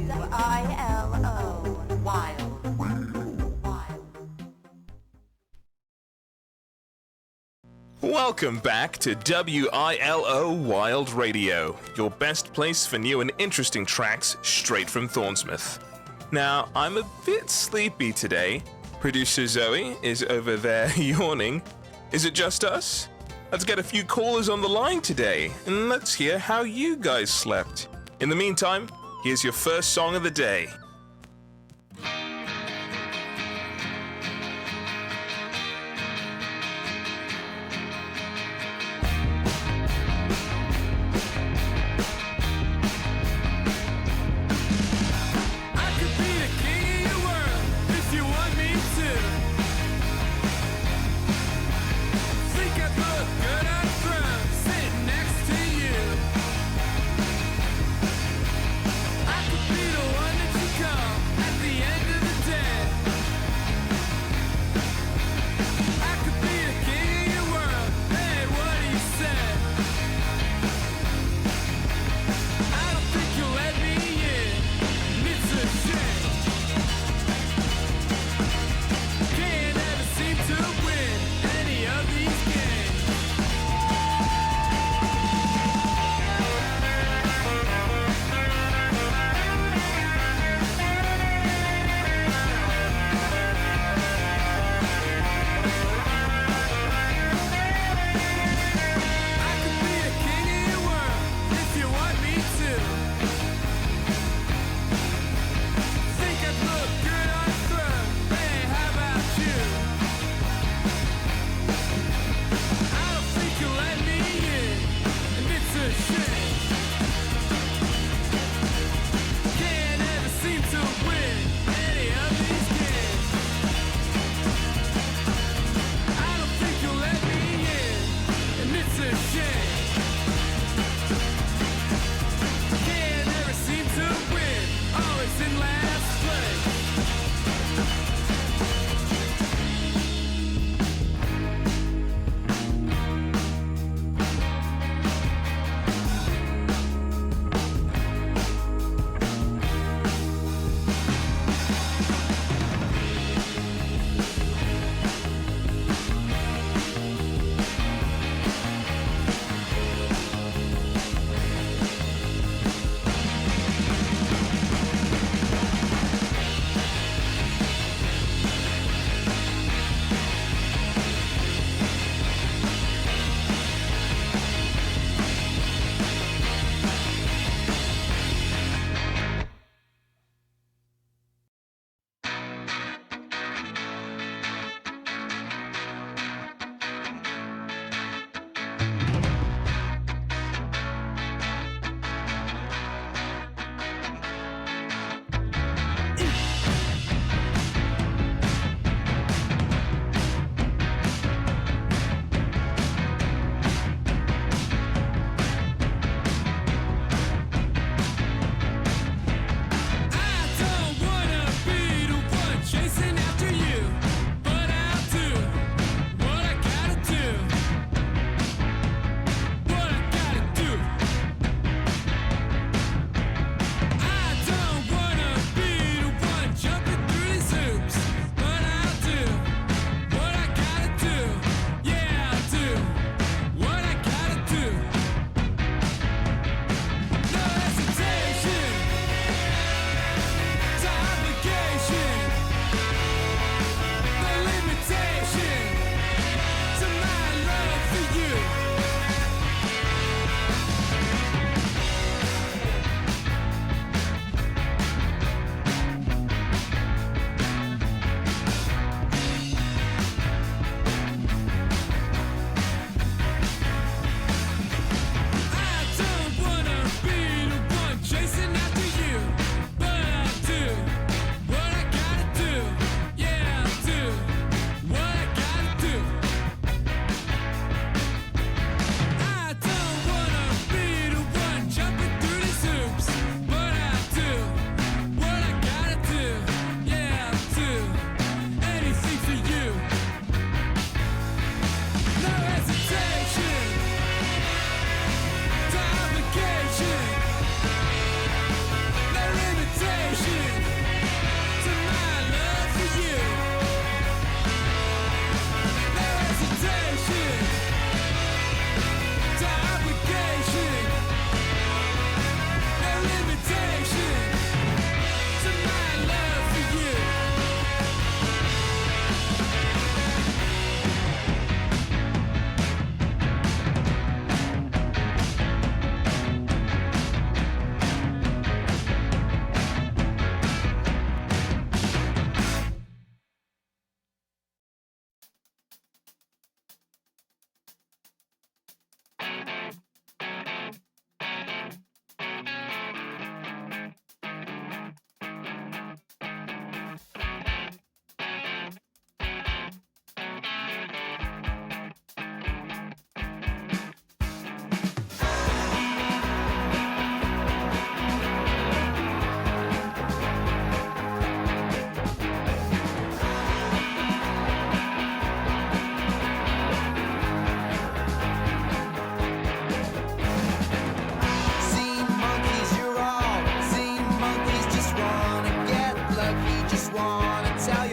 W-I-L-O. Wild. Welcome back to WILO Wild Radio, your best place for new and interesting tracks straight from Thornsmith. Now, I'm a bit sleepy today. Producer Zoe is over there yawning. Is it just us? Let's get a few callers on the line today, and let's hear how you guys slept. In the meantime, here's your first song of the day. I could be the one that you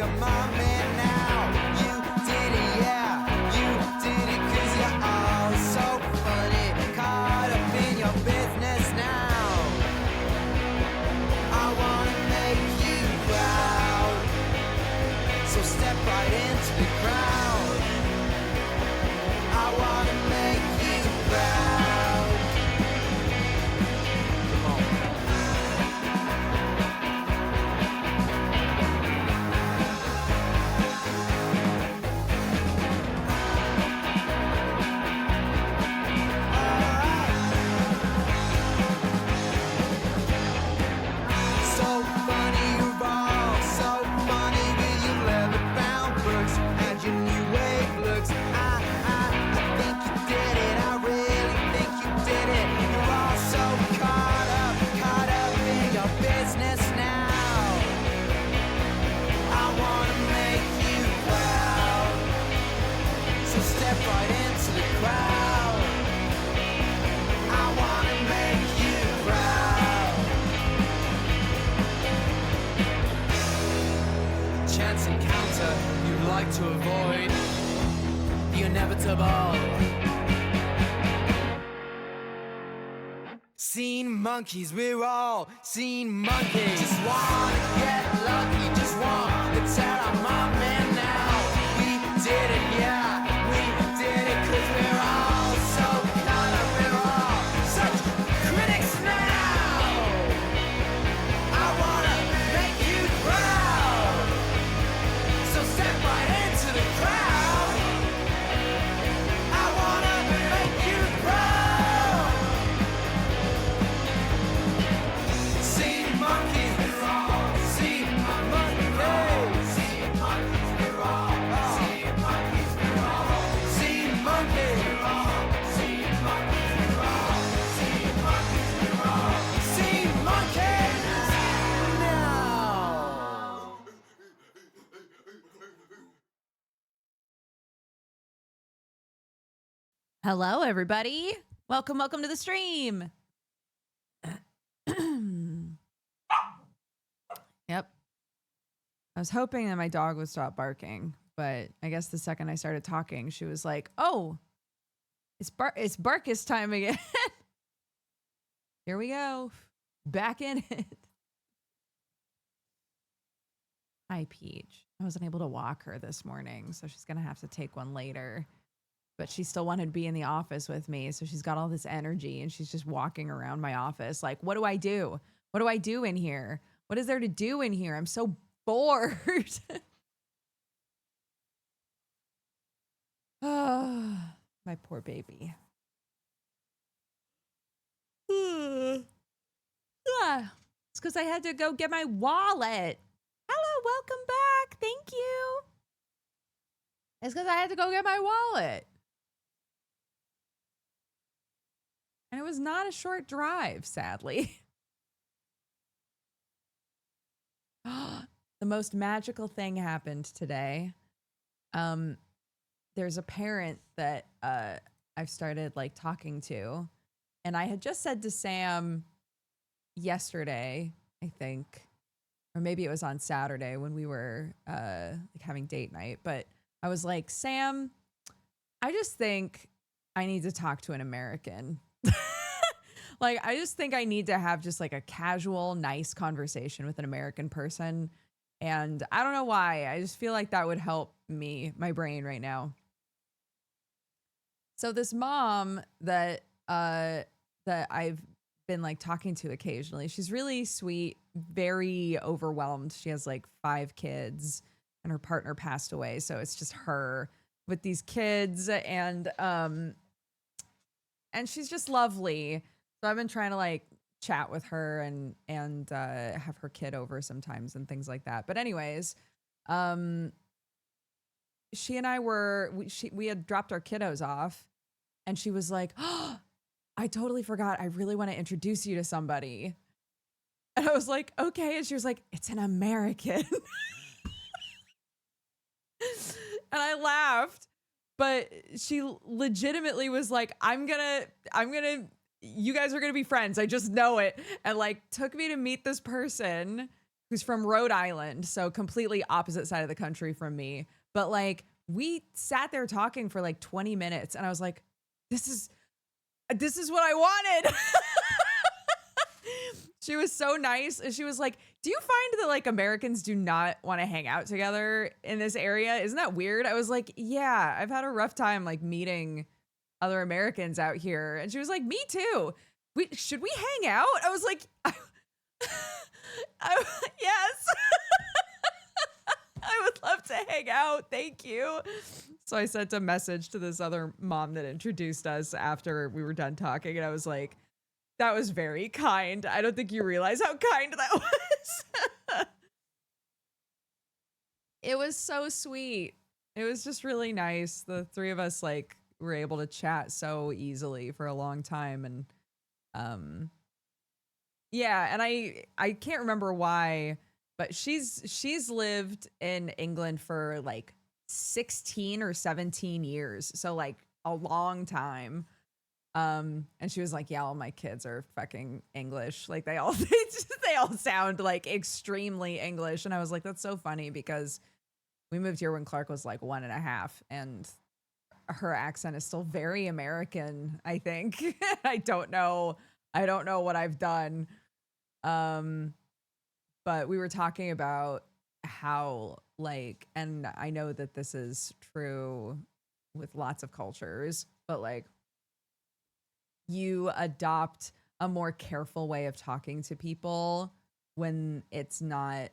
I'm my man now. You did it, yeah, you did it 'cause you're all so funny. Caught up in your business now. I wanna make you proud, so step right into the crowd. I wanna make you proud. Come on. So funny, you're all so funny with your leather-bound books and your new wave looks. I think you did it. I really think you did it. You're all so caught up in your business now. I wanna make you proud, so step right into the crowd. I wanna make you proud. Chance encounter you'd like to avoid the inevitable. Seen monkeys, we're all seen monkeys. Just wanna get lucky, just wanna tell I'm my man now. We did it, yeah, we did it 'cause we're all so caught up, we're all such critics now. I wanna make you proud, so step right into the crowd. I wanna make you proud. See monkeys, we're all see monkeys. See monkeys, we're all see monkeys, we're all see monkeys, we're all see monkeys, we're all see monkeys, we're all see monkeys now. Hello, everybody. Welcome to the stream. Yep. I was hoping that my dog would stop barking, but I guess the second I started talking, she was like, "Oh, it's Barkus time again." Here we go. Back in it. Hi, Peach. I wasn't able to walk her this morning, so she's going to have to take one later. But she still wanted to be in the office with me, so she's got all this energy, and she's just walking around my office like, what do I do? What do I do in here? What is there to do in here? I'm so bored. Oh, my poor baby. It's because I had to go get my wallet. Hello, welcome back. Thank you. It's because I had to go get my wallet. And it was not a short drive, sadly. The most magical thing happened today. There's a parent that I've started like talking to, and I had just said to Sam yesterday, I think, or maybe it was on Saturday when we were like having date night, but I was like, Sam, I just think I need to talk to an American. Like, I just think I need to have just like a casual, nice conversation with an American person. And I don't know why. I just feel like that would help me, my brain right now. So this mom that I've been like talking to occasionally, she's really sweet, very overwhelmed. She has like 5 kids and her partner passed away. So it's just her with these kids, and she's just lovely. So I've been trying to like chat with her and have her kid over sometimes and things like that. But anyways, she and I we had dropped our kiddos off, and she was like, "Oh, I totally forgot. I really want to introduce you to somebody." And I was like, "Okay." And she was like, "It's an American." And I laughed, but she legitimately was like, I'm gonna, you guys are gonna be friends. I just know it. And like took me to meet this person. who's from Rhode Island, so completely opposite side of the country from me. But like we sat there talking for like 20 minutes and I was like, this is what I wanted. She was so nice. She was like, do you find that like Americans do not want to hang out together in this area? Isn't that weird? I was like, yeah, I've had a rough time like meeting other Americans out here. And she was like, me too. Should we hang out? I was like, yes. I would love to hang out. Thank you. So I sent a message to this other mom that introduced us after we were done talking. And I was like, that was very kind. I don't think you realize how kind that was. It was so sweet. It was just really nice. The three of us like were able to chat so easily for a long time. And yeah, and I can't remember why, but she's lived in England for like 16 or 17 years. So like a long time. And she was like, yeah, all my kids are fucking English. Like they all sound like extremely English. And I was like, that's so funny because we moved here when Clark was like 1.5 and her accent is still very American, I think. I don't know what I've done. But we were talking about how like, and I know that this is true with lots of cultures, but like you adopt a more careful way of talking to people when it's not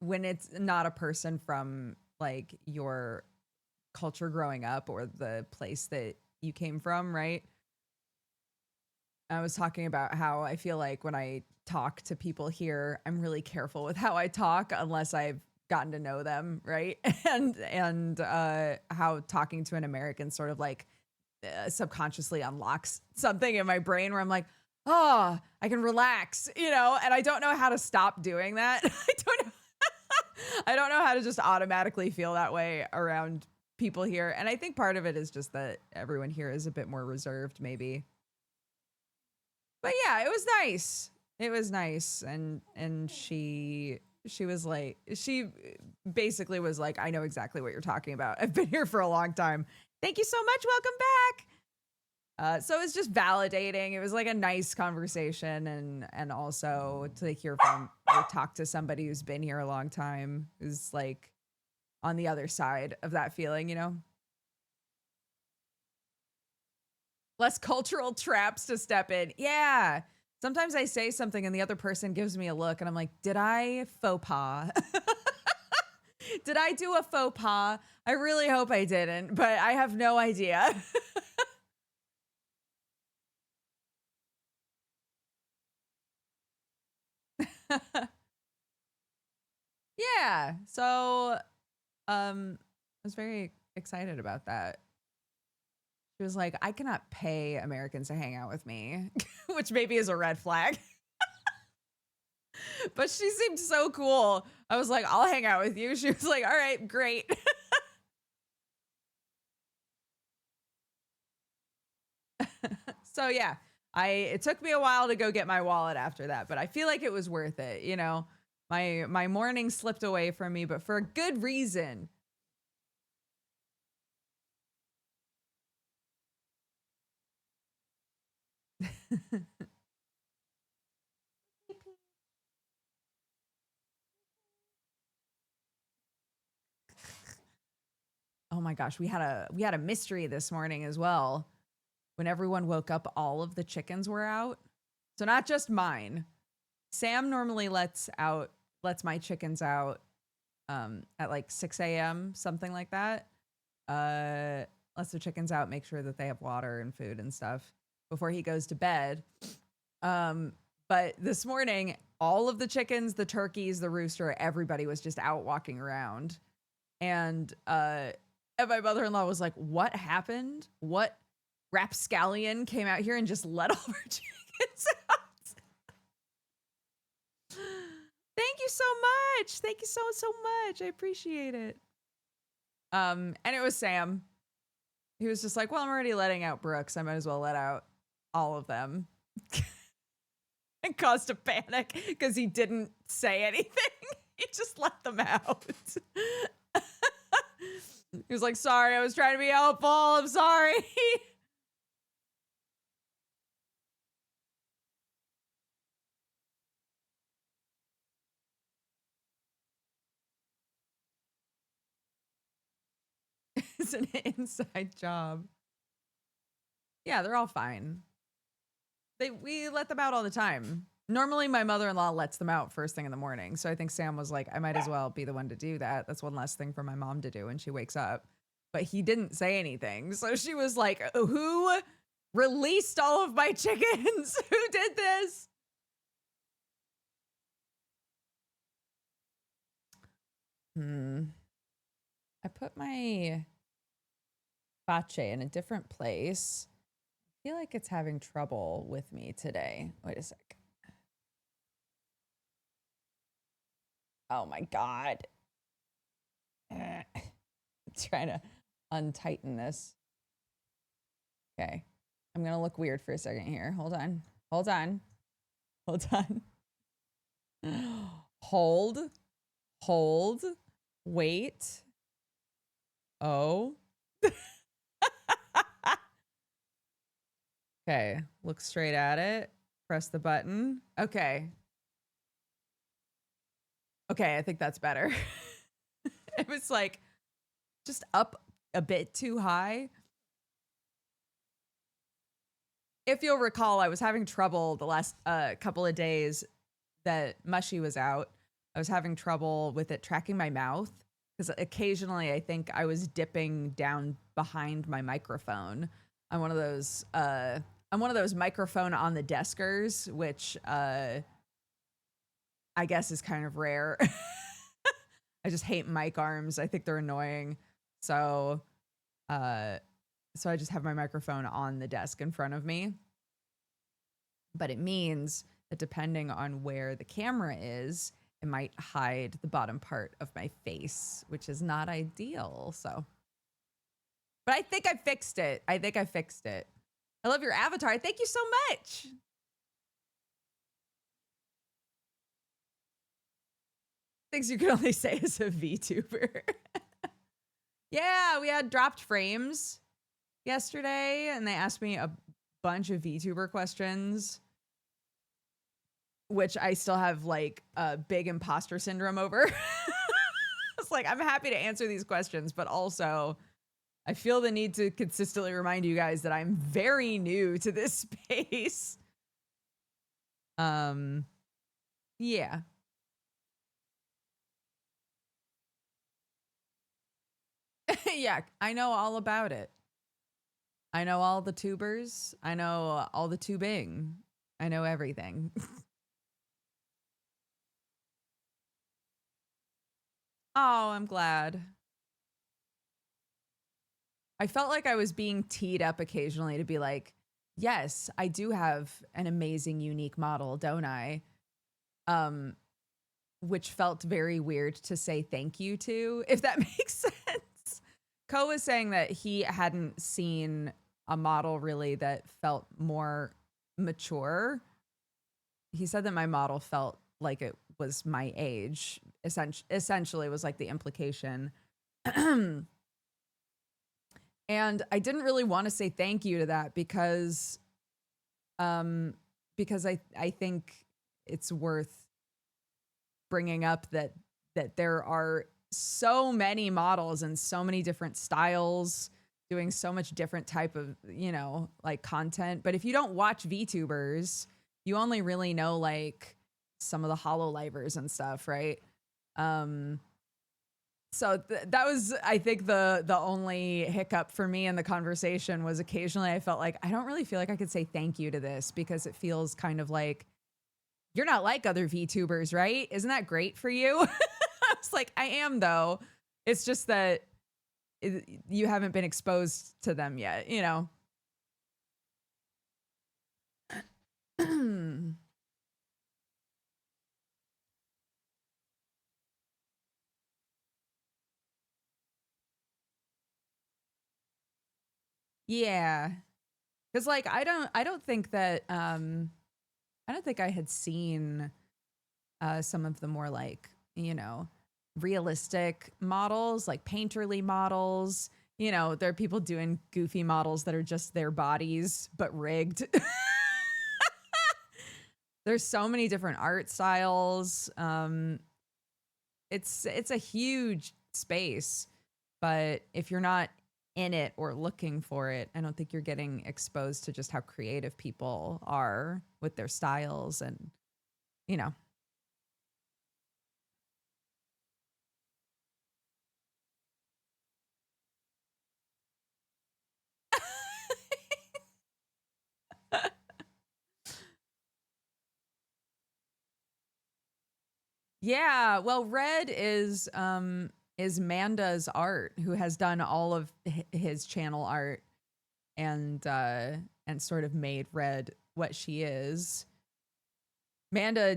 a person from like your culture growing up or the place that you came from, right? I was talking about how I feel like when I talk to people here, I'm really careful with how I talk unless I've gotten to know them, right? And how talking to an American sort of like subconsciously unlocks something in my brain where I'm like, oh, I can relax, you know, and I don't know how to stop doing that. I don't know how to just automatically feel that way around people here. And I think part of it is just that everyone here is a bit more reserved, maybe. But yeah, it was nice. It was nice. And she was like, she basically was like, I know exactly what you're talking about. I've been here for a long time. Thank you so much. Welcome back. So it's just validating. It was like a nice conversation and also to hear from or talk to somebody who's been here a long time is like on the other side of that feeling, you know? Less cultural traps to step in. Yeah. Sometimes I say something and the other person gives me a look and I'm like, did I faux pas? Did I do a faux pas? I really hope I didn't, but I have no idea. Yeah. So, I was very excited about that. She was like, I cannot pay Americans to hang out with me, which maybe is a red flag. But she seemed so cool. I was like, I'll hang out with you. She was like, all right, great. So yeah, it took me a while to go get my wallet after that, but I feel like it was worth it. You know, my morning slipped away from me, but for a good reason. Oh my gosh, we had a mystery this morning as well. When everyone woke up, all of the chickens were out. So not just mine. Sam normally lets my chickens out at like 6 a.m., something like that. Lets the chickens out, make sure that they have water and food and stuff before he goes to bed. But this morning, all of the chickens, the turkeys, the rooster, everybody was just out walking around. And my mother-in-law was like, what happened? What rapscallion came out here and just let all of our chickens out? Thank you so much. Thank you so much. I appreciate it. And it was Sam. He was just like, well, I'm already letting out Brooks. I might as well let out all of them. and caused a panic because he didn't say anything. He just let them out. He was like, sorry, I was trying to be helpful. I'm sorry. It's an inside job. Yeah, they're all fine. We let them out all the time. Normally, my mother-in-law lets them out first thing in the morning. So I think Sam was like, I might as well be the one to do that. That's one less thing for my mom to do when she wakes up. But he didn't say anything. So she was like, who released all of my chickens? Who did this? I put my Pache in a different place. I feel like it's having trouble with me today. Wait a sec. Oh my God. Trying to untighten this. Okay. I'm going to look weird for a second here. Hold on. Hold on. Hold on. Hold. Hold. Wait. Oh. Okay. Look straight at it. Press the button. Okay. Okay, I think that's better. It was like just up a bit too high. If you'll recall, I was having trouble the last couple of days that Mushy was out. I was having trouble with it tracking my mouth because occasionally I think I was dipping down behind my microphone. I'm one of those microphone on the deskers, which I guess is kind of rare. I just hate mic arms. I think they're annoying. So I just have my microphone on the desk in front of me. But it means that depending on where the camera is, it might hide the bottom part of my face, which is not ideal. So, but I think I fixed it. I love your avatar. Thank you so much. Things you can only say as a VTuber. Yeah, we had dropped frames yesterday, and they asked me a bunch of VTuber questions, which I still have like a big imposter syndrome over. It's like, I'm happy to answer these questions, but also I feel the need to consistently remind you guys that I'm very new to this space. Yeah. Yeah, I know all about it. I know all the tubers. I know all the tubing. I know everything. Oh, I'm glad. I felt like I was being teed up occasionally to be like, yes, I do have an amazing, unique model, don't I? Which felt very weird to say thank you to, if that makes sense. Ko was saying that he hadn't seen a model really that felt more mature. He said that my model felt like it was my age, essentially was like the implication. And I didn't really want to say thank you to that because I think it's worth bringing up that there are so many models and so many different styles doing so much different type of, like content. But if you don't watch VTubers, you only really know like some of the HoloLivers and stuff, right? So that was, I think, the only hiccup for me in the conversation was occasionally I felt like I don't really feel like I could say thank you to this because it feels kind of like, you're not like other VTubers, right? Isn't that great for you? I was like, I am, though. It's just that you haven't been exposed to them yet, Yeah. Because like I don't think that I don't think I had seen some of the more like, realistic models, like painterly models. There are people doing goofy models that are just their bodies, but rigged. There's so many different art styles. It's a huge space, but if you're not in it or looking for it, I don't think you're getting exposed to just how creative people are with their styles and, you know. Yeah, well, Red is Manda's art, who has done all of his channel art and sort of made Red what she is. Manda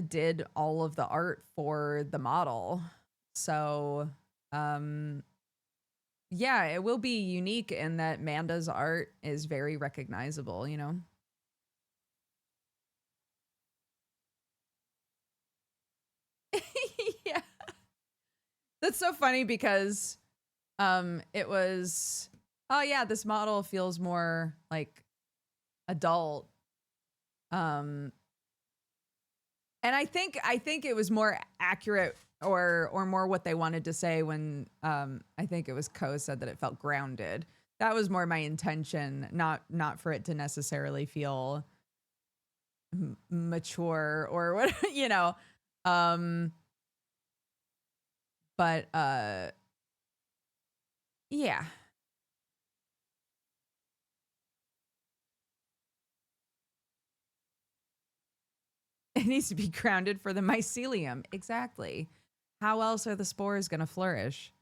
did all of the art for the model. So, um yeah, it will be unique in that Manda's art is very recognizable, you know. Yeah. That's so funny because it was, oh yeah, this model feels more like adult. Um and I think it was more accurate or more what they wanted to say when I think it was Ko said that it felt grounded. That was more my intention, not for it to necessarily feel mature or what, you know. Um but yeah. It needs to be grounded for the mycelium. Exactly. How else are the spores going to flourish?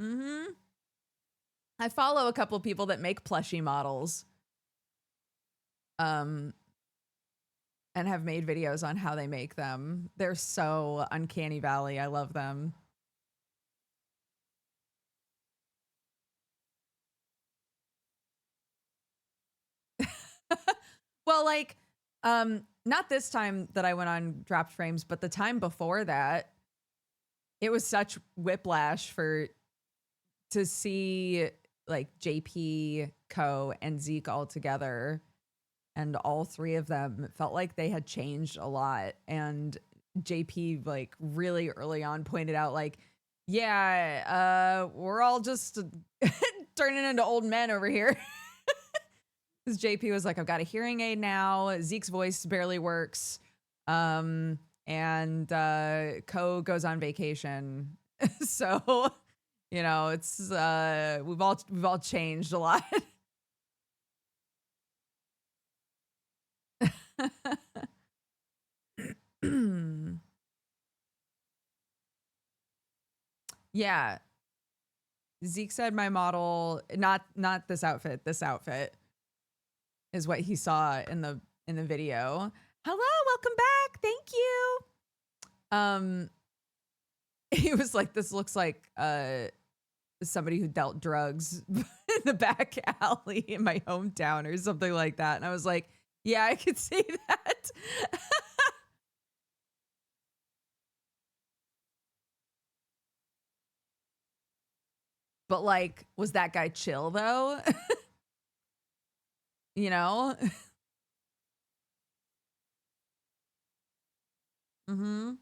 Mm-hmm. I follow a couple people that make plushie models, um, and have made videos on how they make them. They're so uncanny valley. I love them. Well, like, not this time that I went on dropped frames, but the time before that, it was such whiplash for to see like JP, Co, and Zeke all together, and all three of them felt like they had changed a lot. And JP like really early on pointed out like, yeah, we're all just turning into old men over here. Because JP was like, I've got a hearing aid now. Zeke's voice barely works. And Ko goes on vacation. So, it's we've all changed a lot. Yeah. Zeke said my model, not this outfit, this outfit is what he saw in the video. Hello, welcome back. Thank you. Um he was like, this looks like somebody who dealt drugs in the back alley in my hometown or something like that. And I was like, yeah, I could see that. But like, was that guy chill though? you know? Mm-hmm.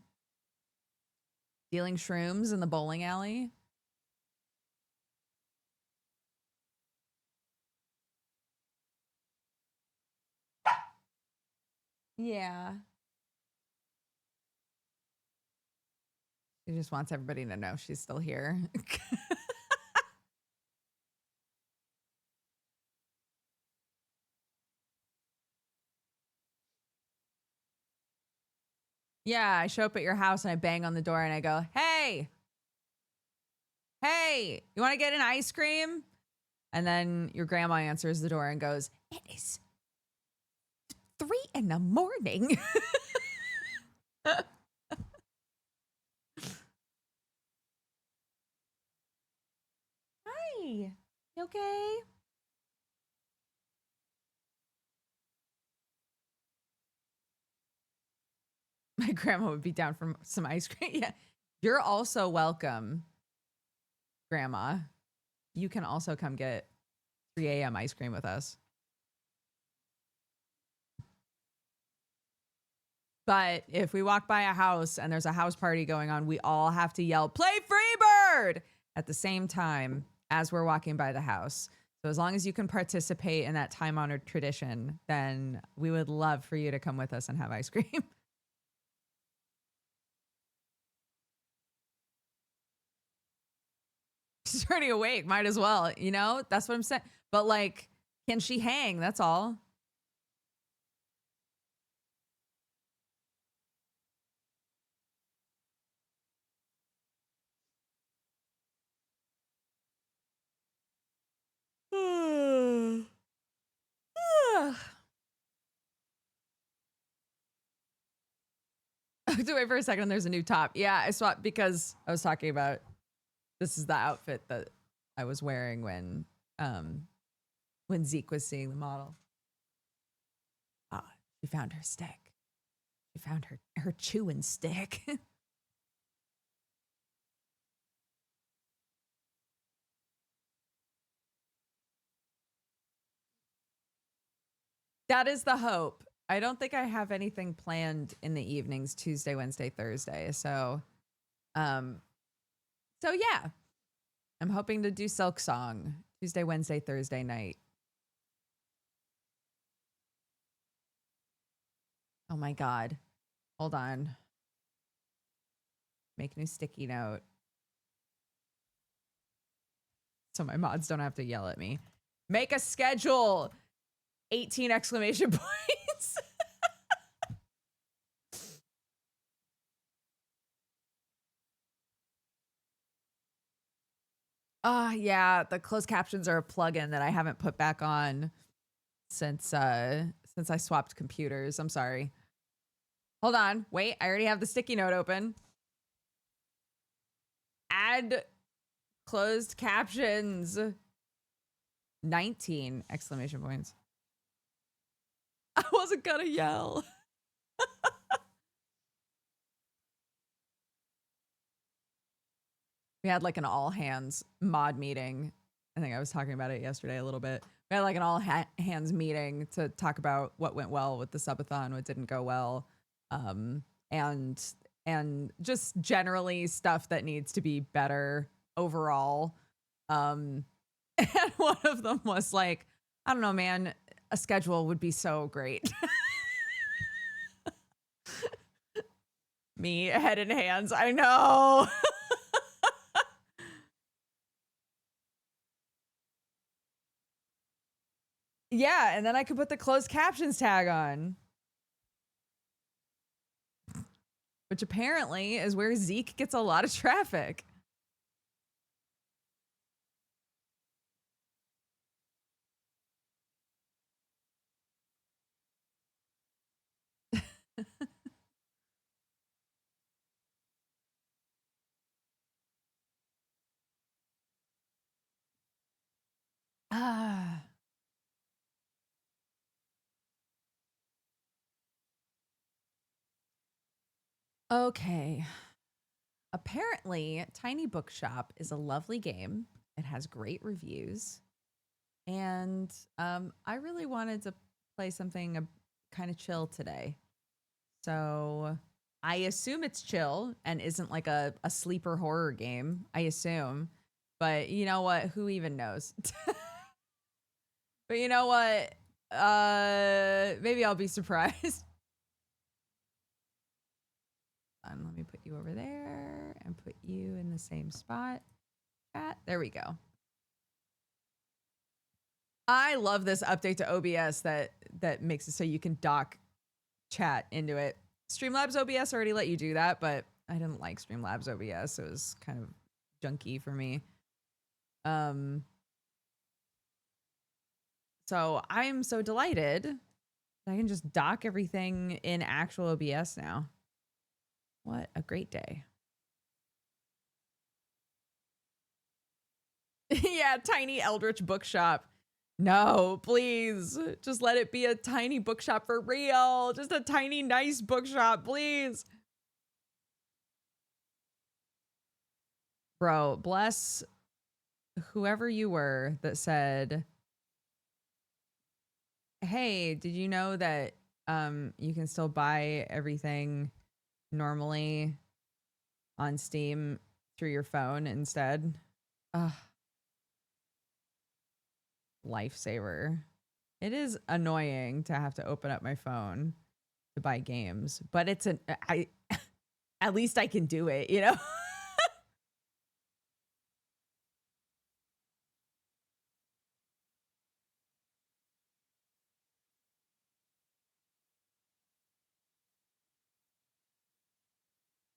Dealing shrooms in the bowling alley. Yeah. She just wants everybody to know she's still here. Yeah, I show up at your house and I bang on the door and I go, hey, you want to get an ice cream? And then your grandma answers the door and goes, it is 3 a.m. Hi. You okay? My grandma would be down for some ice cream. Yeah. You're also welcome, Grandma. You can also come get 3 a.m. ice cream with us. But if we walk by a house and there's a house party going on, we all have to yell, "Play Freebird!" at the same time as we're walking by the house. So as long as you can participate in that time-honored tradition, then we would love for you to come with us and have ice cream. She's already awake. Might as well, you know? That's what I'm saying. But like, can she hang? That's all. I have to wait for a second. There's a new top. Yeah, I swapped because I was talking about this is the outfit that I was wearing when Zeke was seeing the model. Ah, she found her stick. She found her chewing stick. That is the hope. I don't think I have anything planned in the evenings, Tuesday, Wednesday, Thursday. Um, so yeah, I'm hoping to do Silk Song Tuesday, Wednesday, Thursday night. Oh my God. Hold on. Make new sticky note. So my mods don't have to yell at me. Make a schedule. 18 exclamation points. Yeah, the closed captions are a plugin that I haven't put back on since I swapped computers. I'm sorry. Hold on. Wait, I already have the sticky note open. Add closed captions. 19 exclamation points. I wasn't gonna yell. We had like an all hands mod meeting. I think I was talking about it yesterday a little bit. We had like an all hands meeting to talk about what went well with the subathon, what didn't go well, and just generally stuff that needs to be better overall. And one of them was like, I don't know, man, a schedule would be so great. Me, head and hands. I know. Yeah, and then I could put the closed captions tag on. Which apparently is where Zeke gets a lot of traffic. Ah. Okay. Apparently, Tiny Bookshop is a lovely game. It has great reviews. And I really wanted to play something kind of chill today. So I assume it's chill and isn't like a sleeper horror game. I assume. But you know what? Who even knows? But you know what? Maybe I'll be surprised. Let me put you over there and put you in the same spot. Chat. There we go. I love this update to OBS that makes it so you can dock chat into it. Streamlabs OBS already let you do that, but I didn't like Streamlabs OBS. It was kind of junky for me. So I'm so delighted that I can just dock everything in actual OBS now. What a great day. Yeah, tiny Eldritch bookshop. No, please. Just let it be a tiny bookshop for real. Just a tiny, nice bookshop, please. Bro, bless whoever you were that said, hey, did you know that you can still buy everything normally on Steam through your phone instead? Ugh. Lifesaver. It is annoying to have to open up my phone to buy games, but it's I at least I can do it, you know?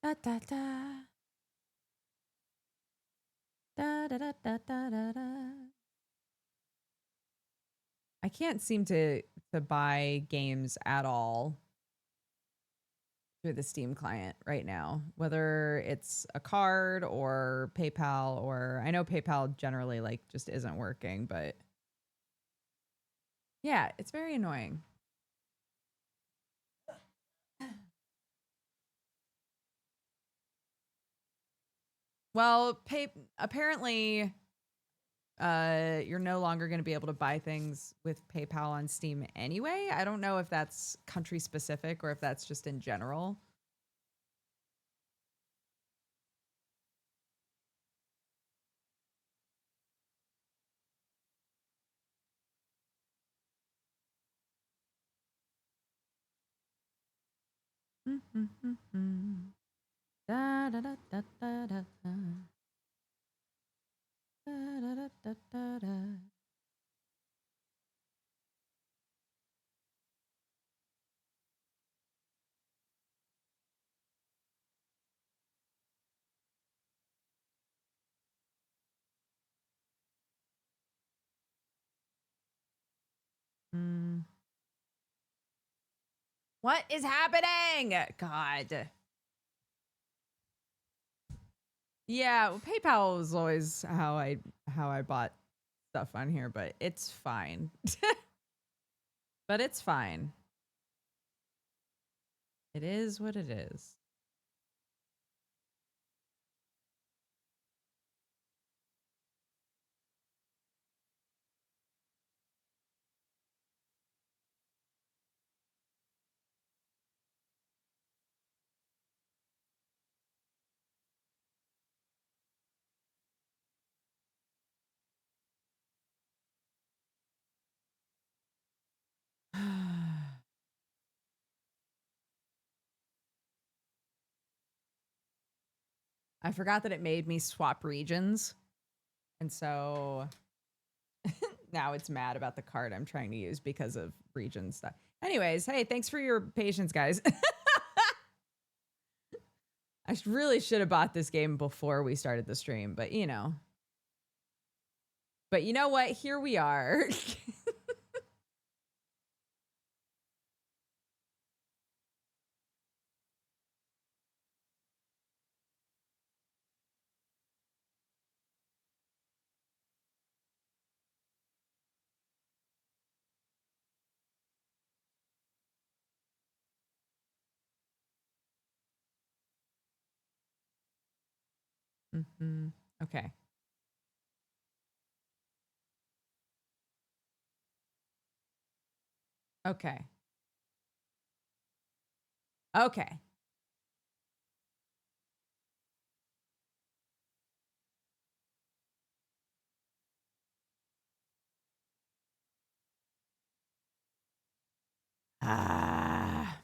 Da, da, da. Da, da, da, da, da, da, da. I can't seem to buy games at all through the Steam client right now, whether it's a card or PayPal, or I know PayPal generally like just isn't working, but yeah, it's very annoying. Well, apparently you're no longer going to be able to buy things with PayPal on Steam anyway. I don't know if that's country specific or if that's just in general. Da, da, da, da, da, da, da. Da, da, da, da, da, da. Mm. What is happening? God. Yeah, well, PayPal was always how I bought stuff on here, but it's fine. But it's fine. It is what it is. I forgot that it made me swap regions. And so now it's mad about the card I'm trying to use because of region stuff. Anyways, hey, thanks for your patience, guys. I really should have bought this game before we started the stream, but you know. But you know what? Here we are. Mm-hmm. Okay. Okay. Okay. Ah.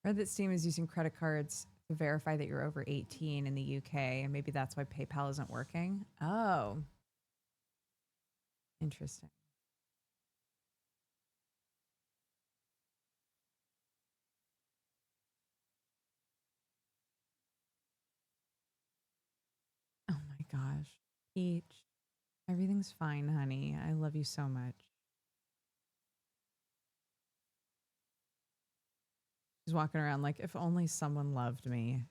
Read that Steam is using credit cards to verify that you're over 18 in the UK, and maybe that's why PayPal isn't working. Oh, interesting. Oh my gosh. Peach, everything's fine, honey. I love you so much. He's walking around like, if only someone loved me.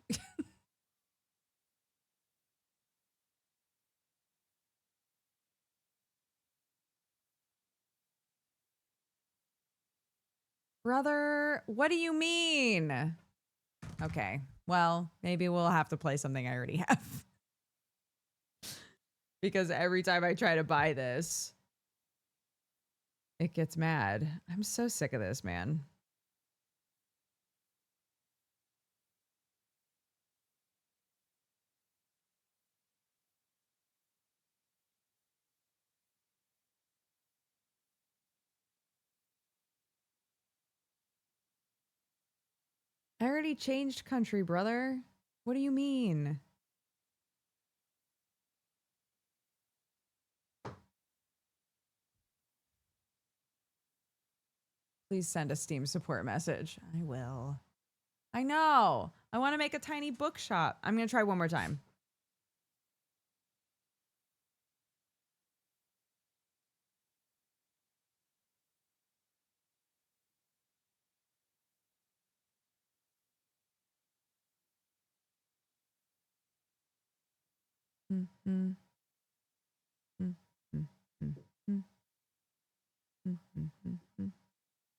Brother, what do you mean? Okay, well, maybe we'll have to play something I already have. Because every time I try to buy this, it gets mad. I'm so sick of this, man. I already changed country, brother. What do you mean? Please send a Steam support message. I will. I know. I want to make a tiny bookshop. I'm going to try one more time. Mm, mm, mm, mm, mm, mm, mm, mm, mm, mm,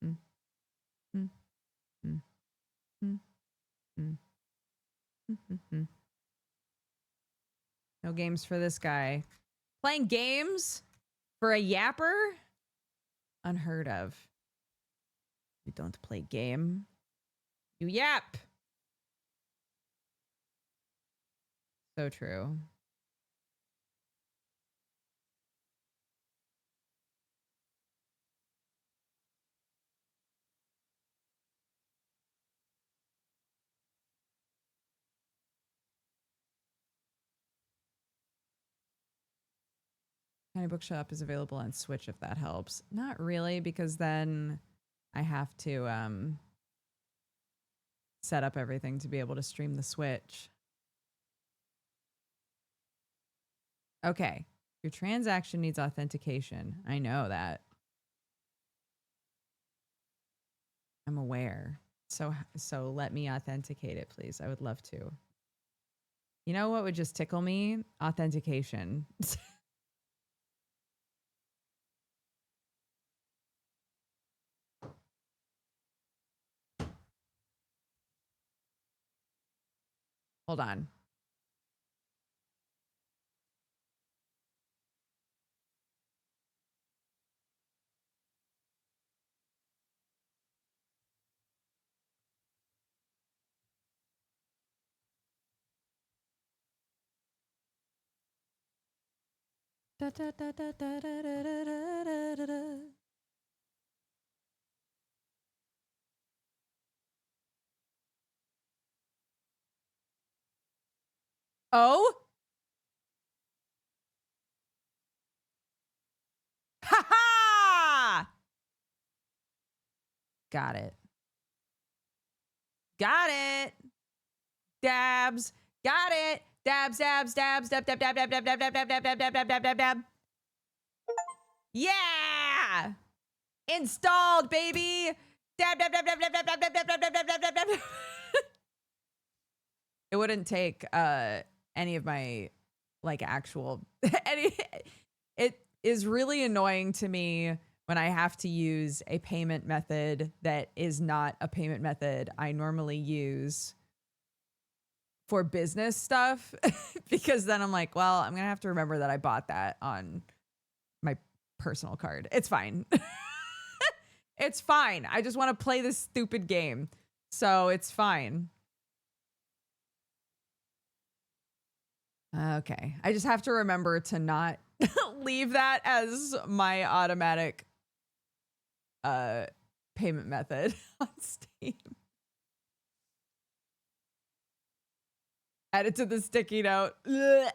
mm, mm, mm, mm, mm, mm. No games for this guy. Playing games for a yapper? Unheard of. You don't play game. You yap. So true. Tiny Bookshop is available on Switch if that helps. Not really, because then I have to set up everything to be able to stream the Switch. Okay. Your transaction needs authentication. I know that. I'm aware. So let me authenticate it, please. I would love to. You know what would just tickle me? Authentication. Hold on. Da, da, da, da, da, da, da, da, da, da, da. Oh? Ha ha! Got it. Got it. Dabs. Got it. Dabs, dabs, dabs, dab, dab, dab, dab, dab, dab, dab, dab, dab, dab, dab, dab, dab, dab, dab. Yeah! Installed, baby. Dab, dab, dab, dab, dab, dab, dab, dab, dab, dab, dab, dab, dab, dab. It wouldn't take any of my like actual any. It is really annoying to me when I have to use a payment method that is not a payment method I normally use for business stuff because then I'm like, well, I'm gonna have to remember that I bought that on my personal card. It's fine. It's fine. I just want to play this stupid game. So it's fine. Okay. I just have to remember to not leave that as my automatic payment method on Steam. Add it to the sticky note. Ugh.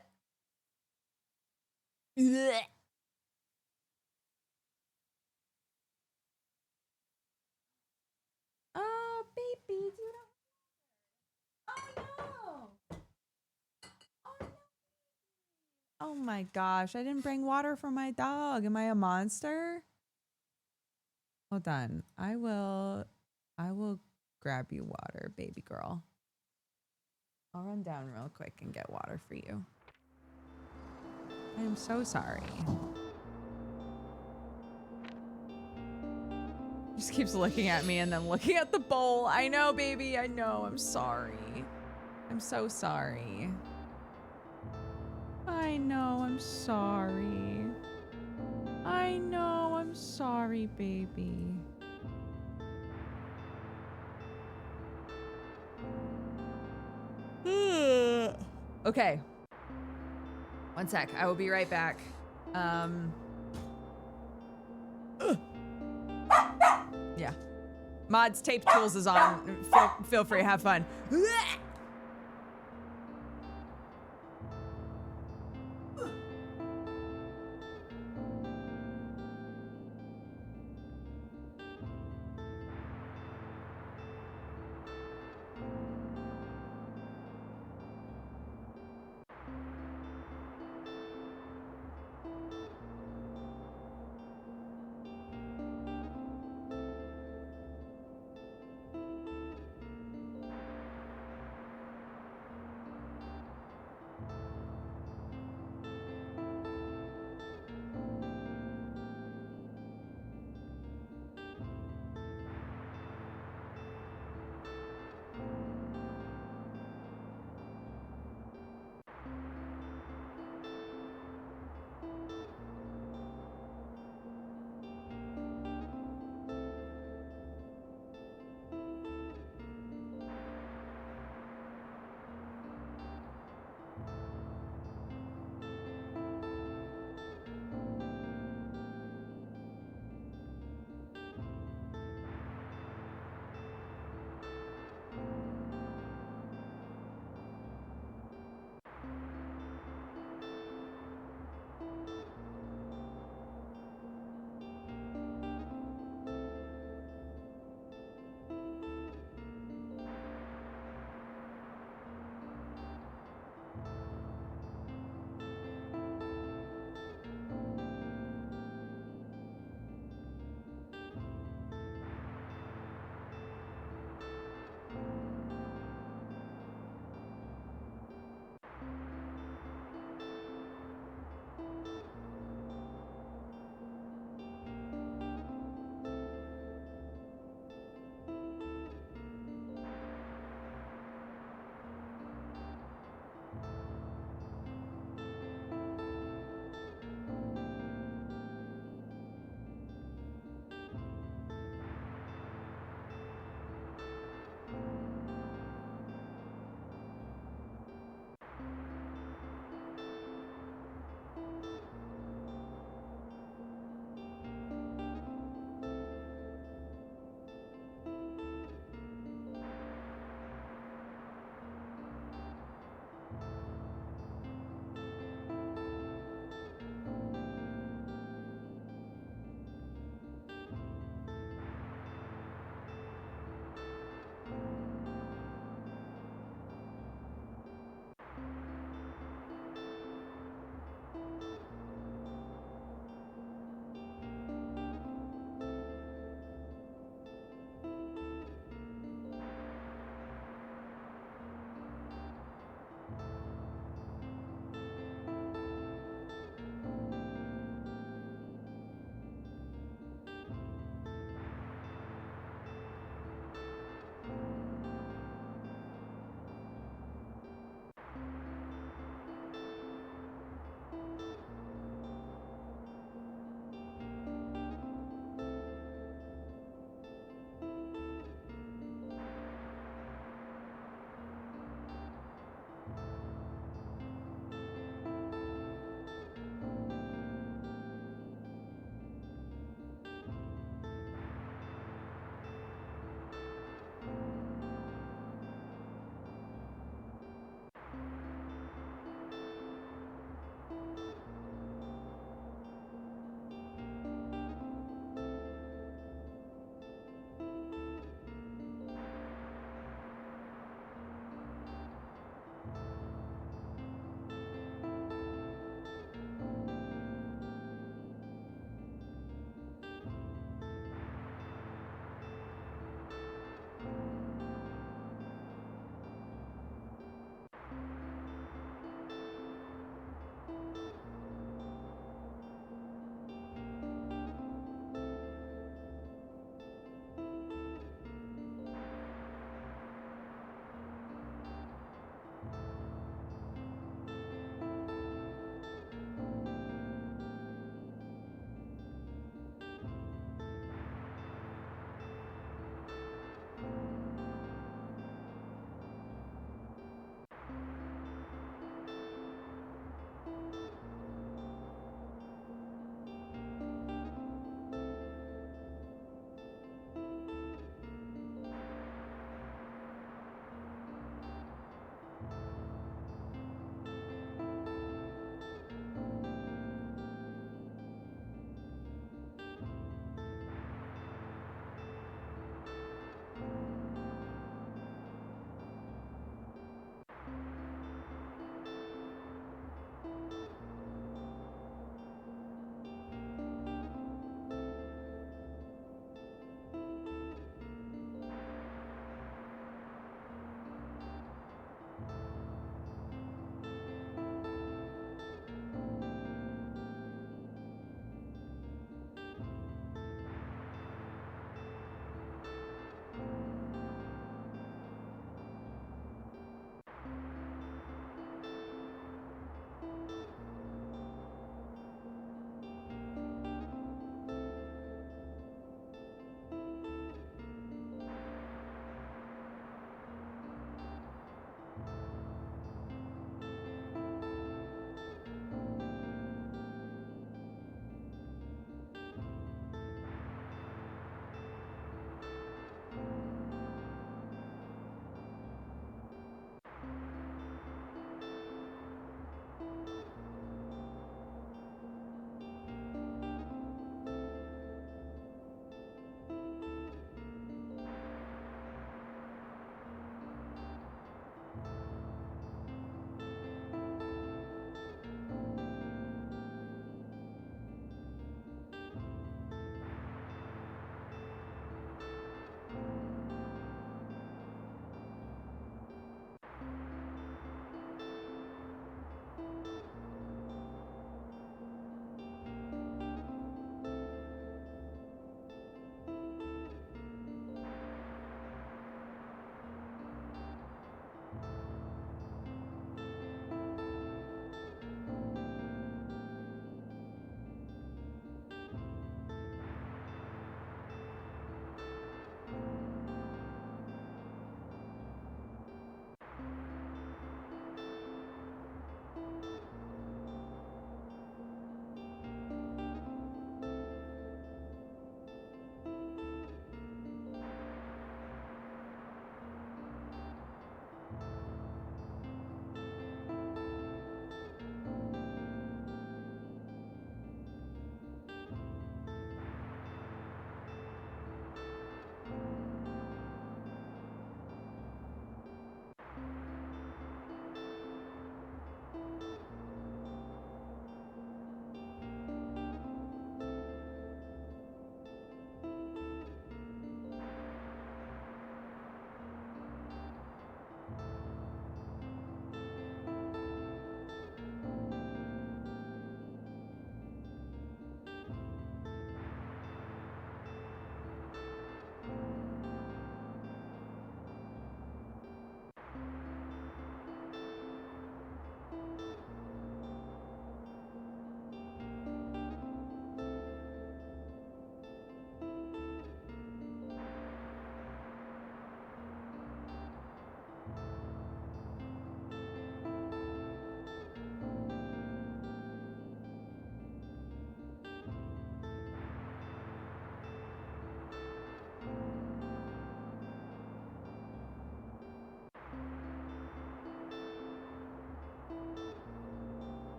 Ugh. Oh, baby, do not. Oh no. Oh no. Oh my gosh, I didn't bring water for my dog. Am I a monster? Hold on. I will grab you water, baby girl. I'll run down real quick and get water for you. I am so sorry. Just keeps looking at me and then looking at the bowl. I know, baby. I know. I'm sorry. I'm so sorry. I know. I'm sorry. I know. I'm sorry, baby. Okay. One sec. I will be right back. Yeah. Mods tape tools is on. Feel free. Have fun.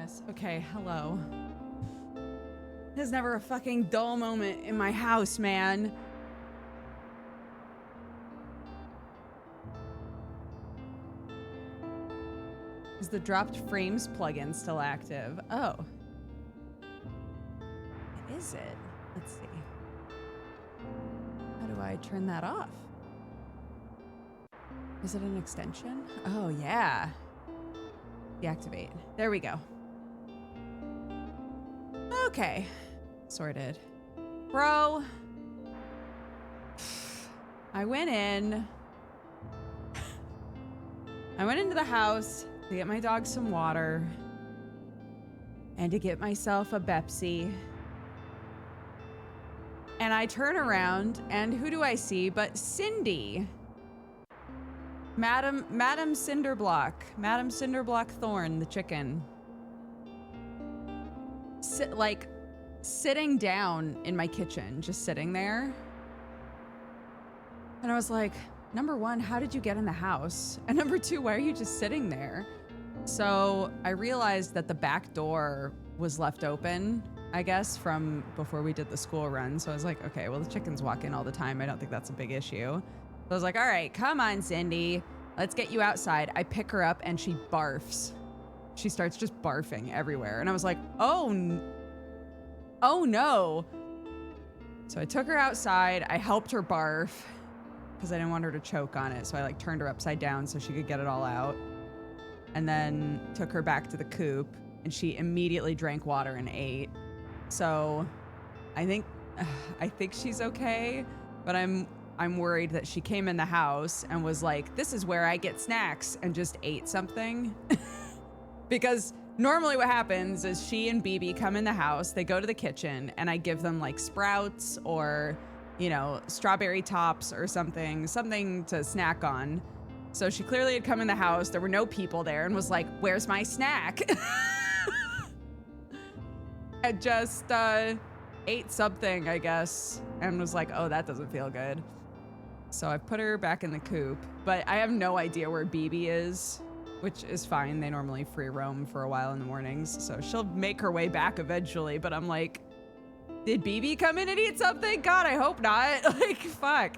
goodness. Okay, hello. There's never a fucking dull moment in my house, man. Is the dropped frames plugin still active? Oh. Is it? Let's see. How do I turn that off? Is it an extension? Oh, yeah. Deactivate. There we go. Okay. Sorted. Bro. I went into the house to get my dog some water and to get myself a Pepsi. And I turn around and who do I see but Cindy? Madam Cinderblock Thorne, the chicken. Sitting down in my kitchen, just sitting there. And I was like, number one, how did you get in the house? And number two, why are you just sitting there? So I realized that the back door was left open, I guess, from before we did the school run. So I was like, okay, well, the chickens walk in all the time. I don't think that's a big issue. So I was like, all right, come on, Cindy. Let's get you outside. I pick her up and she barfs. She starts just barfing everywhere. And I was like, oh no. So I took her outside. I helped her barf because I didn't want her to choke on it. So I turned her upside down so she could get it all out. And then took her back to the coop and she immediately drank water and ate. So I think she's okay, but I'm worried that she came in the house and was like, this is where I get snacks, and just ate something. Because normally what happens is she and BB come in the house, they go to the kitchen, and I give them like Sprouts or, strawberry tops or something to snack on. So she clearly had come in the house, there were no people there, and was like, where's my snack? And just ate something, I guess, and was like, oh, that doesn't feel good. So I put her back in the coop, but I have no idea where BB is, which is fine. They normally free roam for a while in the mornings, so she'll make her way back eventually, but I'm like, did BB come in and eat something? God, I hope not. Like, fuck.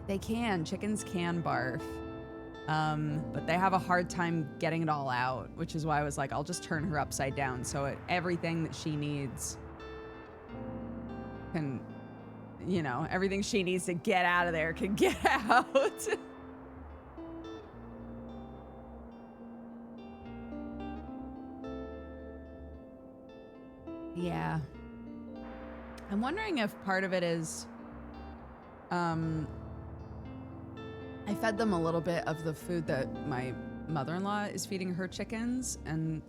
Chickens can barf. But they have a hard time getting it all out, which is why I was like, I'll just turn her upside down so everything that she needs can, everything she needs to get out of there can get out. Yeah. I'm wondering if part of it is, I fed them a little bit of the food that my mother-in-law is feeding her chickens, and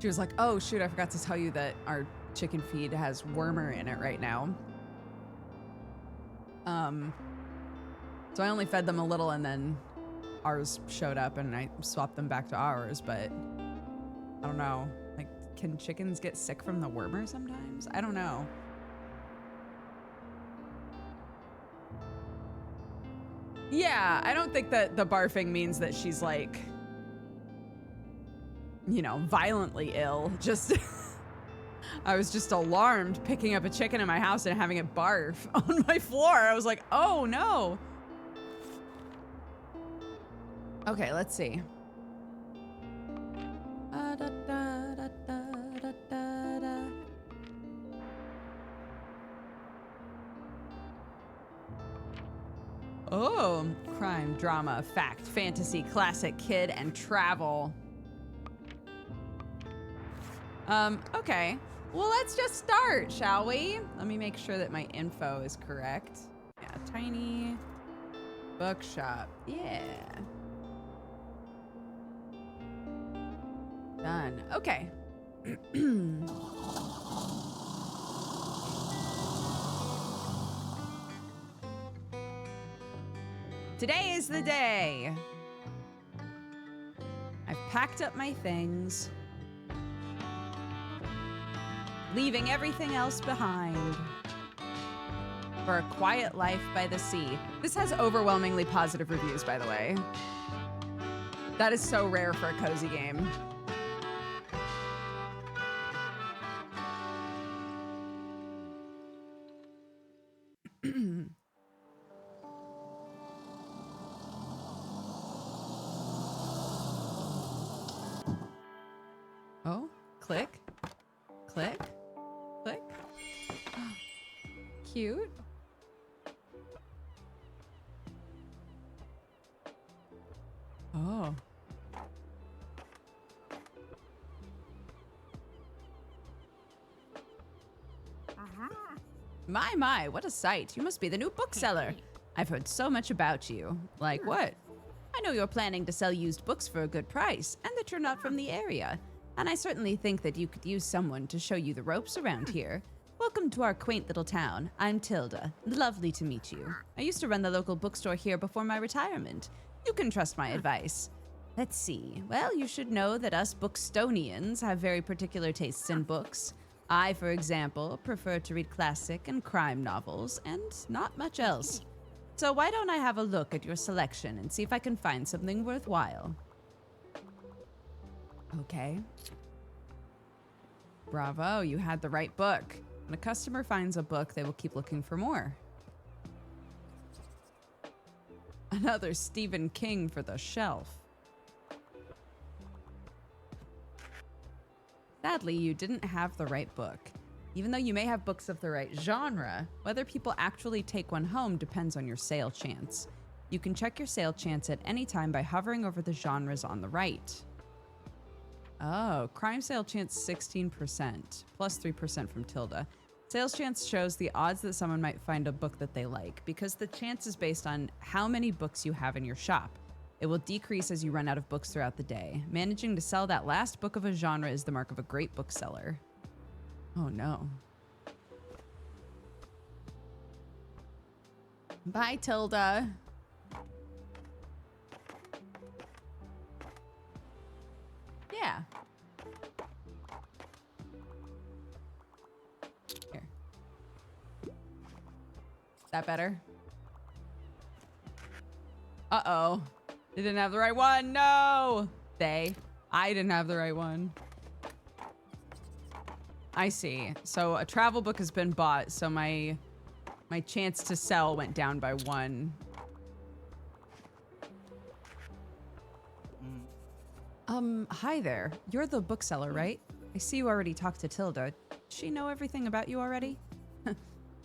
she was like, oh shoot, I forgot to tell you that our chicken feed has wormer in it right now. So I only fed them a little, and then ours showed up and I swapped them back to ours, but I don't know. Like, can chickens get sick from the wormer sometimes? I don't know. Yeah, I don't think that the barfing means that she's like, violently ill. Just, I was just alarmed picking up a chicken in my house and having it barf on my floor. I was like, oh no. Okay, let's see. Oh, crime, drama, fact, fantasy, classic, kid, and travel. Okay. Well, let's just start, shall we? Let me make sure that my info is correct. Yeah, tiny bookshop. Yeah. Done. Okay. Today is the day. I've packed up my things, leaving everything else behind for a quiet life by the sea. This has overwhelmingly positive reviews, by the way. That is so rare for a cozy game. My, what a sight. You must be the new bookseller. I've heard so much about you. Like what? I know you're planning to sell used books for a good price, and that you're not from the area. And I certainly think that you could use someone to show you the ropes around here. Welcome to our quaint little town. I'm Tilda. Lovely to meet you. I used to run the local bookstore here before my retirement. You can trust my advice. Let's see. Well, you should know that us Bookstonians have very particular tastes in books. I, for example, prefer to read classic and crime novels, and not much else. So why don't I have a look at your selection and see if I can find something worthwhile? Okay. Bravo, you had the right book. When a customer finds a book, they will keep looking for more. Another Stephen King for the shelf. Sadly, you didn't have the right book. Even though you may have books of the right genre, whether people actually take one home depends on your sale chance. You can check your sale chance at any time by hovering over the genres on the right. Oh, crime sale chance 16%, plus 3% from Tilda. Sales chance shows the odds that someone might find a book that they like, because the chance is based on how many books you have in your shop. It will decrease as you run out of books throughout the day. Managing to sell that last book of a genre is the mark of a great bookseller. Oh no. Bye, Tilda. Yeah. Here. Is that better? Uh-oh. They didn't have the right one. No! I didn't have the right one. I see. So a travel book has been bought, so my chance to sell went down by 1. Hi there. You're the bookseller, right? I see you already talked to Tilda. Does she know everything about you already?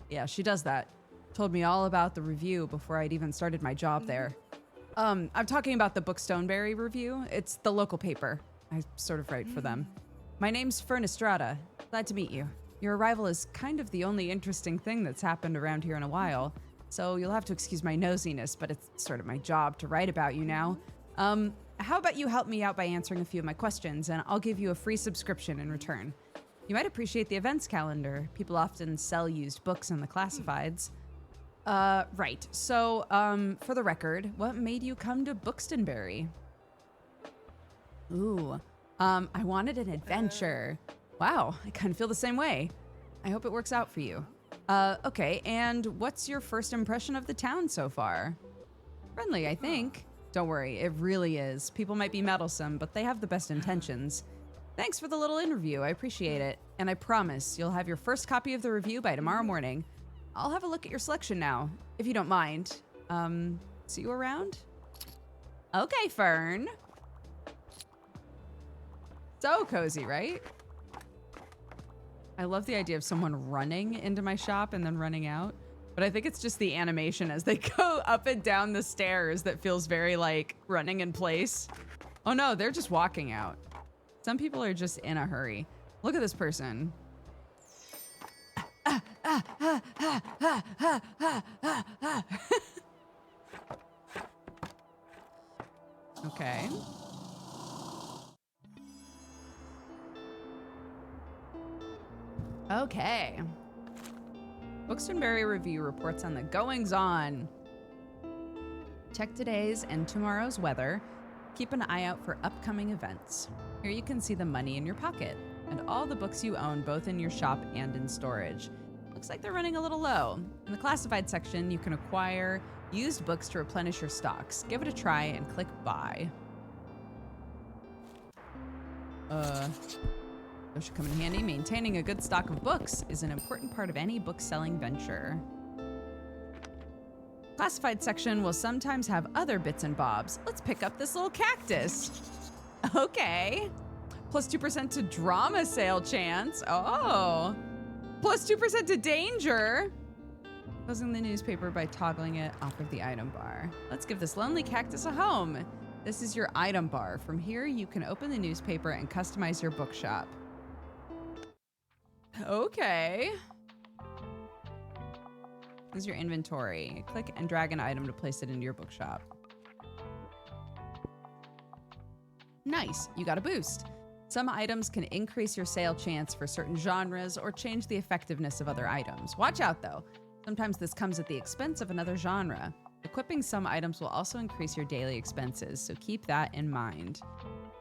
Yeah, she does that. Told me all about the review before I'd even started my job there. I'm talking about the Bookstoneberry review. It's the local paper. I sort of write for them. My name's Fern Estrada. Glad to meet you. Your arrival is kind of the only interesting thing that's happened around here in a while, so you'll have to excuse my nosiness, but it's sort of my job to write about you now. How about you help me out by answering a few of my questions, and I'll give you a free subscription in return. You might appreciate the events calendar. People often sell used books in the classifieds. Right. So, for the record, what made you come to Bookstoneberry? Ooh, I wanted an adventure. Wow, I kind of feel the same way. I hope it works out for you. Okay, and what's your first impression of the town so far? Friendly, I think. Don't worry, it really is. People might be meddlesome, but they have the best intentions. Thanks for the little interview, I appreciate it. And I promise you'll have your first copy of the review by tomorrow morning. I'll have a look at your selection now, if you don't mind. See you around? Okay, Fern. So cozy, right? I love the idea of someone running into my shop and then running out. But I think it's just the animation as they go up and down the stairs that feels very like running in place. Oh no, they're just walking out. Some people are just in a hurry. Look at this person. Okay. Okay. Bookstoneberry Review reports on the goings-on. Check today's and tomorrow's weather. Keep an eye out for upcoming events. Here you can see the money in your pocket and all the books you own both in your shop and in storage. Looks like they're running a little low. In the classified section, you can acquire used books to replenish your stocks. Give it a try and click buy. Those should come in handy. Maintaining a good stock of books is an important part of any book-selling venture. Classified section will sometimes have other bits and bobs. Let's pick up this little cactus. Okay. Plus 2% to drama sale chance. Oh. Plus 2% to danger. Closing the newspaper by toggling it off of the item bar. Let's give this lonely cactus a home. This is your item bar. From here, you can open the newspaper and customize your bookshop. Okay. This is your inventory. Click and drag an item to place it into your bookshop. Nice, you got a boost. Some items can increase your sale chance for certain genres or change the effectiveness of other items. Watch out though. Sometimes this comes at the expense of another genre. Equipping some items will also increase your daily expenses, so keep that in mind.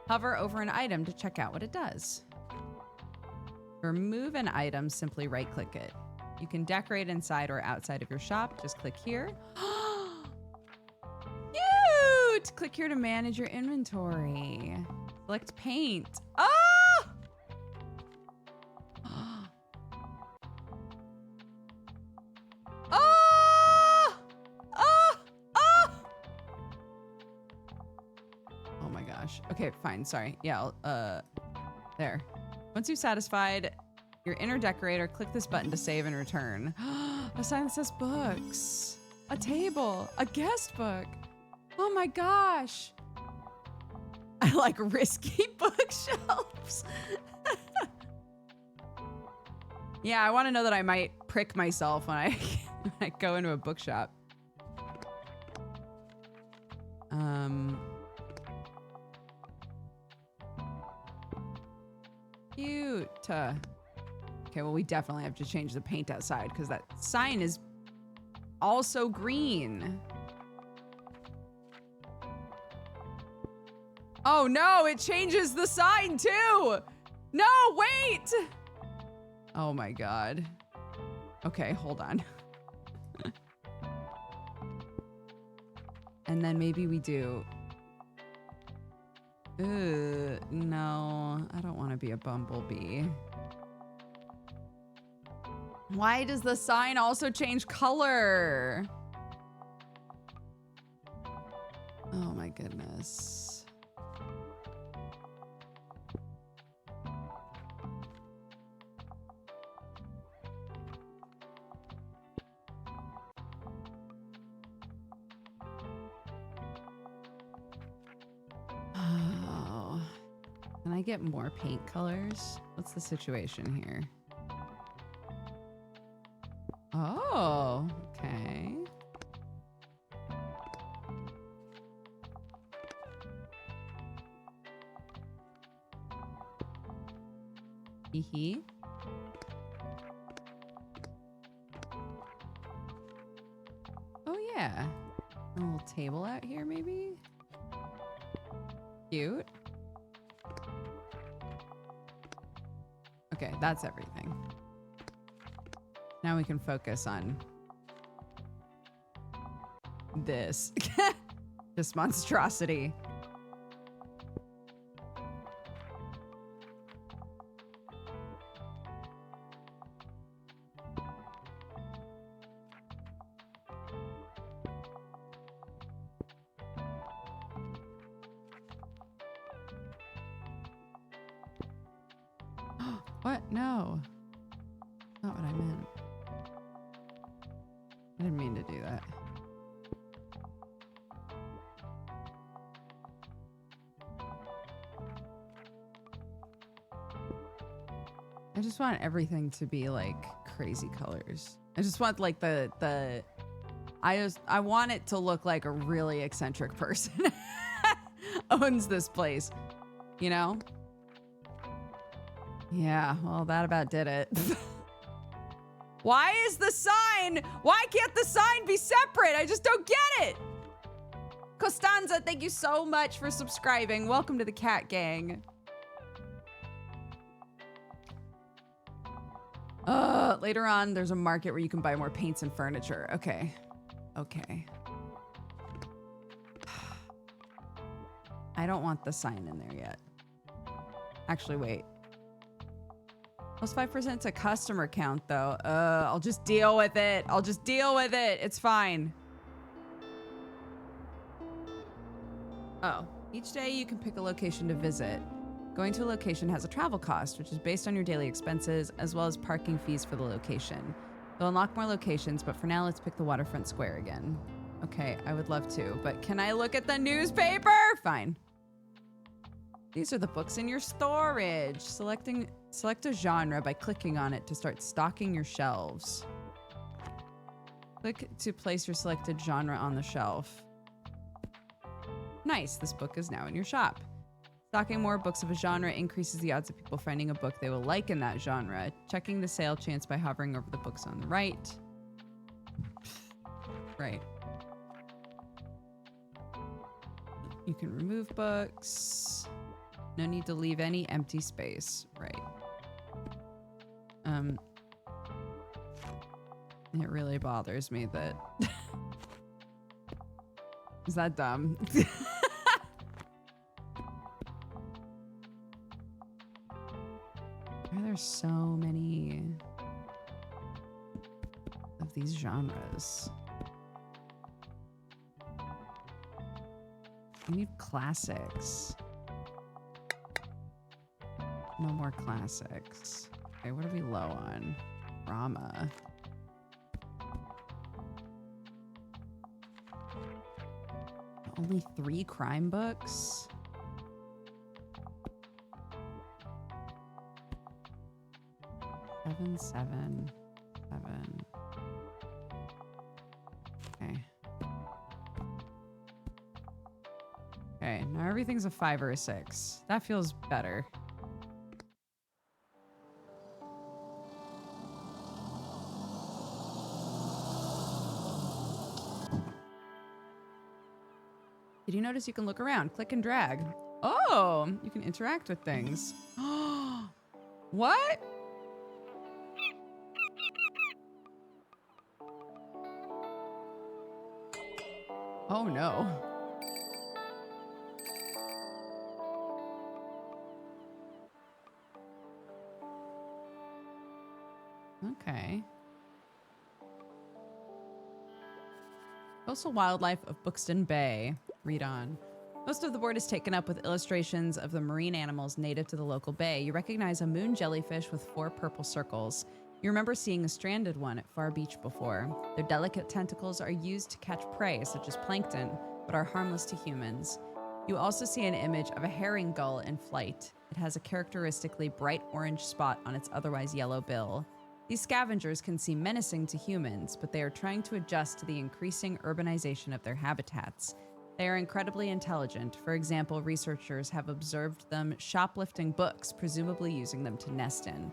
Hover over an item to check out what it does. To remove an item, simply right-click it. You can decorate inside or outside of your shop. Just click here. Cute! Click here to manage your inventory. Select paint. Oh! Oh! Oh! Oh! Oh my gosh. Okay, fine. Sorry. Yeah, there. Once you've satisfied your inner decorator, click this button to save and return. A sign that says books. A table. A guest book. Oh my gosh. I like risky bookshelves. Yeah, I want to know that I might prick myself when I, when I go into a bookshop. Cute. Okay, well, we definitely have to change the paint outside because that sign is also green. Oh no, it changes the sign too. No, wait. Oh my God. Okay, hold on. And then maybe we do. No, I don't want to be a bumblebee. Why does the sign also change color? Oh my goodness. Oh. Can I get more paint colors? What's the situation here? Oh, okay. Hee. Oh yeah. A little table out here maybe? Cute. Okay, that's everything. Now we can focus on this. This monstrosity. What? No. Not what I meant. I didn't mean to do that. I just want everything to be like crazy colors. I just want like I want it to look like a really eccentric person owns this place, you know? Yeah, well, that about did it. Why is the sign? Why can't the sign be separate? I just don't get it. Costanza, thank you so much for subscribing. Welcome to the Cat Gang. Later on, there's a market where you can buy more paints and furniture. Okay. Okay. I don't want the sign in there yet. Actually, wait. Plus 5% to customer count, though. I'll just deal with it. I'll just deal with it. It's fine. Oh. Each day you can pick a location to visit. Going to a location has a travel cost, which is based on your daily expenses, as well as parking fees for the location. They'll unlock more locations, but for now, let's pick the waterfront square again. Okay, I would love to, but can I look at the newspaper? Fine. These are the books in your storage. Select a genre by clicking on it to start stocking your shelves. Click to place your selected genre on the shelf. Nice, this book is now in your shop. Stocking more books of a genre increases the odds of people finding a book they will like in that genre. Checking the sale chance by hovering over the books on the right. Right. You can remove books. No need to leave any empty space. Right. It really bothers me that... Is that dumb? Why are there so many of these genres? I need classics. No more classics. Okay, what are we low on? Drama. Only 3 crime books? Seven. Okay. Okay, now everything's a 5 or a 6. That feels better. Did you notice you can look around? Click and drag. Oh, you can interact with things. What? Oh no. Okay. Coastal wildlife of Buxton Bay. Read on. Most of the board is taken up with illustrations of the marine animals native to the local bay. You recognize a moon jellyfish with 4 purple circles. You remember seeing a stranded one at Far Beach before. Their delicate tentacles are used to catch prey, such as plankton, but are harmless to humans. You also see an image of a herring gull in flight. It has a characteristically bright orange spot on its otherwise yellow bill. These scavengers can seem menacing to humans, but they are trying to adjust to the increasing urbanization of their habitats. They are incredibly intelligent. For example, researchers have observed them shoplifting books, presumably using them to nest in.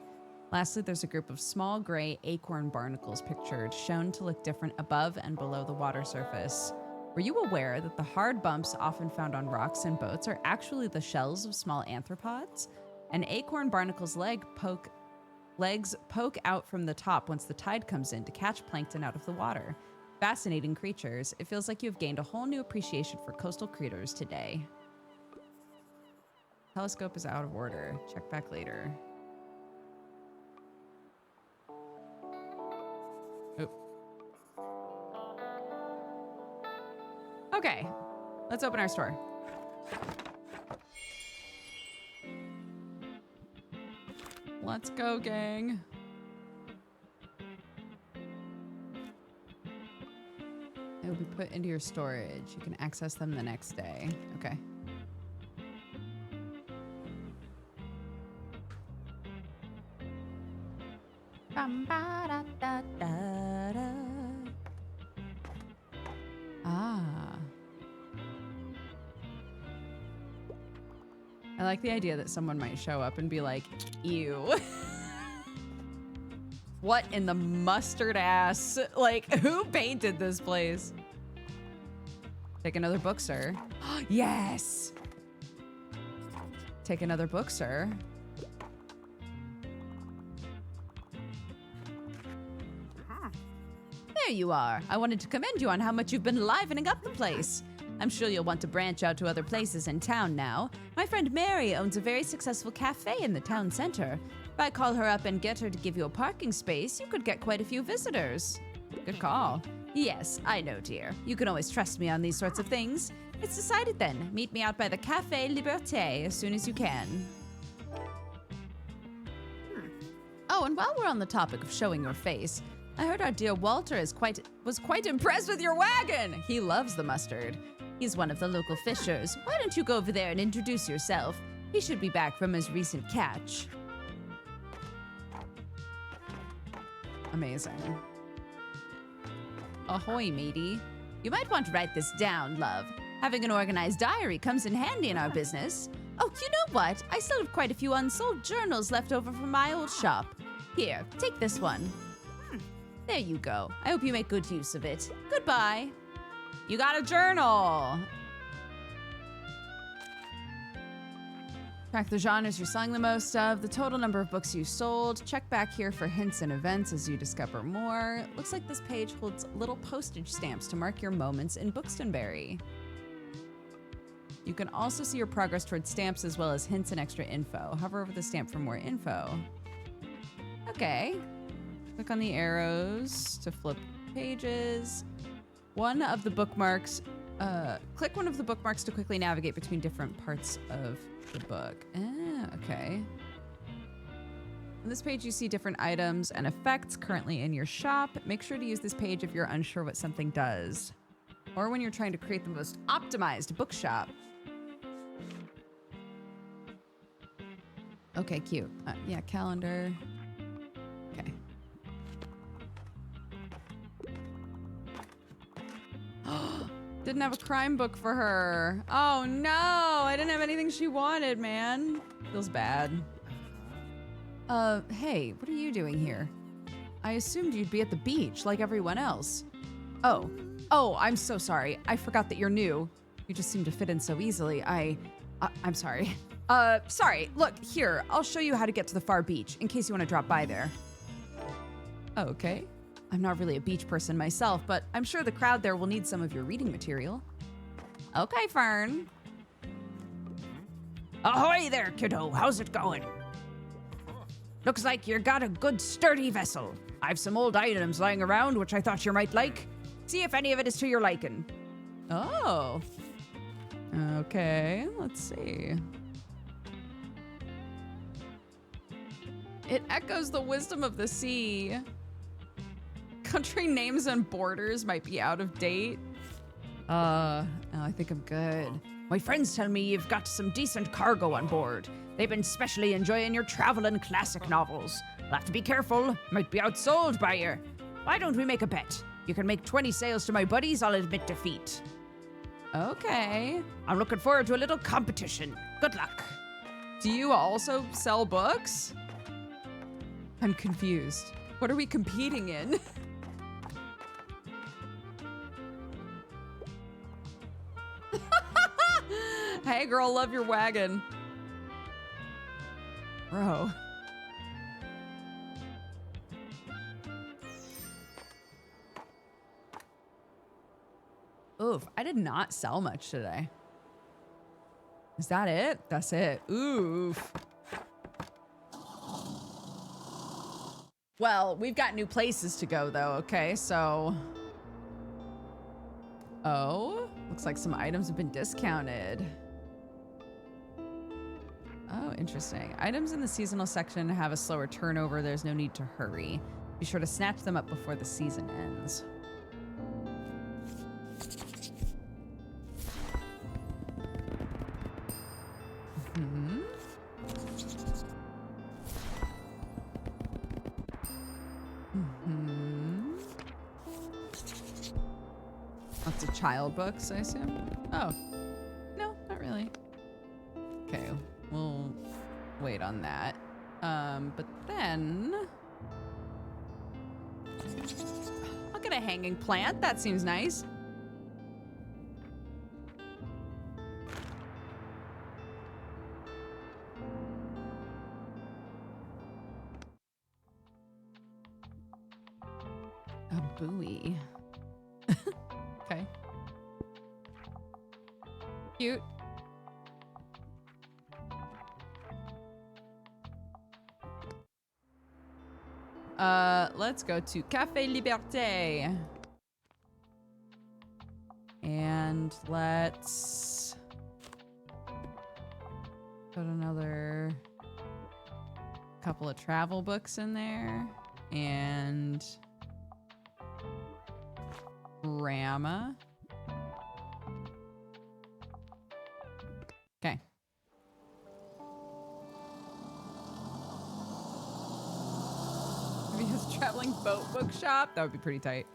Lastly, there's a group of small gray acorn barnacles pictured, shown to look different above and below the water surface. Were you aware that the hard bumps often found on rocks and boats are actually the shells of small arthropods? An acorn barnacle's legs poke out from the top once the tide comes in to catch plankton out of the water. Fascinating creatures. It feels like you've gained a whole new appreciation for coastal critters today. Telescope is out of order. Check back later. Oop. Okay, let's open our store. Let's go, gang. They will be put into your storage. You can access them the next day. Okay. Ah. I like the idea that someone might show up and be like, ew. What in the mustard ass? Like, who painted this place? Take another book, sir. Yes! Take another book, sir. There you are. I wanted to commend you on how much you've been livening up the place. I'm sure you'll want to branch out to other places in town now. My friend Mary owns a very successful cafe in the town center. If I call her up and get her to give you a parking space, you could get quite a few visitors. Good call. Yes, I know, dear. You can always trust me on these sorts of things. It's decided then. Meet me out by the Café Liberté as soon as you can. Oh, and while we're on the topic of showing your face, I heard our dear Walter was quite impressed with your wagon. He loves the mustard. He's one of the local fishers. Why don't you go over there and introduce yourself? He should be back from his recent catch. Amazing. Ahoy, matey. You might want to write this down, love. Having an organized diary comes in handy in our business. Oh, you know what? I still have quite a few unsold journals left over from my old shop. Here, take this one. There you go. I hope you make good use of it. Goodbye. You got a journal. Track the genres you're selling the most of, the total number of books you sold. Check back here for hints and events as you discover more. Looks like this page holds little postage stamps to mark your moments in Bookstonberry. You can also see your progress towards stamps as well as hints and extra info. Hover over the stamp for more info. Okay. Click on the arrows to flip pages. One of the bookmarks, click one of the bookmarks to quickly navigate between different parts of the book. Okay. On this page, you see different items and effects currently in your shop. Make sure to use this page if you're unsure what something does, or when you're trying to create the most optimized bookshop. Okay, cute. Yeah, calendar. Okay. Didn't have a crime book for her. Oh no, I didn't have anything she wanted, man. Feels bad. Hey, what are you doing here? I assumed you'd be at the beach like everyone else. Oh, I'm so sorry. I forgot that you're new. You just seem to fit in so easily. I'm sorry. Sorry. Look, here, I'll show you how to get to the far beach in case you want to drop by there. Okay. I'm not really a beach person myself, but I'm sure the crowd there will need some of your reading material. Okay, Fern. Ahoy there, kiddo. How's it going? Looks like you got a good sturdy vessel. I've some old items lying around which I thought you might like. See if any of it is to your liking. Oh. Okay, let's see. It echoes the wisdom of the sea. Country names and borders might be out of date. No, I think I'm good. My friends tell me you've got some decent cargo on board. They've been specially enjoying your travel and classic novels. You'll have to be careful. Might be outsold by you. Why don't we make a bet? You can make 20 sales to my buddies, I'll admit defeat. Okay. I'm looking forward to a little competition. Good luck. Do you also sell books? I'm confused. What are we competing in? Hey girl, love your wagon. Bro. Oof, I did not sell much today. Is that it? That's it. Oof. Well, we've got new places to go though, okay? So... Oh, looks like some items have been discounted. Oh, interesting. Items in the seasonal section have a slower turnover. There's no need to hurry. Be sure to snatch them up before the season ends. Lots of child books, I assume. Oh, no, not really. Okay, we'll wait on that. But then I'll get a hanging plant. That seems nice. A buoy. Okay. Cute. Let's go to Café Liberté. And let's put another couple of travel books in there. And Rama. Okay. Maybe his traveling boat bookshop. That would be pretty tight.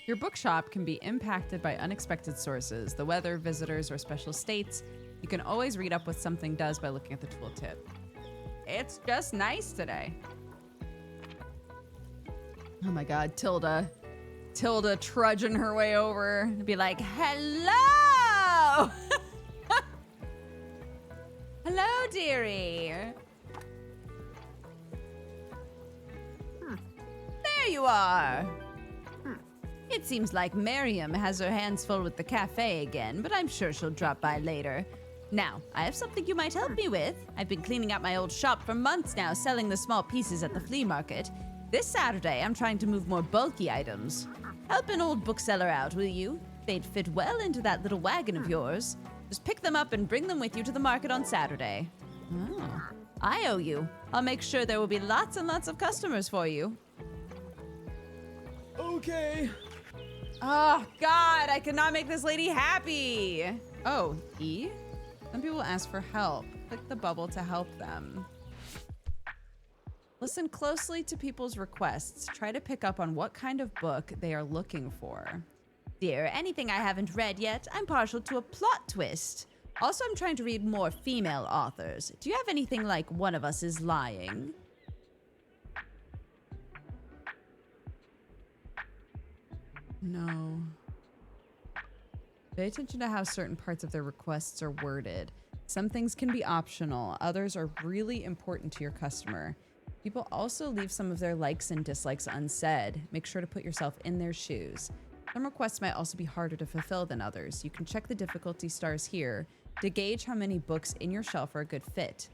Your bookshop can be impacted by unexpected sources, the weather, visitors, or special states. You can always read up what something does by looking at the tooltip. It's just nice today. Oh my god, Tilda. Tilda trudging her way over to be like, hello! Hello, dearie. There you are. It seems like Miriam has her hands full with the cafe again, but I'm sure she'll drop by later. Now, I have something you might help me with. I've been cleaning out my old shop for months now, selling the small pieces at the flea market. This Saturday, I'm trying to move more bulky items. Help an old bookseller out, will you? They'd fit well into that little wagon of yours. Just pick them up and bring them with you to the market on Saturday. Oh, I owe you. I'll make sure there will be lots and lots of customers for you. Okay. Oh, God, I cannot make this lady happy. Oh, E? Some people ask for help. Click the bubble to help them. Listen closely to people's requests. Try to pick up on what kind of book they are looking for. Dear, anything I haven't read yet, I'm partial to a plot twist. Also, I'm trying to read more female authors. Do you have anything like One of Us is Lying? No. Pay attention to how certain parts of their requests are worded. Some things can be optional. Others are really important to your customer. People also leave some of their likes and dislikes unsaid. Make sure to put yourself in their shoes. Some requests might also be harder to fulfill than others. You can check the difficulty stars here to gauge how many books in your shelf are a good fit.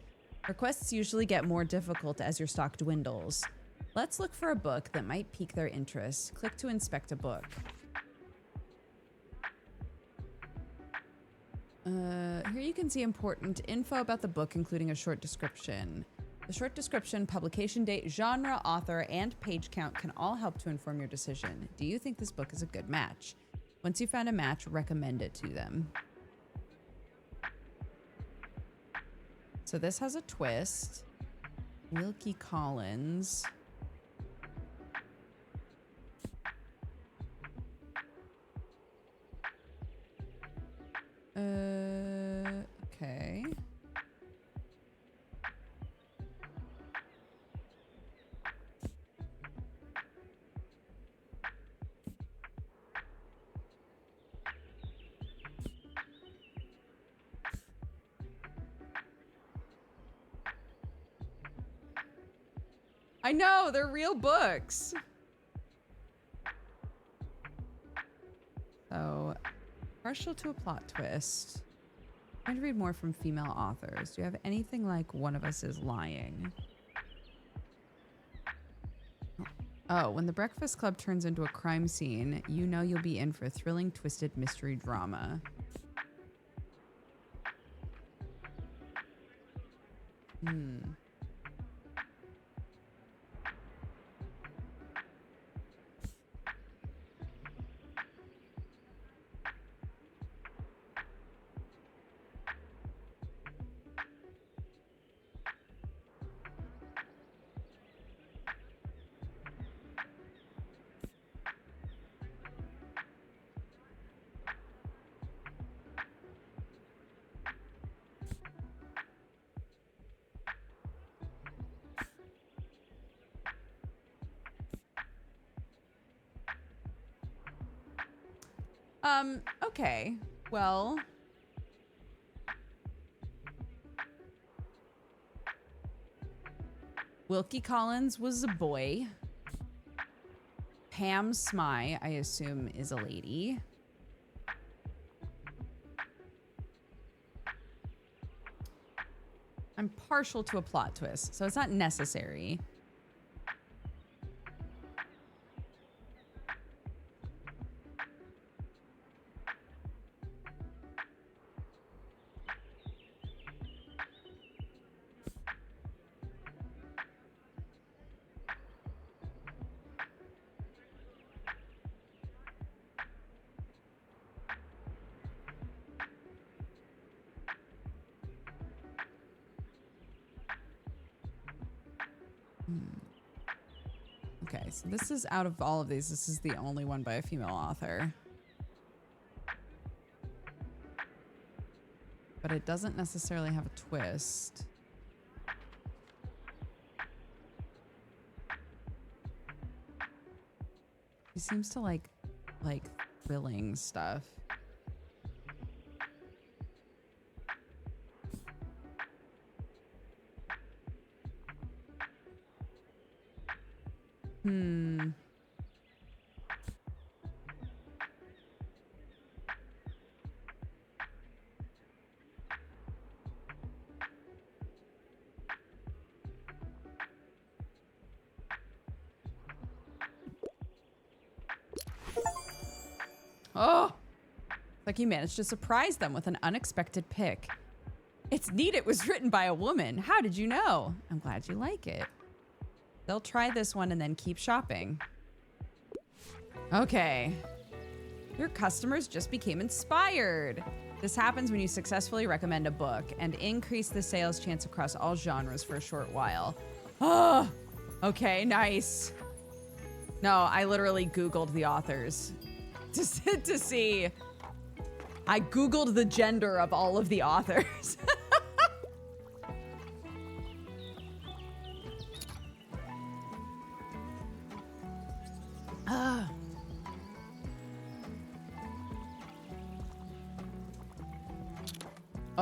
Requests usually get more difficult as your stock dwindles. Let's look for a book that might pique their interest. Click to inspect a book. Here you can see important info about the book, including a short description. The short description, publication date, genre, author, and page count can all help to inform your decision. Do you think this book is a good match? Once you've found a match, recommend it to them. So this has a twist. Wilkie Collins. Okay. I know, they're real books. So, partial to a plot twist. Trying to read more from female authors. Do you have anything like One of Us is Lying? Oh, when the Breakfast Club turns into a crime scene, you know you'll be in for a thrilling, twisted mystery drama. Okay. Well, Wilkie Collins was a boy. Pam Smy, I assume, is a lady. I'm partial to a plot twist, so it's not necessary. Okay, so this is out of all of these, this is the only one by a female author. But it doesn't necessarily have a twist. He seems to like thrilling stuff. Oh, like he managed to surprise them with an unexpected pick. It's neat it was written by a woman. How did you know? I'm glad you like it. They'll try this one and then keep shopping. Okay. Your customers just became inspired. This happens when you successfully recommend a book and increase the sales chance across all genres for a short while. Oh, okay, nice. No, I literally Googled the authors to see. I Googled the gender of all of the authors.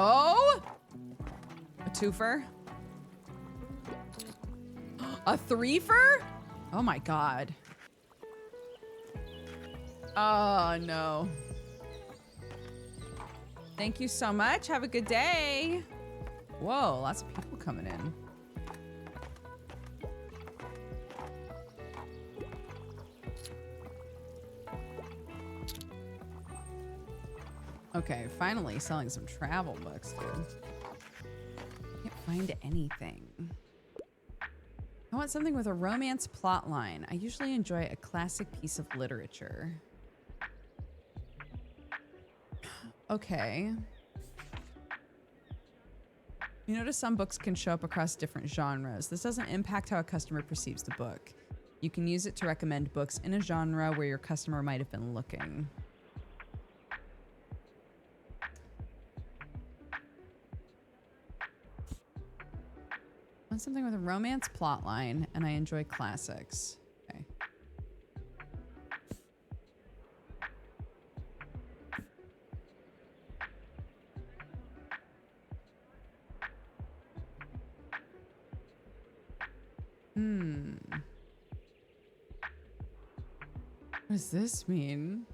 Oh, a twofer, a threefer. Oh my God. Oh no. Thank you so much. Have a good day. Whoa, lots of people coming in. Okay, finally selling some travel books, dude. Can't find anything. I want something with a romance plot line. I usually enjoy a classic piece of literature. Okay. You notice some books can show up across different genres. This doesn't impact how a customer perceives the book. You can use it to recommend books in a genre where your customer might have been looking. I want something with a romance plot line, and I enjoy classics. Okay. What does this mean?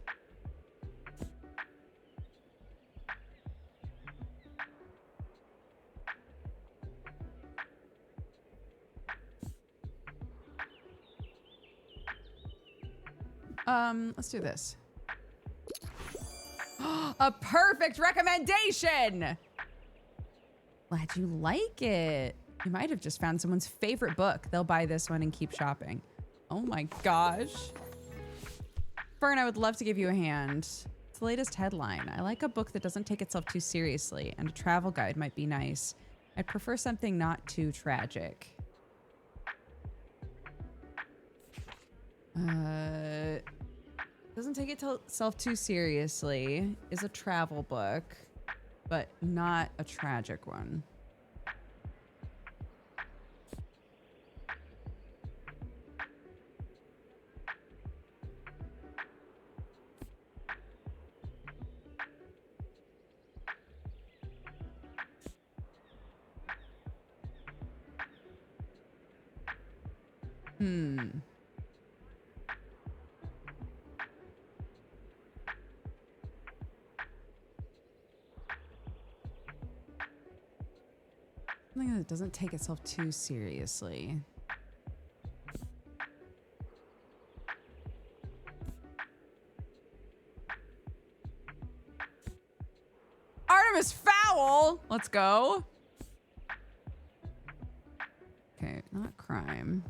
Let's do this. A perfect recommendation! Glad you like it. You might have just found someone's favorite book. They'll buy this one and keep shopping. Oh my gosh. Fern, I would love to give you a hand. It's the latest headline. I like a book that doesn't take itself too seriously, and a travel guide might be nice. I'd prefer something not too tragic. Doesn't take itself too seriously. Is a travel book, but not a tragic one. Something that doesn't take itself too seriously. Artemis Fowl! Let's go. Okay, not crime.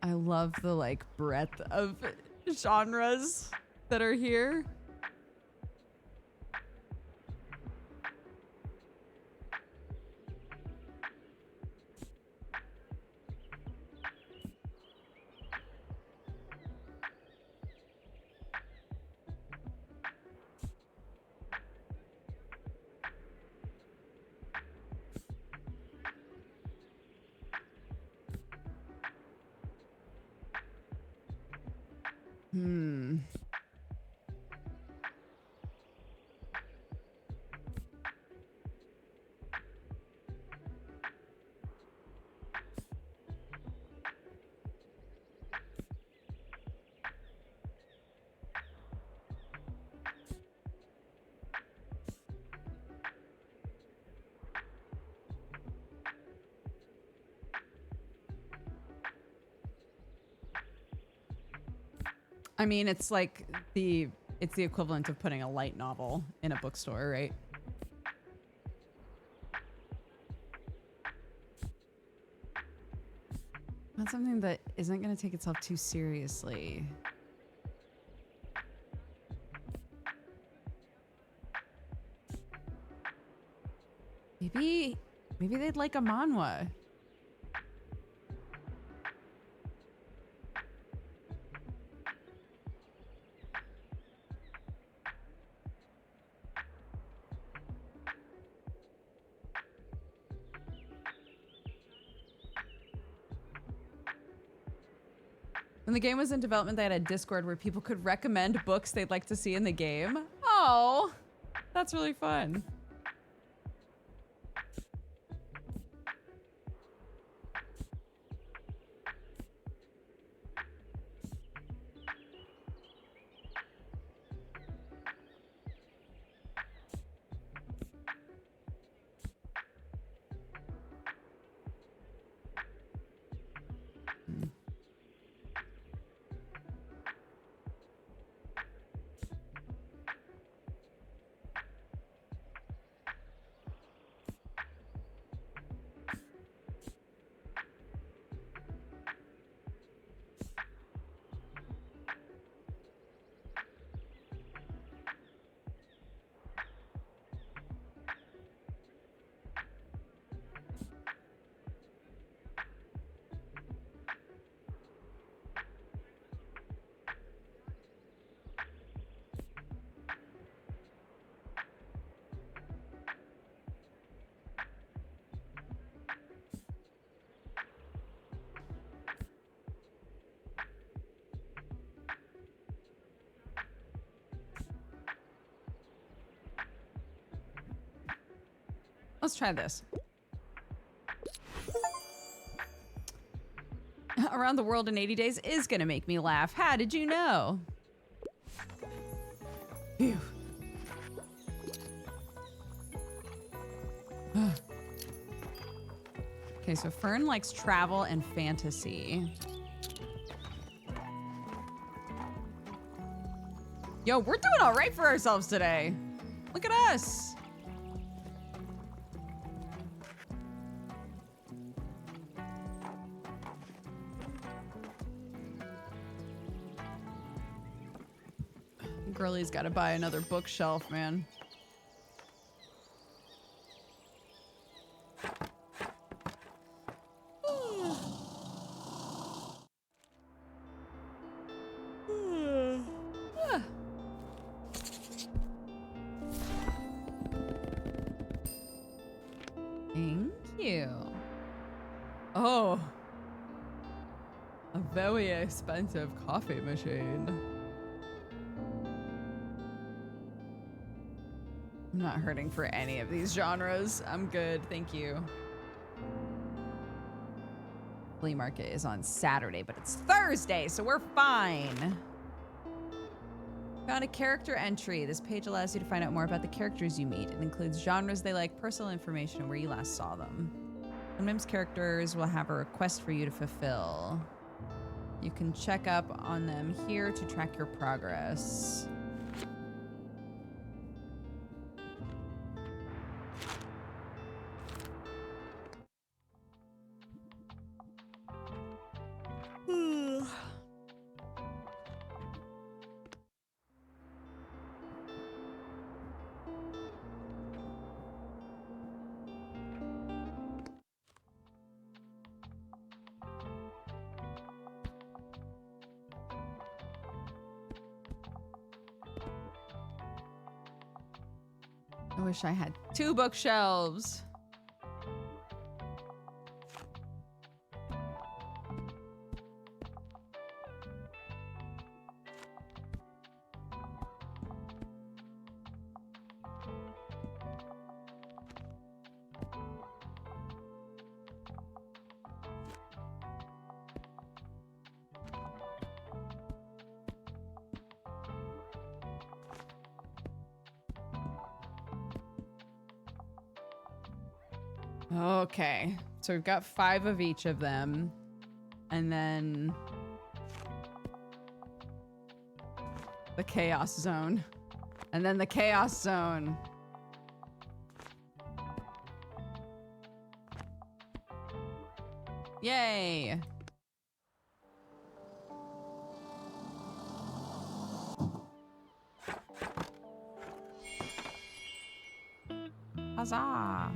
I love the like breadth of genres that are here. Hmm. I mean, it's like it's the equivalent of putting a light novel in a bookstore, right? Not something that isn't going to take itself too seriously. Maybe they'd like a manhwa. When the game was in development, they had a Discord where people could recommend books they'd like to see in the game. Oh, that's really fun. Let's try this. Around the World in 80 Days is gonna make me laugh. How did you know? Phew. Okay, so Fern likes travel and fantasy. Yo, we're doing all right for ourselves today. Look at us. Girlie's got to buy another bookshelf, man. Thank you. Oh, a very expensive coffee machine. I'm not hurting for any of these genres. I'm good, thank you. Flea market is on Saturday, but it's Thursday, so we're fine. Found a character entry. This page allows you to find out more about the characters you meet. It includes genres they like, personal information, and where you last saw them. Sometimes characters will have a request for you to fulfill. You can check up on them here to track your progress. I wish I had 2 bookshelves. Okay, so we've got 5 of each of them. And then the chaos zone. And then the chaos zone. Yay. Huzzah.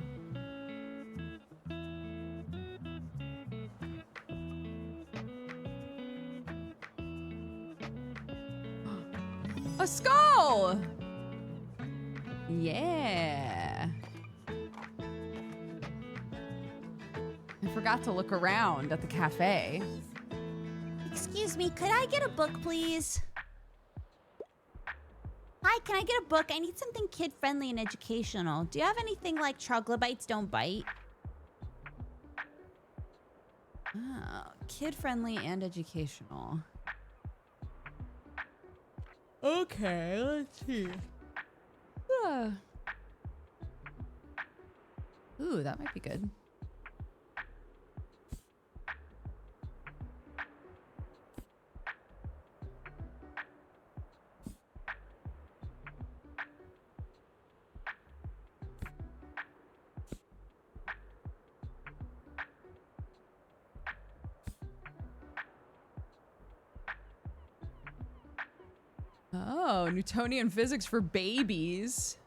A skull! Yeah. I forgot to look around at the cafe. Excuse me, could I get a book, please? Hi, can I get a book? I need something kid-friendly and educational. Do you have anything like Troglobites Don't Bite? Oh, kid-friendly and educational. Okay, let's see. Ooh, that might be good. Oh, Newtonian physics for babies.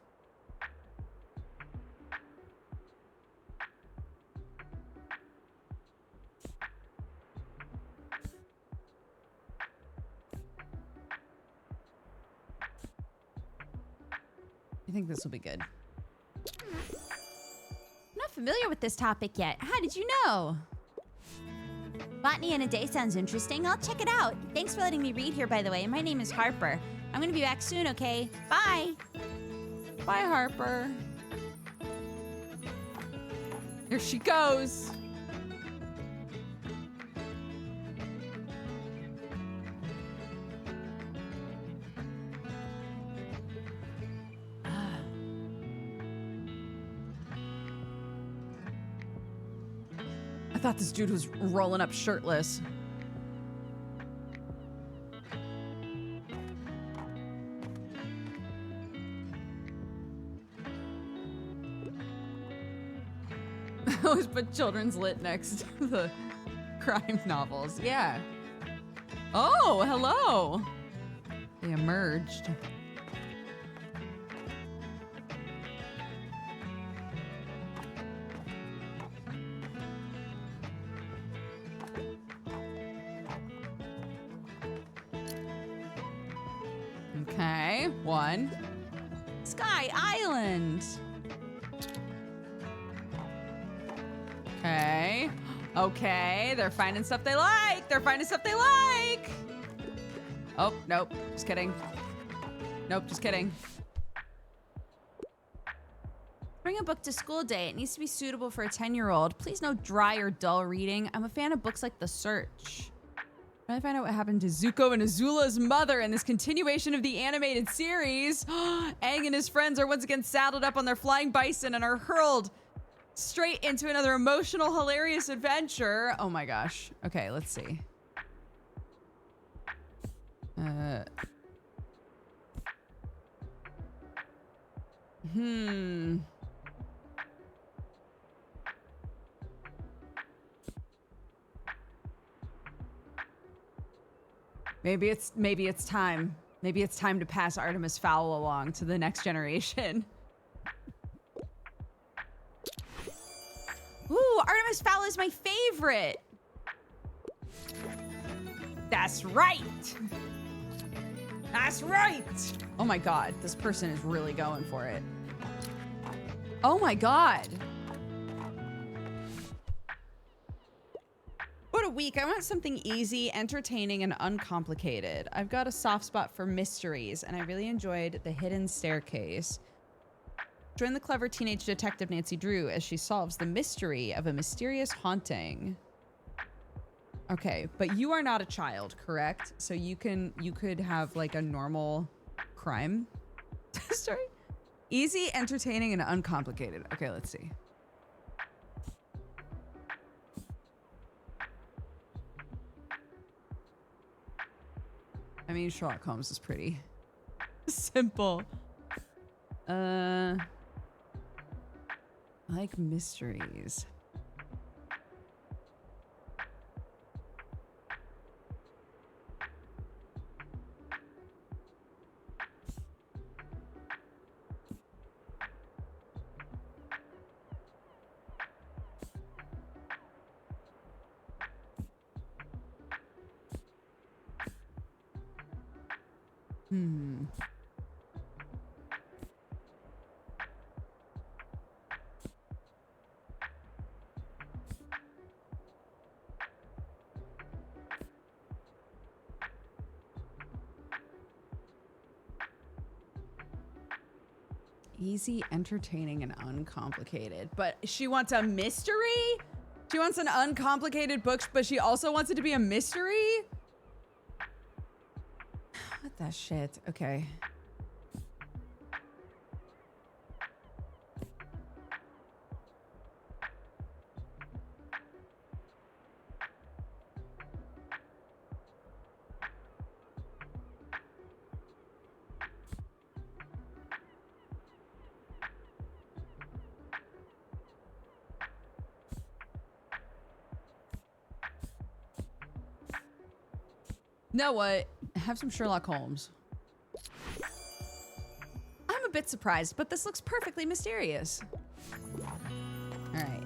I think this will be good. I'm not familiar with this topic yet. How did you know? Botany in a Day sounds interesting. I'll check it out. Thanks for letting me read here, by the way. My name is Harper. I'm gonna be back soon, okay? Bye! Bye, Harper. Here she goes. I thought this dude was rolling up shirtless. I always put children's lit next to the crime novels. Yeah. Oh, hello. They emerged. Okay, 1. Sky Island. Okay. Okay, they're finding stuff they like. They're finding stuff they like. Oh, nope. Just kidding. Nope, just kidding. Bring a book to school day. It needs to be suitable for a 10-year-old. Please no dry or dull reading. I'm a fan of books like The Search. Trying to find out what happened to Zuko and Azula's mother in this continuation of the animated series. Aang and his friends are once again saddled up on their flying bison and are hurled straight into another emotional, hilarious adventure. Oh my gosh. Okay, let's see. Maybe it's time. Maybe it's time to pass Artemis Fowl along to the next generation. Ooh, Artemis Fowl is my favorite. That's right. That's right. Oh my god, this person is really going for it. Oh my god. What a week. I want something easy, entertaining, and uncomplicated. I've got a soft spot for mysteries, and I really enjoyed The Hidden Staircase. Join the clever teenage detective Nancy Drew as she solves the mystery of a mysterious haunting. Okay, but you are not a child, correct? So you could have like a normal crime story? Easy, entertaining, and uncomplicated. Okay, let's see. I mean, Sherlock Holmes is pretty simple. I like mysteries. Easy, entertaining, and uncomplicated. But she wants a mystery? She wants an uncomplicated book, but she also wants it to be a mystery? What the shit? Okay. Know what? Have some Sherlock Holmes. I'm a bit surprised, but this looks perfectly mysterious. All right.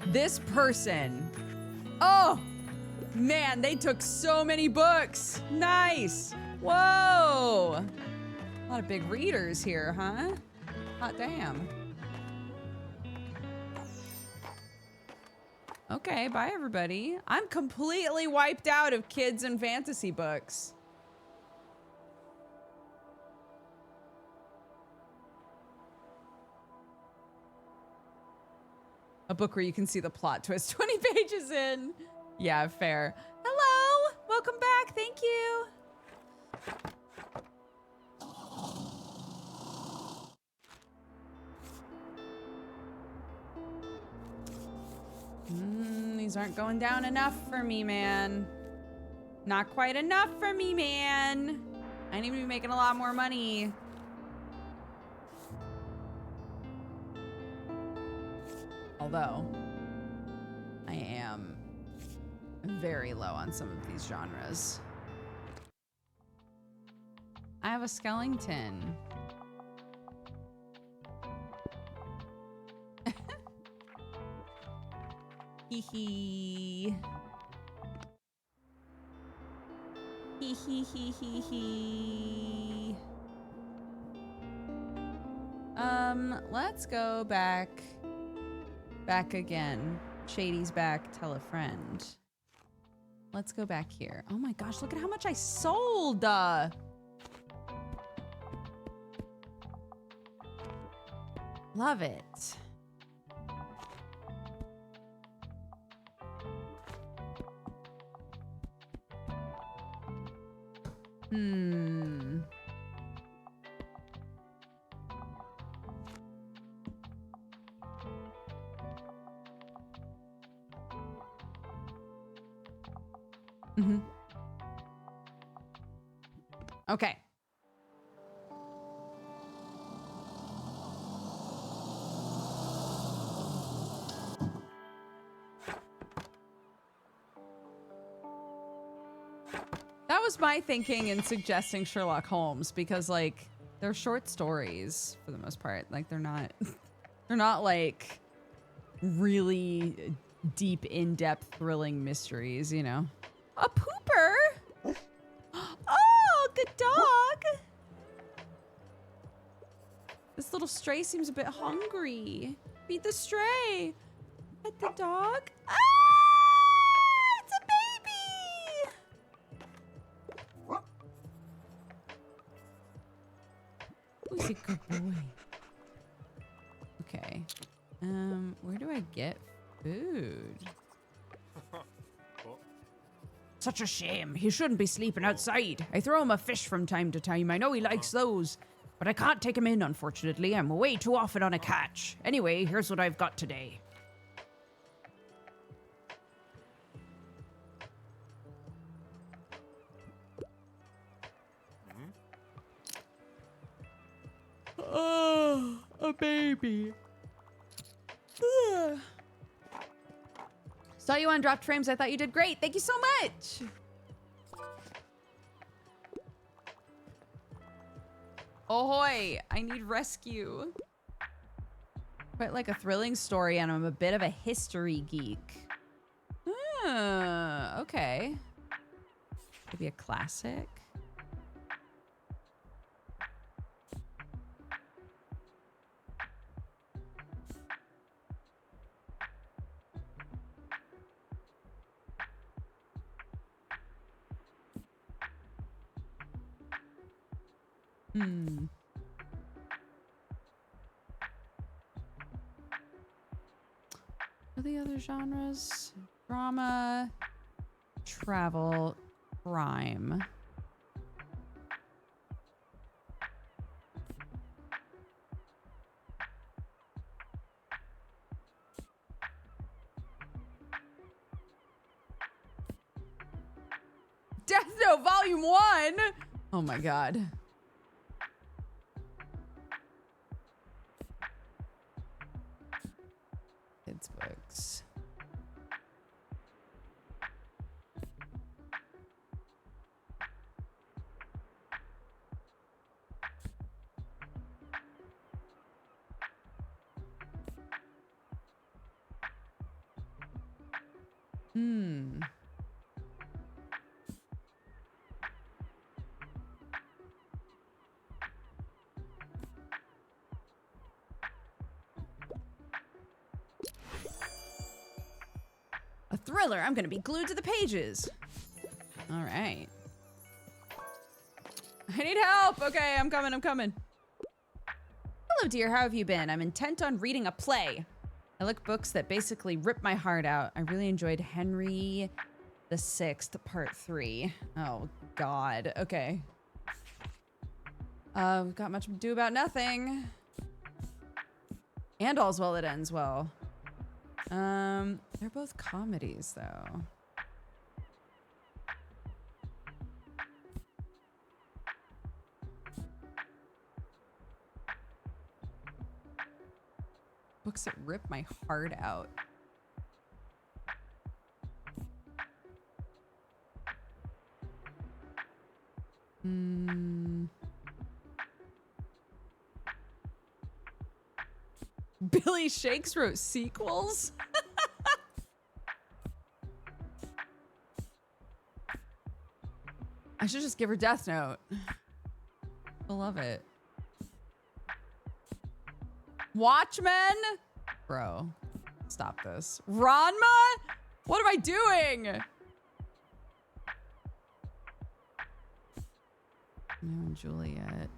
This person. Oh, man, they took so many books. Nice. Whoa. A lot of big readers here, huh? Hot damn. Okay, bye everybody. I'm completely wiped out of kids and fantasy books. A book where you can see the plot twist 20 pages in. Yeah, fair. Hello, welcome back, thank you. These aren't going down enough for me, man. Not quite enough for me, man. I need to be making a lot more money. Although, I am very low on some of these genres. I have a skeleton. Hee hee. Hee hee hee hee hee. Let's go back again. Shady's back, tell a friend. Let's go back here. Oh my gosh, look at how much I sold! Love it. Okay. That was my thinking in suggesting Sherlock Holmes because, like, they're short stories for the most part. Like, they're not like really deep, in-depth, thrilling mysteries, you know? A pooper? Oh, good dog. This little stray seems a bit hungry. Feed the stray. Pet the dog. Ah! It's a baby! Who's a good boy? Okay. Where do I get food? Such a shame. He shouldn't be sleeping outside. I throw him a fish from time to time. I know he likes those. But I can't take him in, unfortunately. I'm away too often on a catch. Anyway, here's what I've got today. Oh, a baby. Ugh. Saw you on Dropped Frames. I thought you did great. Thank you so much. Ahoy! I need rescue. Quite like a thrilling story, and I'm a bit of a history geek. Okay. Maybe a classic. What are the other genres? Drama, travel, crime. Death Note Volume 1! Oh my god. Kids books. A thriller. I'm gonna be glued to the pages. All right. I need help. Okay, I'm coming. Hello, dear. How have you been? I'm intent on reading a play. I like books that basically rip my heart out. I really enjoyed Henry VI, Part 3. Oh, God. Okay. We've got much ado about nothing. And All's Well That Ends Well. They're both comedies, though. Books that rip my heart out. Billy Shakes wrote sequels? I should just give her Death Note. I love it. Watchmen? Bro, stop this. Ranma? What am I doing? No, Juliet.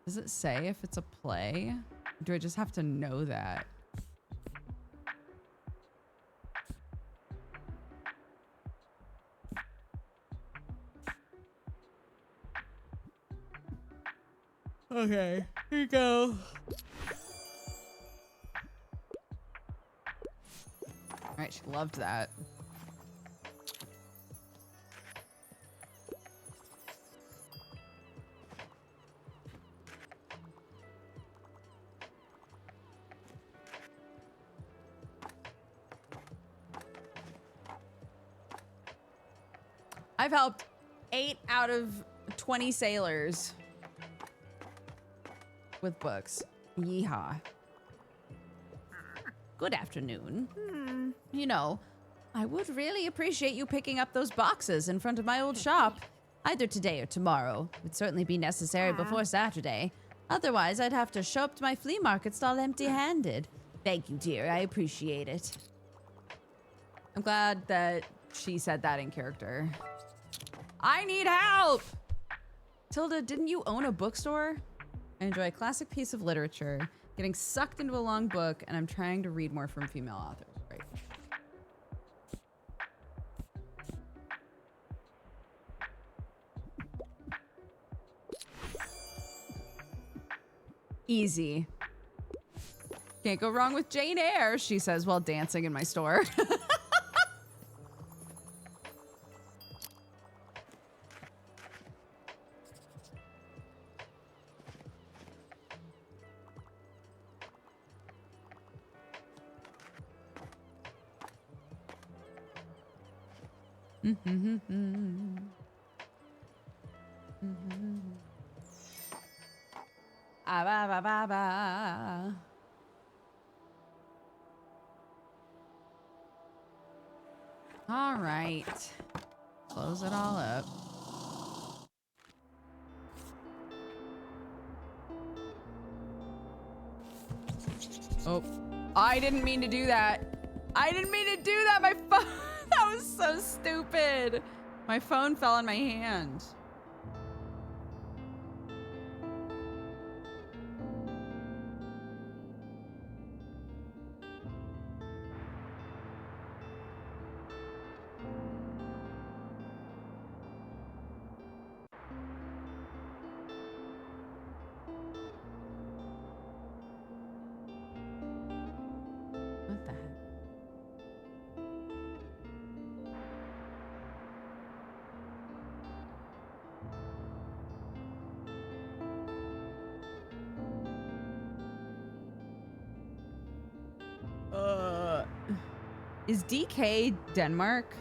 Does it say if it's a play? Or do I just have to know that? Okay, here you go. All right, she loved that. I've helped 8 out of 20 sailors with books. Yeehaw. Good afternoon. You know, I would really appreciate you picking up those boxes in front of my old shop. Either today or tomorrow. Would certainly be necessary before Saturday. Otherwise, I'd have to show up to my flea market stall empty-handed. Thank you, dear. I appreciate it. I'm glad that she said that in character. I need help! Tilda, didn't you own a bookstore? I enjoy a classic piece of literature, getting sucked into a long book, and I'm trying to read more from female authors. Right. Easy. Can't go wrong with Jane Eyre, she says while dancing in my store. Ah, ba, ba, ba, ba. All right. Close it all up. Oh, I didn't mean to do that. I didn't mean to do that. My phone, that was so stupid. My phone fell in my hand. What the heck? Is DK Denmark?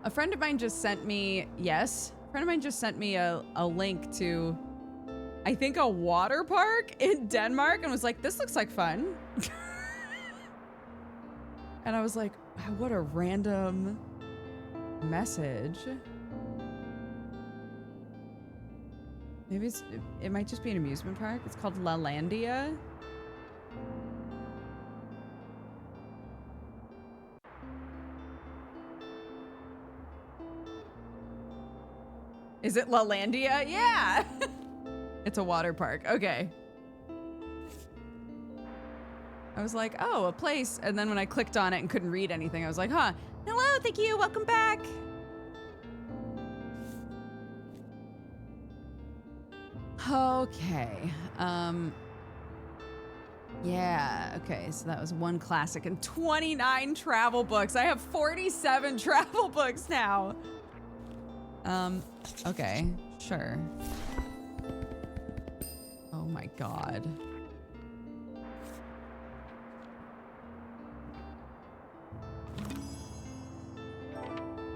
A friend of mine just sent me, yes, a friend of mine just sent me a link to, I think, a water park in Denmark and was like, this looks like fun. And I was like, wow, what a random message. Maybe it might just be an amusement park. It's called LaLandia. Is it LaLandia? Yeah. It's a water park. Okay. I was like, oh, a place. And then when I clicked on it and couldn't read anything, I was like, huh. Hello, thank you. Welcome back. Okay. Yeah, okay, so that was one classic and 29 travel books. I have 47 travel books now. Okay, sure. Oh my god.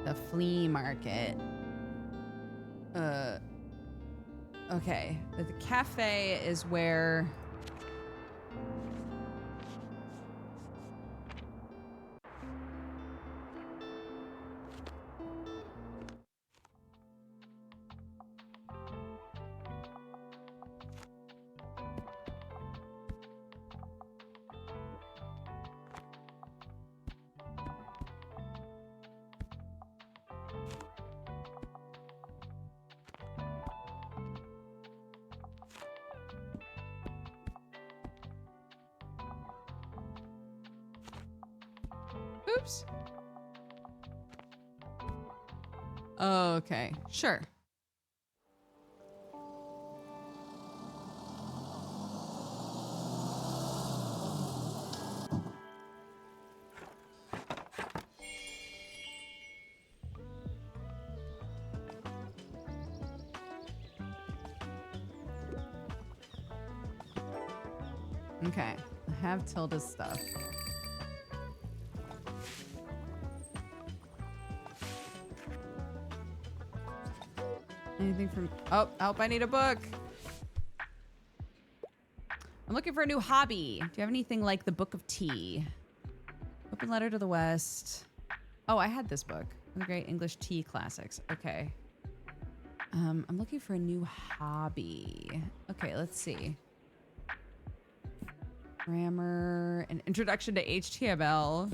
The flea market. Okay, the cafe is where... Oops. Okay, sure. Okay, I have Tilda's stuff. Anything from... Oh, help, I need a book. I'm looking for a new hobby. Do you have anything like the Book of Tea? Open Letter to the West. Oh, I had this book. The great English tea classics. Okay. I'm looking for a new hobby. Okay, let's see. Grammar, an introduction to HTML.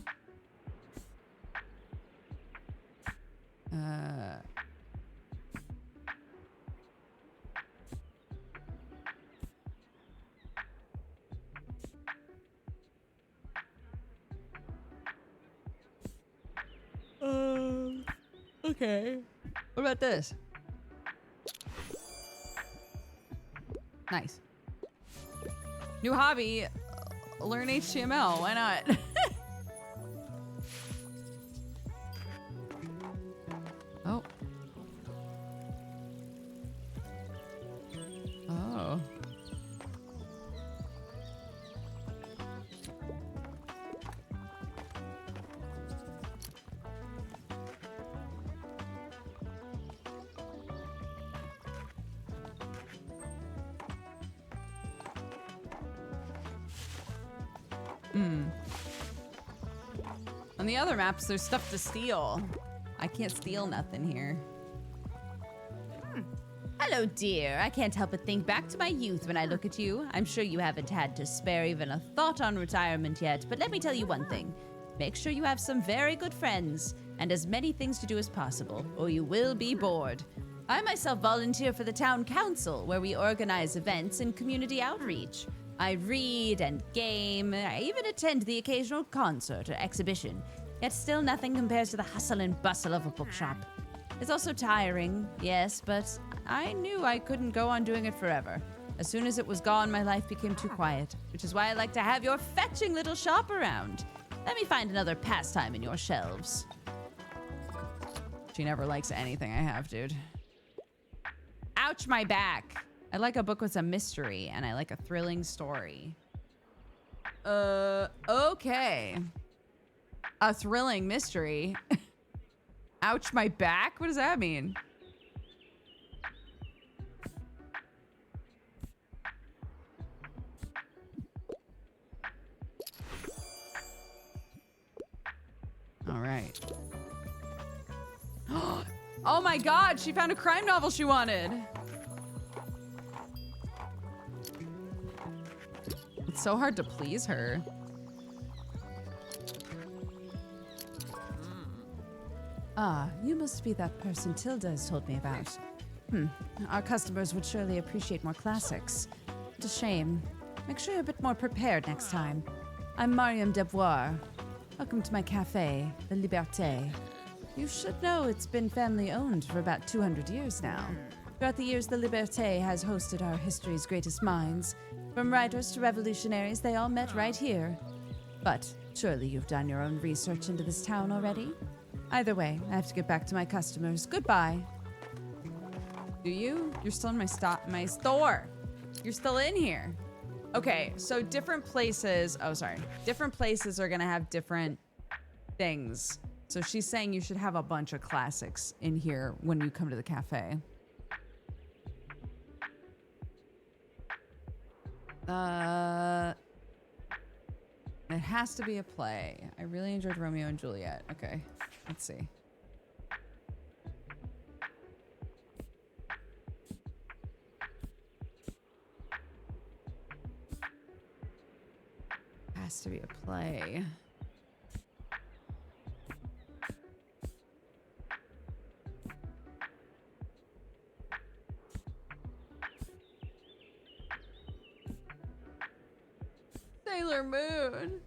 Okay. What about this? Nice. New hobby. Learn HTML. Why not? Oh. Oh. On the other maps, there's stuff to steal. I can't steal nothing here. Hello, dear. I can't help but think back to my youth when I look at you. I'm sure you haven't had to spare even a thought on retirement yet, but let me tell you one thing. Make sure you have some very good friends and as many things to do as possible, or you will be bored. I myself volunteer for the town council, where we organize events and community outreach. I read and game. I even attend the occasional concert or exhibition. Yet still nothing compares to the hustle and bustle of a bookshop. It's also tiring, yes, but I knew I couldn't go on doing it forever. As soon as it was gone, my life became too quiet, which is why I like to have your fetching little shop around. Let me find another pastime in your shelves. She never likes anything I have, dude. Ouch, my back. I like a book with a mystery, and I like a thrilling story. Okay. A thrilling mystery. Ouch, my back? What does that mean? All right. Oh my God, she found a crime novel she wanted. It's so hard to please her. Ah, you must be that person Tilda has told me about. Our customers would surely appreciate more classics. It's a shame. Make sure you're a bit more prepared next time. I'm Mariam Debois. Welcome to my cafe, La Liberté. You should know it's been family owned for about 200 years now. Throughout the years, the Liberté has hosted our history's greatest minds. From writers to revolutionaries, they all met right here. But surely you've done your own research into this town already? Either way, I have to get back to my customers. Goodbye. Do you? You're still in my store. You're still in here. Okay, so different places. Oh, sorry. Different places are gonna have different things. So she's saying you should have a bunch of classics in here when you come to the cafe. It has to be a play. I really enjoyed Romeo and Juliet. Okay, let's see. Has to be a play. Sailor Moon.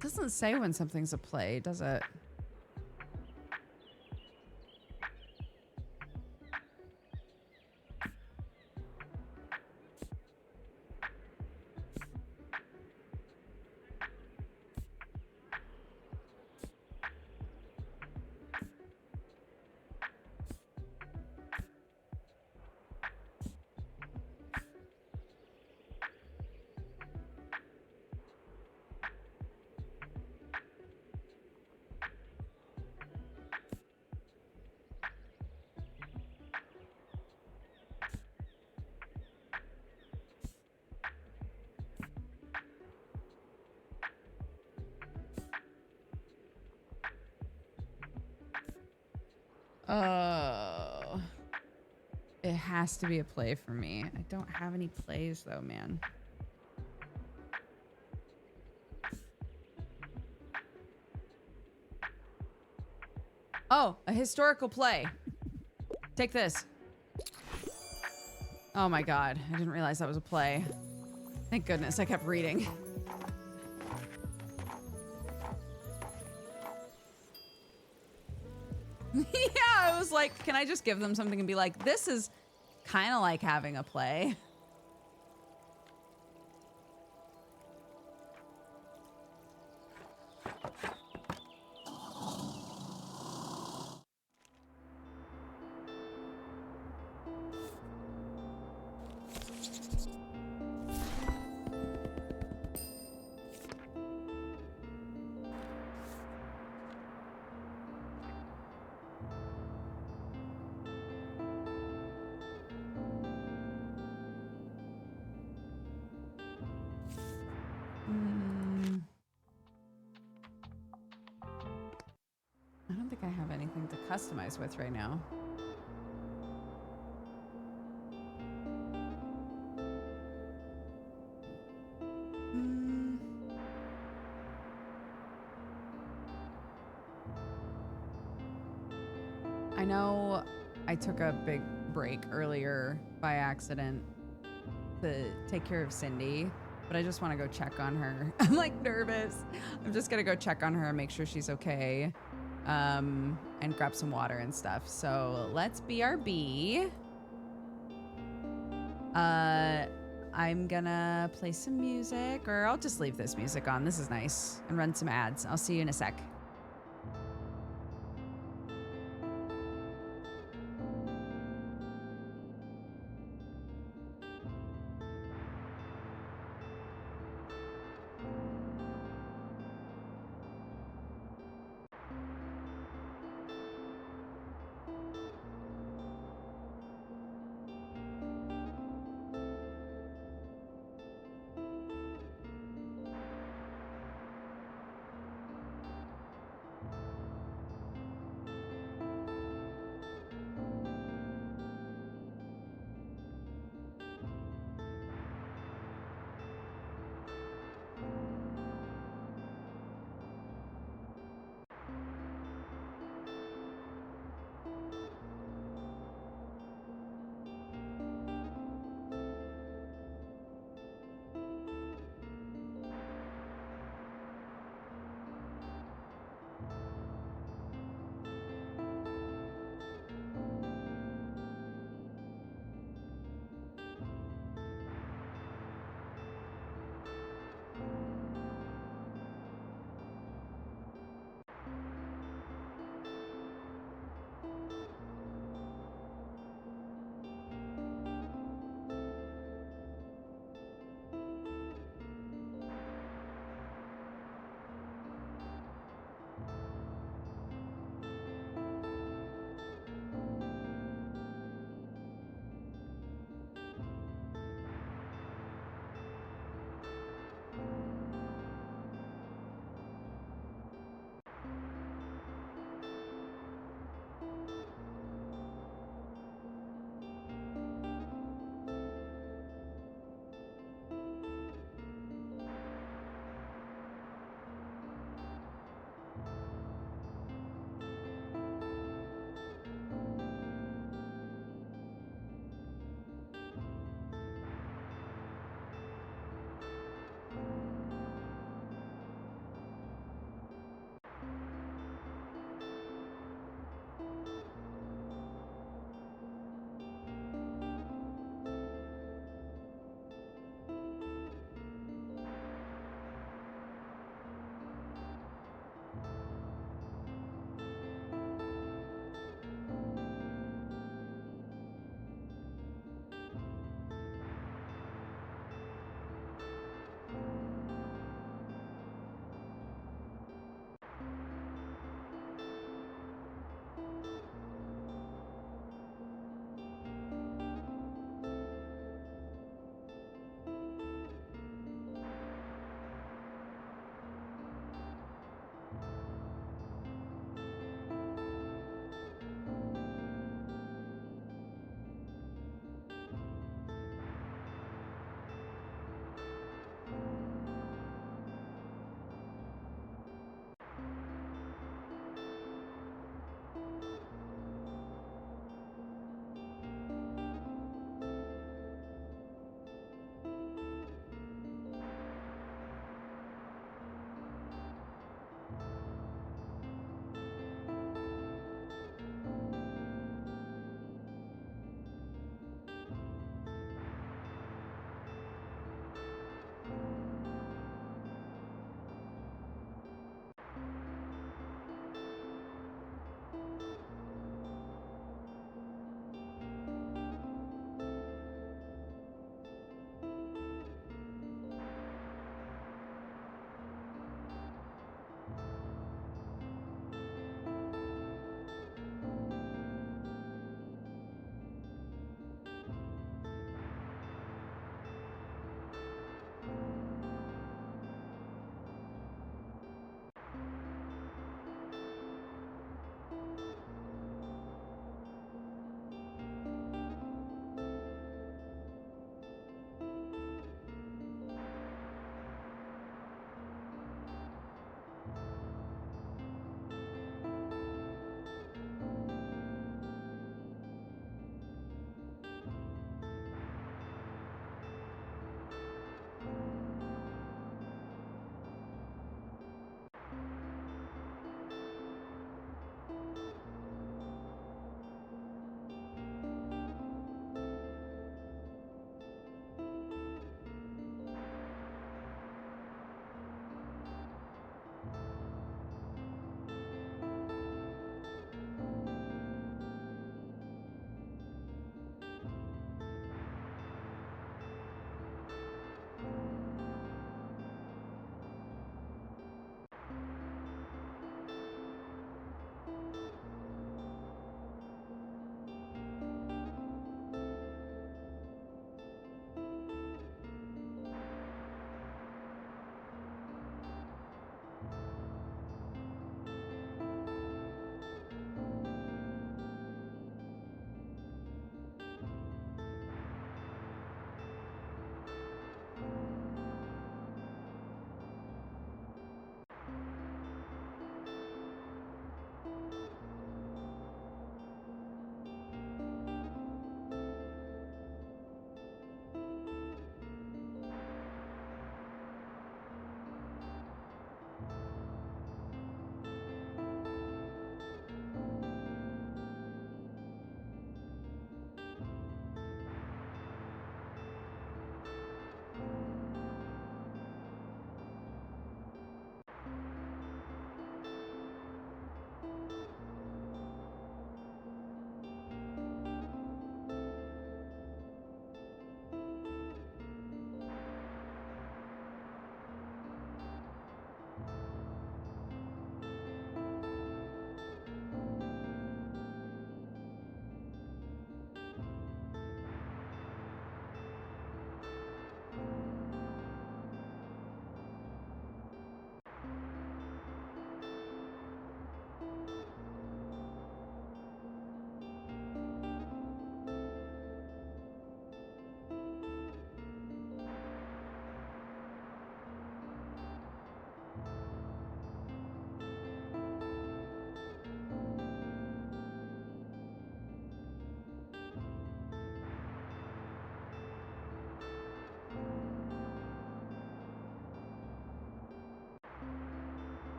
Doesn't say when something's a play, does it? Oh. It has to be a play for me. I don't have any plays though, man. Oh, a historical play. Take this. Oh my god, I didn't realize that was a play. Thank goodness, I kept reading. Yeah, I was like, can I just give them something and be like, this is kind of like having a play. I don't think I have anything to customize with right now. I know I took a big break earlier by accident to take care of Cindy, but I just want to go check on her. I'm like nervous. I'm just gonna go check on her and make sure she's okay, and grab some water and stuff. So let's BRB. I'm gonna play some music, or I'll just leave this music on. This is nice, and run some ads. I'll see you in a sec.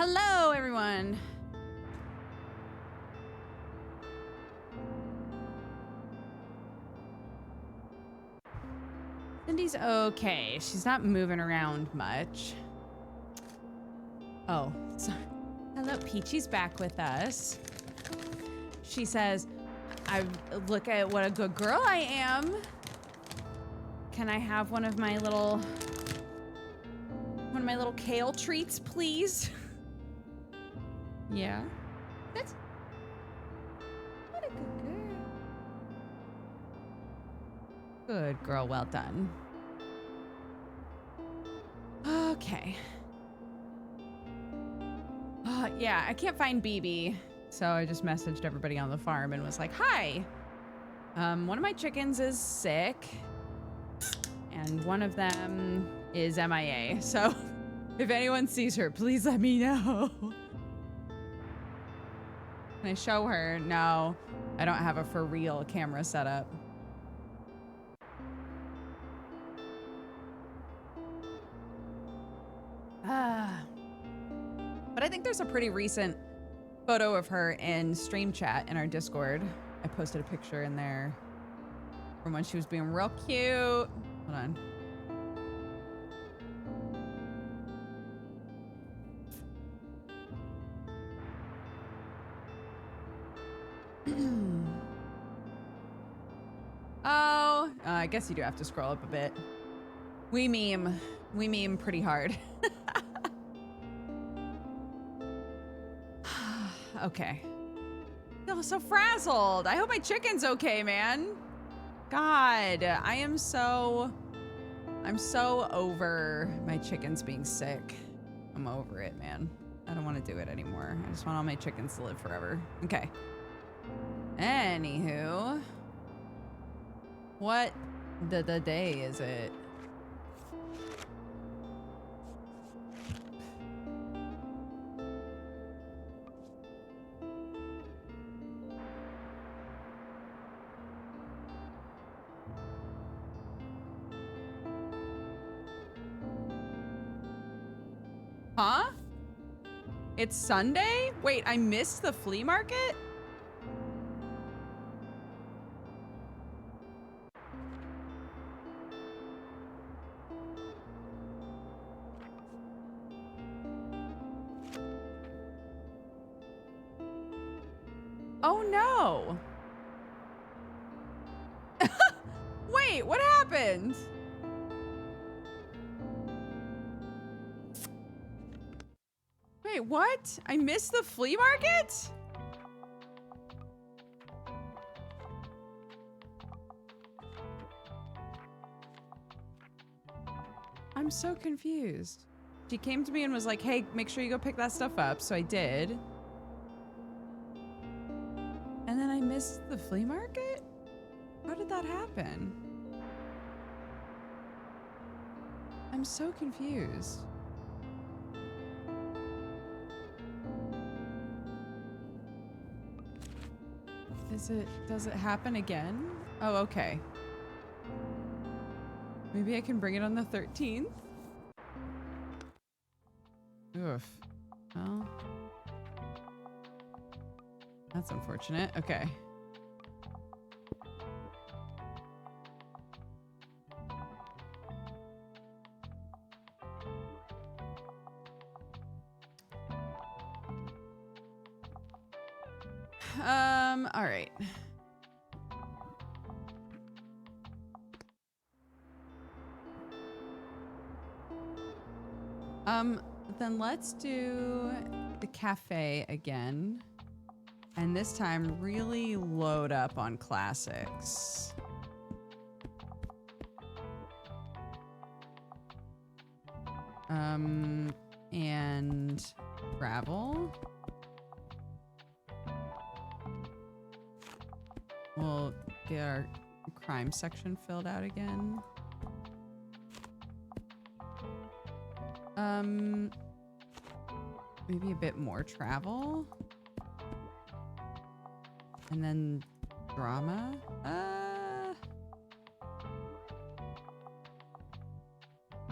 Hello, everyone. Cindy's okay. She's not moving around much. Oh, sorry. Hello, Peachy's back with us. She says, look at what a good girl I am. Can I have one of my little kale treats, please? Yeah. That's what a good girl. Good girl, well done. Okay. Yeah, I can't find BB, so I just messaged everybody on the farm and was like, hi. One of my chickens is sick, and one of them is MIA, so if anyone sees her, please let me know. Can I show her? No, I don't have a for real camera set up. But I think there's a pretty recent photo of her in stream chat in our Discord. I posted a picture in there from when she was being real cute. Hold on. I guess you do have to scroll up a bit. We meme pretty hard. Okay. I'm so frazzled. I hope my chicken's okay, man. God, I'm so over my chickens being sick. I'm over it, man. I don't want to do it anymore. I just want all my chickens to live forever. Okay. Anywho. What the day is it? Huh? It's Sunday? Wait, I missed the flea market? Oh no. Wait, what happened? Wait, what? I missed the flea market? I'm so confused. She came to me and was like, hey, make sure you go pick that stuff up. So I did. And then I missed the flea market? How did that happen? I'm so confused. Does it happen again? Oh, okay. Maybe I can bring it on the 13th? Oof. Well, that's unfortunate. Okay. All right. Then let's do the cafe again. And this time really load up on classics. And travel. We'll get our crime section filled out again. Maybe a bit more travel. And then drama.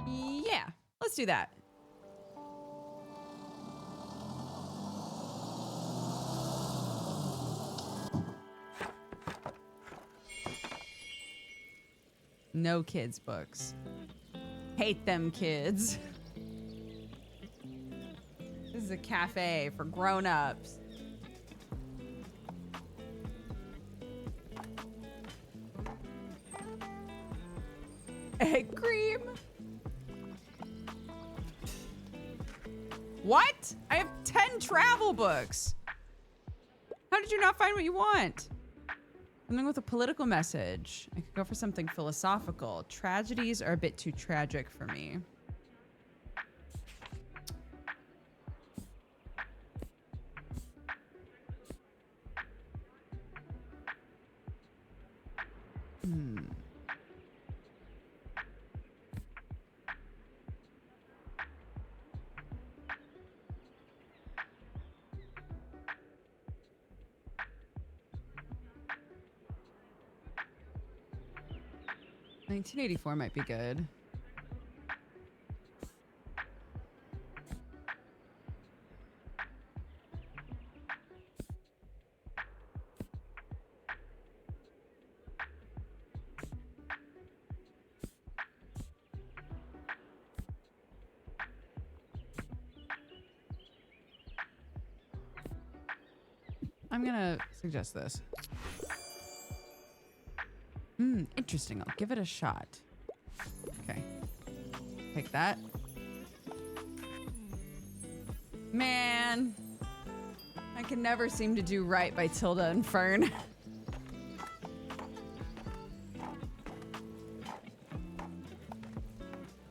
Yeah, let's do that. No kids books. Hate them kids. This is a cafe for grown-ups. Egg cream? What? I have 10 travel books. How did you not find what you want? Something with a political message. I could go for something philosophical. Tragedies are a bit too tragic for me. Hmm. $1984 might be good. I'm gonna suggest this. Interesting. I'll give it a shot. Okay. Take that. Man. I can never seem to do right by Tilda and Fern.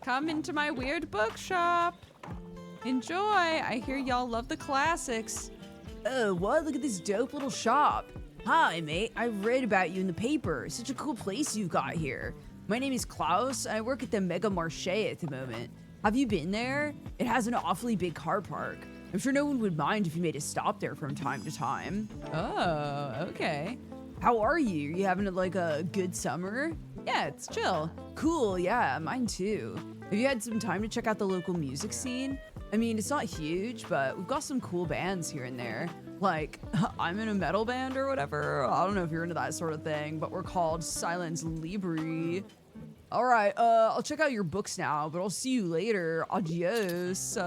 Come into my weird bookshop. Enjoy. I hear y'all love the classics. Oh, what? Look at this dope little shop. Hi, mate. I read about you in the paper. Such a cool place you've got here. My name is Klaus. I work at the Mega Marché at the moment. Have you been there? It has an awfully big car park. I'm sure no one would mind if you made a stop there from time to time. Oh, okay. How are you? You having like a good summer? Yeah, it's chill. Cool, yeah, mine too. Have you had some time to check out the local music scene? I mean, it's not huge, but we've got some cool bands here and there. Like, I'm in a metal band or whatever. I don't know if you're into that sort of thing, but we're called Silence Libri. All right, I'll check out your books now, but I'll see you later. Adios.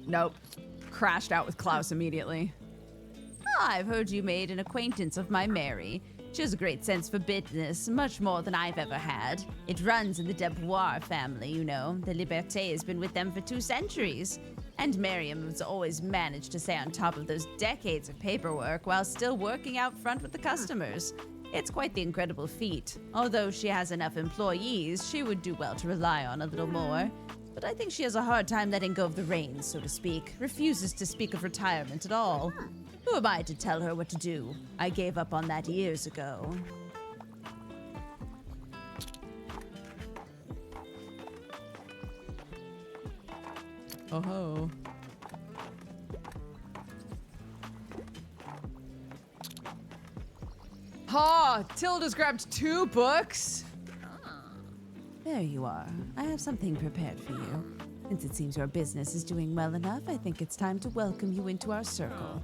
Nope. Crashed out with Klaus immediately. I've heard you made an acquaintance of my Mary. She has a great sense for business, much more than I've ever had. It runs in the Debois family, you know. The Liberté has been with them for 2 centuries. And Miriam has always managed to stay on top of those decades of paperwork while still working out front with the customers. It's quite the incredible feat. Although she has enough employees, she would do well to rely on a little more. But I think she has a hard time letting go of the reins, so to speak. Refuses to speak of retirement at all. Who am I to tell her what to do? I gave up on that years ago. Oh ho. Ha! Tilda's grabbed 2 books. There you are. I have something prepared for you. Since it seems your business is doing well enough, I think it's time to welcome you into our circle.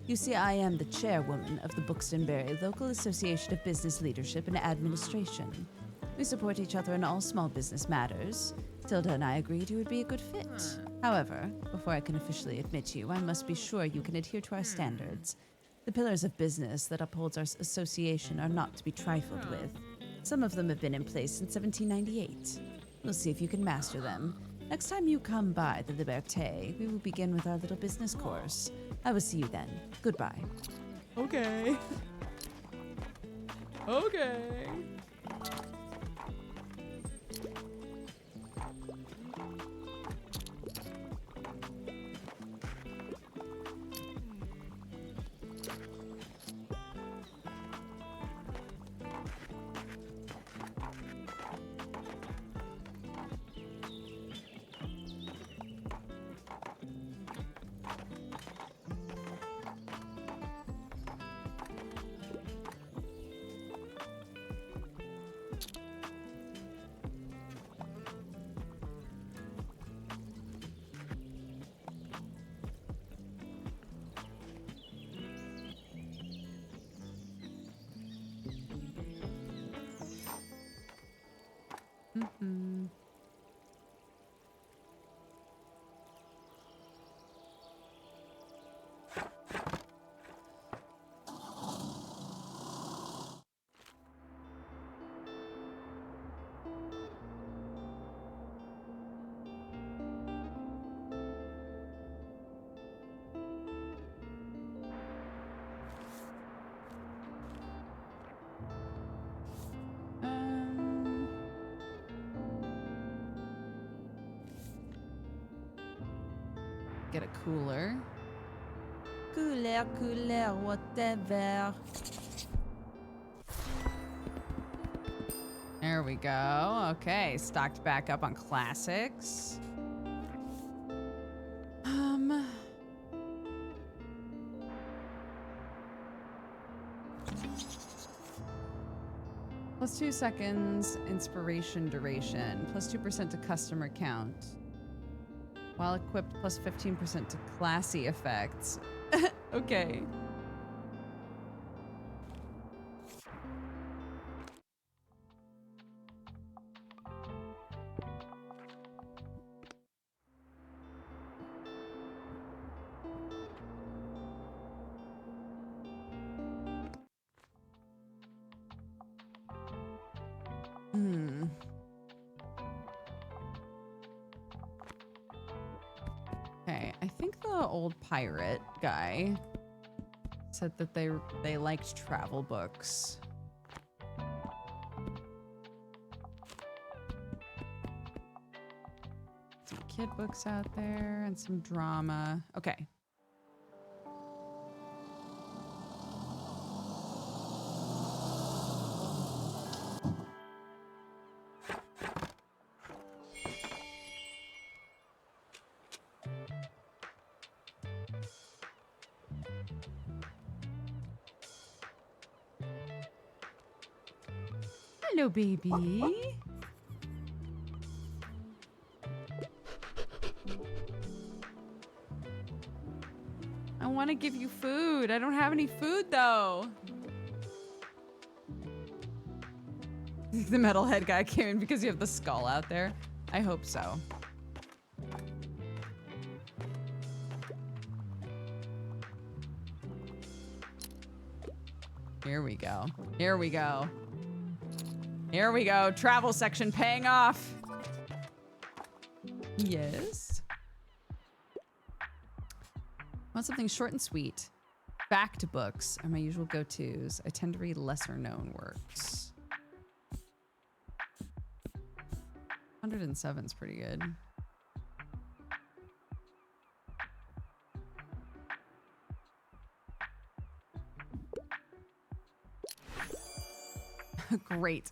You see, I am the chairwoman of the Buxtonbury Local Association of Business Leadership and Administration. We support each other in all small business matters. Tilda and I agreed you would be a good fit. However, before I can officially admit you, I must be sure you can adhere to our standards. The pillars of business that upholds our association are not to be trifled with. Some of them have been in place since 1798. We'll see if you can master them. Next time you come by the Liberté, we will begin with our little business course. I will see you then. Goodbye. Okay. Okay. Mm-hmm. Get a cooler. Cooler, whatever. There we go. Okay, stocked back up on classics. Plus 2 seconds inspiration duration. Plus 2% to customer count. While equipped, plus 15% to classy effects. Okay. Okay, I think the old pirate guy said that they liked travel books. Some kid books out there and some drama. Okay. Hello, baby. I want to give you food. I don't have any food, though. The metalhead guy came in because you have the skull out there. I hope so. Here we go. Here we go. Here we go. Travel section paying off. Yes. Want something short and sweet. Back to books are my usual go-tos. I tend to read lesser known works. 107's pretty good. Great.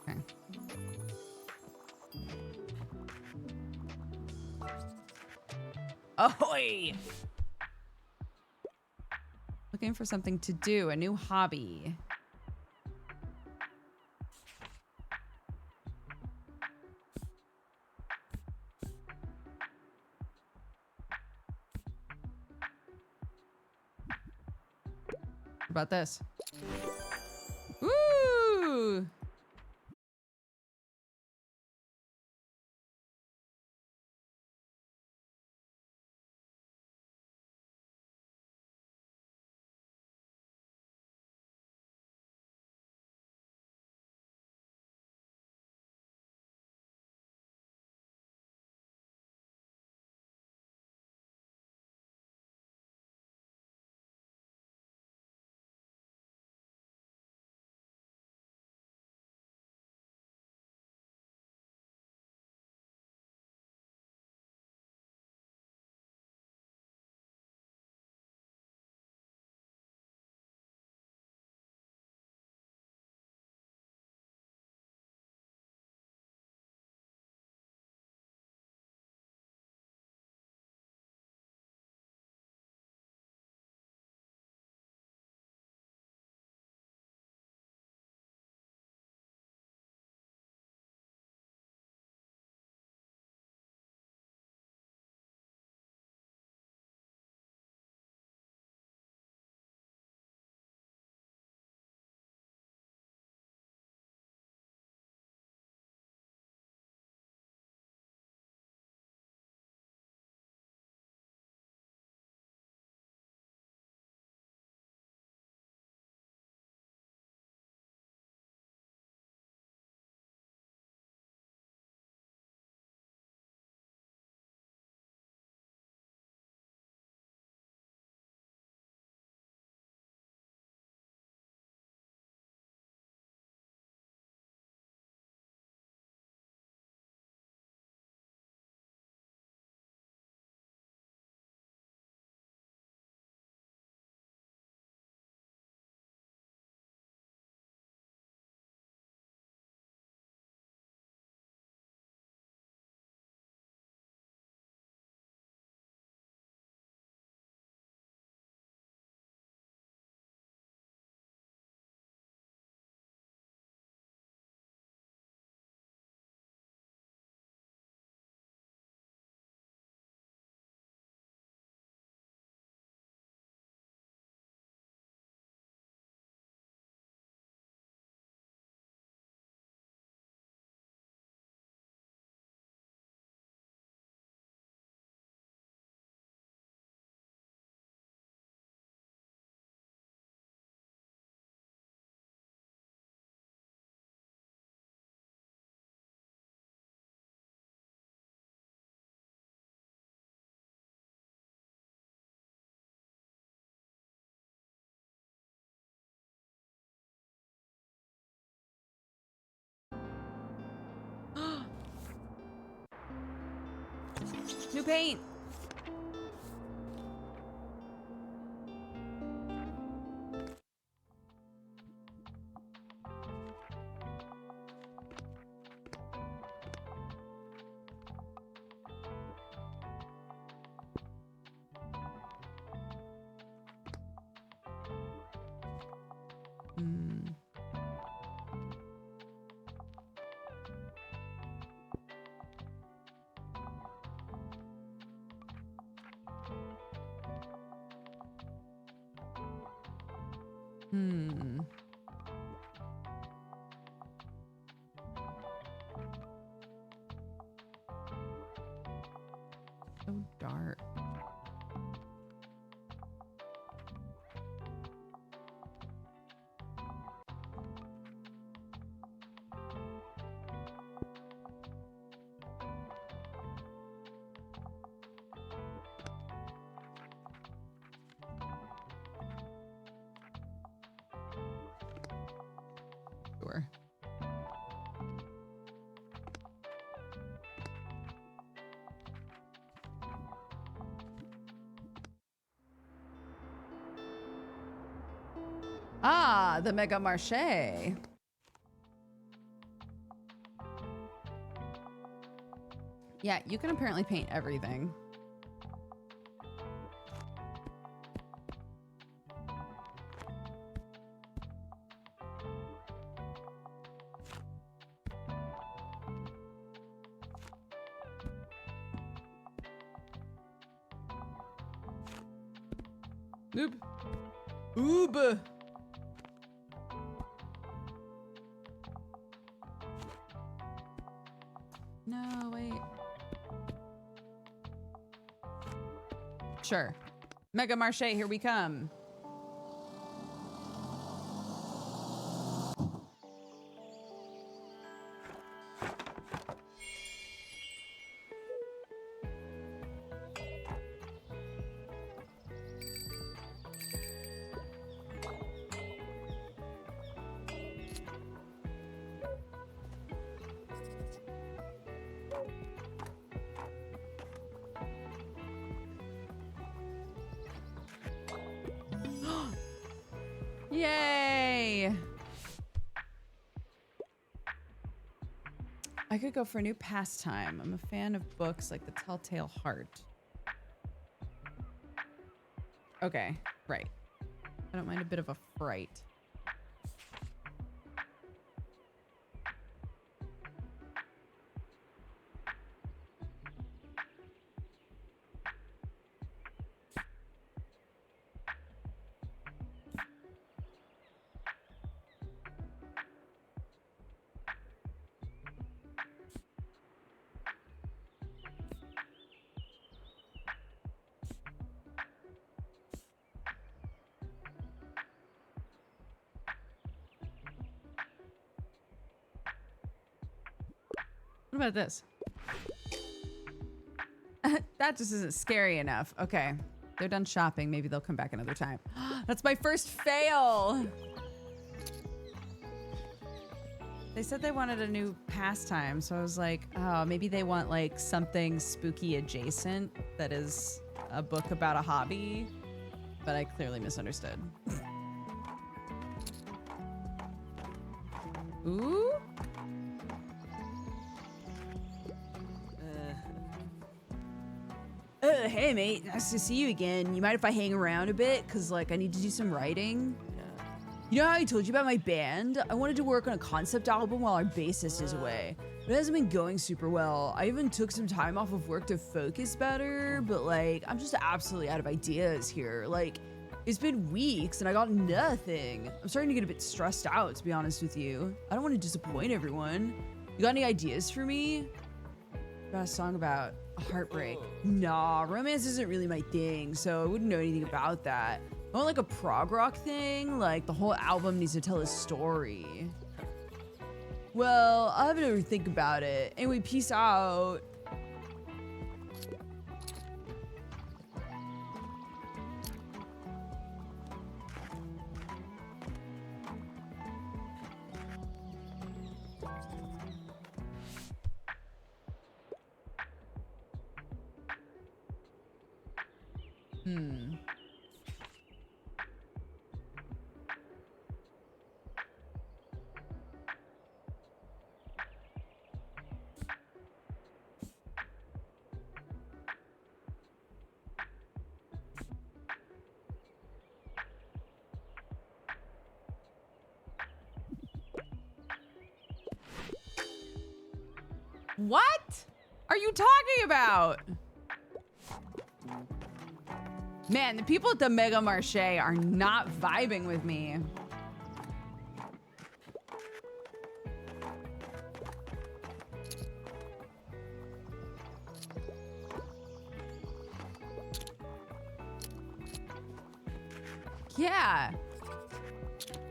Okay. Ahoy! Looking for something to do, a new hobby. What about this? Woo! New paint. Hmm. So dark. Sure. Ah, the Mega Marché. Yeah, you can apparently paint everything. Oob. Oob. No, wait. Sure. Mega Marché, here we come. Yay! I could go for a new pastime. I'm a fan of books like The Telltale Heart. Okay, right. I don't mind a bit of a fright. What about this? That just isn't scary enough. Okay. They're done shopping. Maybe they'll come back another time. That's my first fail. They said they wanted a new pastime. So I was like, oh, maybe they want like something spooky adjacent that is a book about a hobby. But I clearly misunderstood. Ooh. Hey mate, nice to see you again. You mind if I hang around a bit? Cause like I need to do some writing. You know how I told you about my band? I wanted to work on a concept album while our bassist is away. But it hasn't been going super well. I even took some time off of work to focus better, but like, I'm just absolutely out of ideas here. Like, it's been weeks and I got nothing. I'm starting to get a bit stressed out, to be honest with you. I don't want to disappoint everyone. You got any ideas for me? Got a song about a heartbreak. Nah, romance isn't really my thing, so I wouldn't know anything about that. I want like a prog rock thing, like the whole album needs to tell a story. Well, I'll have to think about it. Anyway, peace out. What are you talking about? Man, the people at the Mega Marche are not vibing with me. Yeah.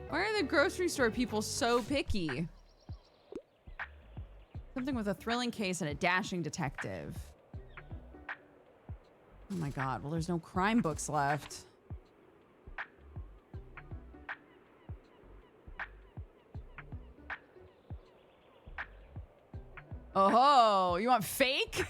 Why are the grocery store people so picky? Something with a thrilling case and a dashing detective. Oh my god, well, there's no crime books left. Oh, you want fake?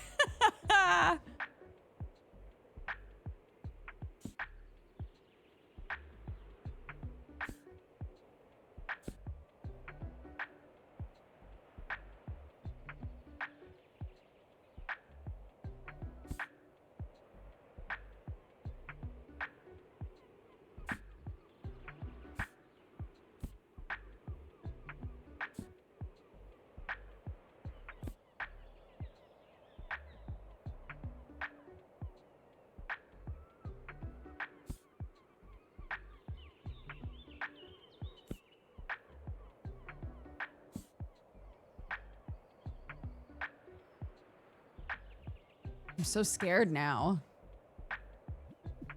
I'm so scared now.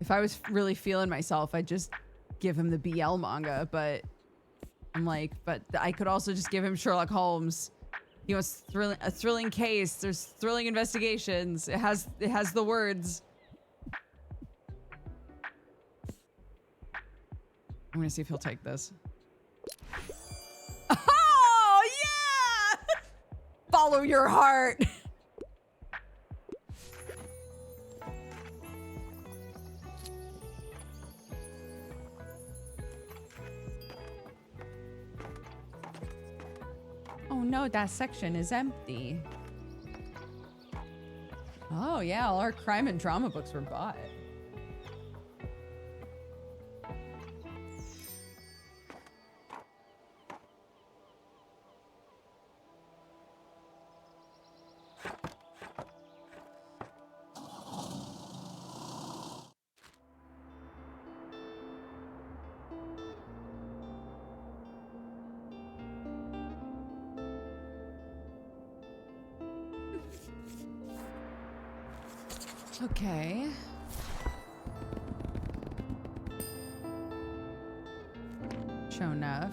If I was really feeling myself, I'd just give him the BL manga, but I'm like, but I could also just give him Sherlock Holmes. He wants a thrilling case. There's thrilling investigations. It has the words. I'm gonna see if he'll take this. Oh yeah! Follow your heart. Oh no, that section is empty. Oh yeah, all our crime and drama books were bought. Okay. Sure enough.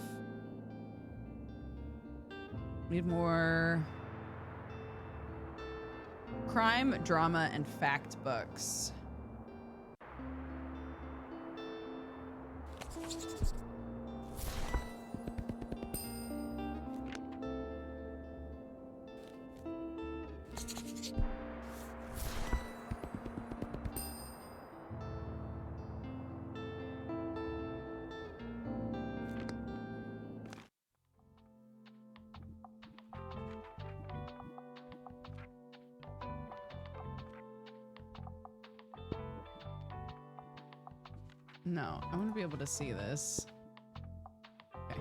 Need more crime, drama, and fact books. No, I want to be able to see this. Okay.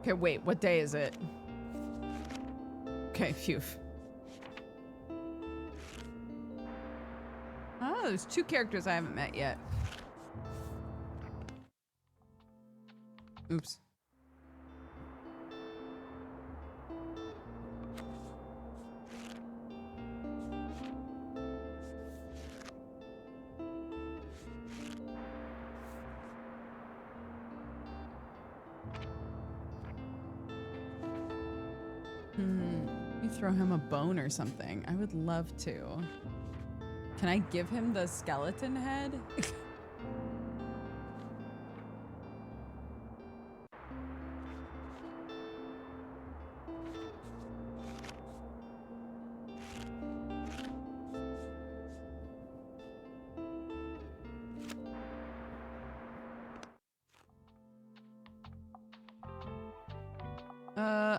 Okay, wait, what day is it? Okay, phew. Oh, there's two characters I haven't met yet. Oops. Maybe throw him a bone or something. I would love to. Can I give him the skeleton head?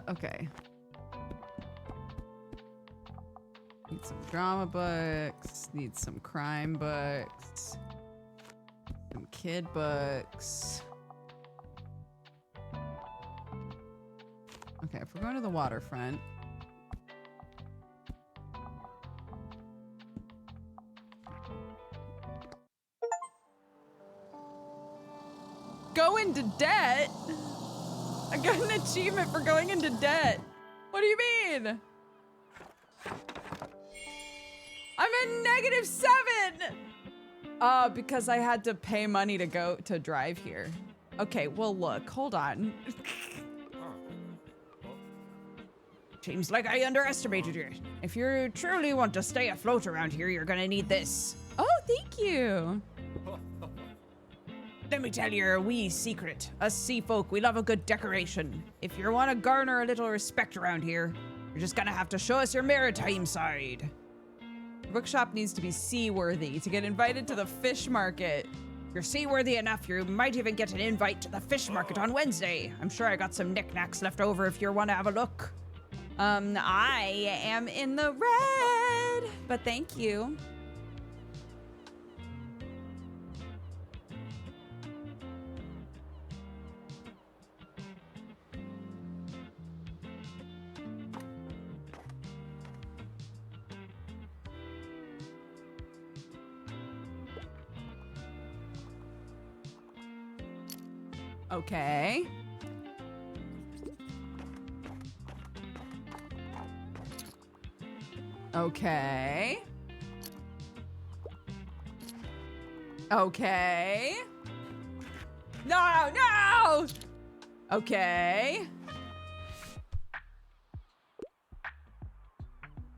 Okay. Need some drama books. Need some crime books. Some kid books. Okay, if we're going to the waterfront. Go into debt? I got an achievement for going into debt. What do you mean? I'm in -7! Because I had to pay money to drive here. Okay, well look, hold on. Seems like I underestimated you. If you truly want to stay afloat around here, you're gonna need this. Oh, thank you. Let me tell you a wee secret. Us sea folk, we love a good decoration. If you want to garner a little respect around here, you're just gonna have to show us your maritime side. The bookshop needs to be seaworthy to get invited to the fish market. If you're seaworthy enough, you might even get an invite to the fish market on Wednesday. I'm sure I got some knickknacks left over if you want to have a look. I am in the red, but thank you. Okay. Okay. Okay. No, no! Okay.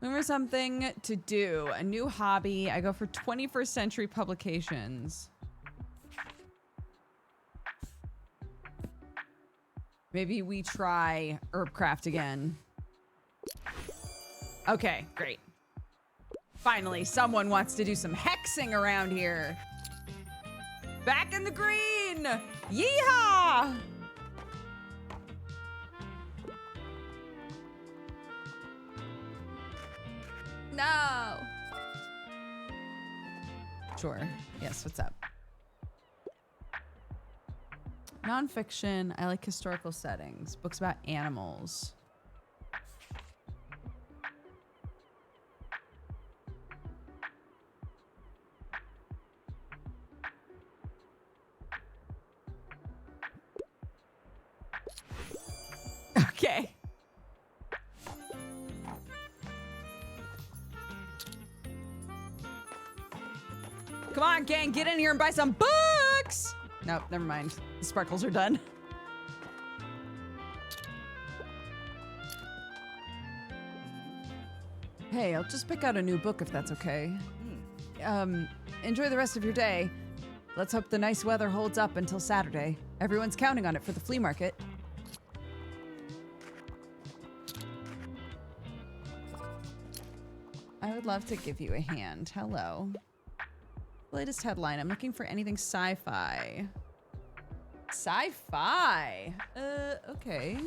Looking for something to do. A new hobby. I go for 21st century publications. Maybe we try Herbcraft again. Okay, great. Finally, someone wants to do some hexing around here. Back in the green! Yeehaw! No! Sure. Yes, what's up? Nonfiction. I like historical settings. Books about animals. Okay. Come on, gang, get in here and buy some books! Nope, never mind. The sparkles are done. Hey, I'll just pick out a new book if that's okay. Enjoy the rest of your day. Let's hope the nice weather holds up until Saturday. Everyone's counting on it for the flea market. I would love to give you a hand. Hello. Latest headline. I'm looking for anything sci-fi. Sci-fi? Okay.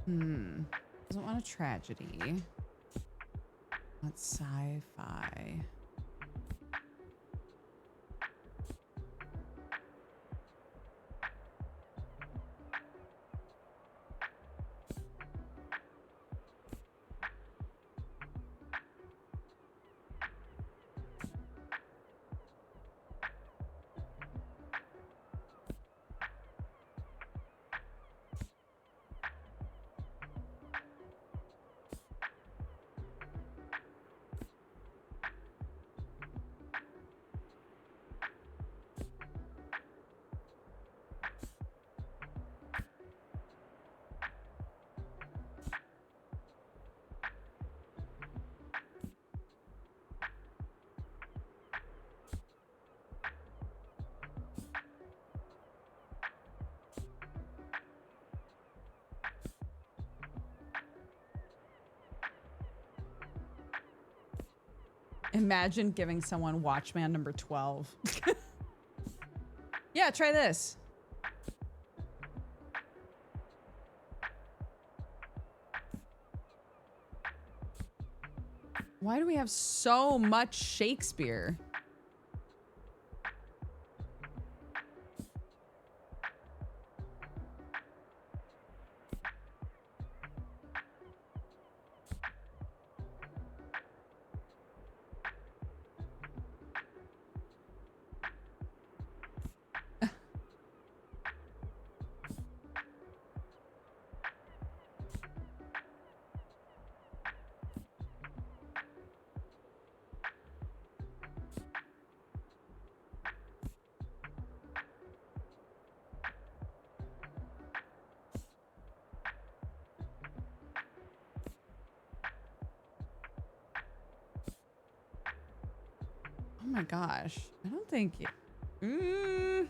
Doesn't want a tragedy. What's sci-fi? Imagine giving someone Watchman number 12. Yeah, try this. Why do we have so much Shakespeare? Oh my gosh. I don't think... It's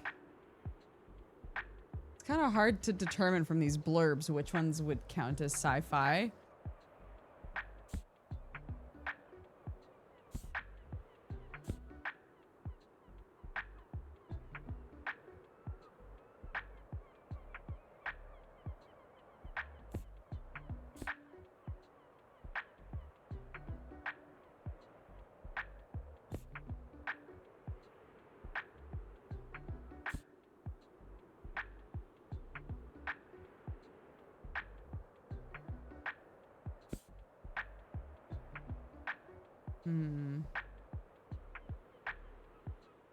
kind of hard to determine from these blurbs which ones would count as sci-fi.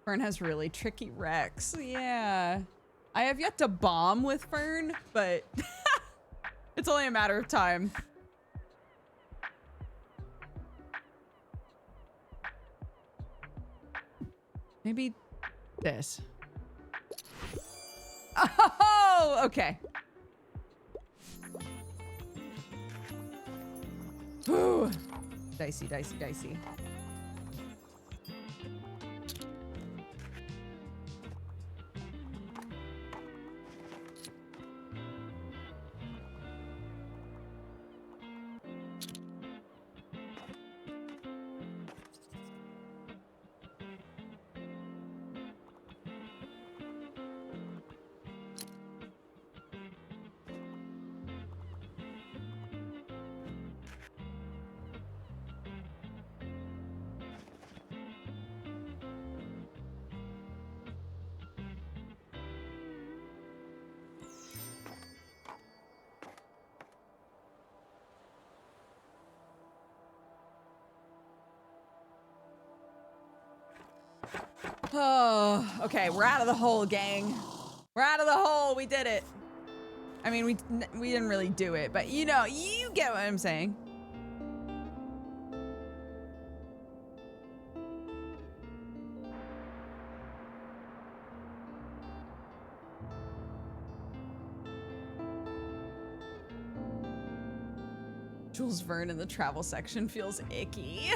Fern has really tricky Rex. Yeah. I have yet to bomb with Fern, but it's only a matter of time. Maybe this. Oh, okay. Ooh. Dicey, dicey, dicey. Oh, okay, we're out of the hole, gang. We're out of the hole. We did it. I mean, we didn't really do it, but you know, you get what I'm saying. Jules Verne in the travel section feels icky.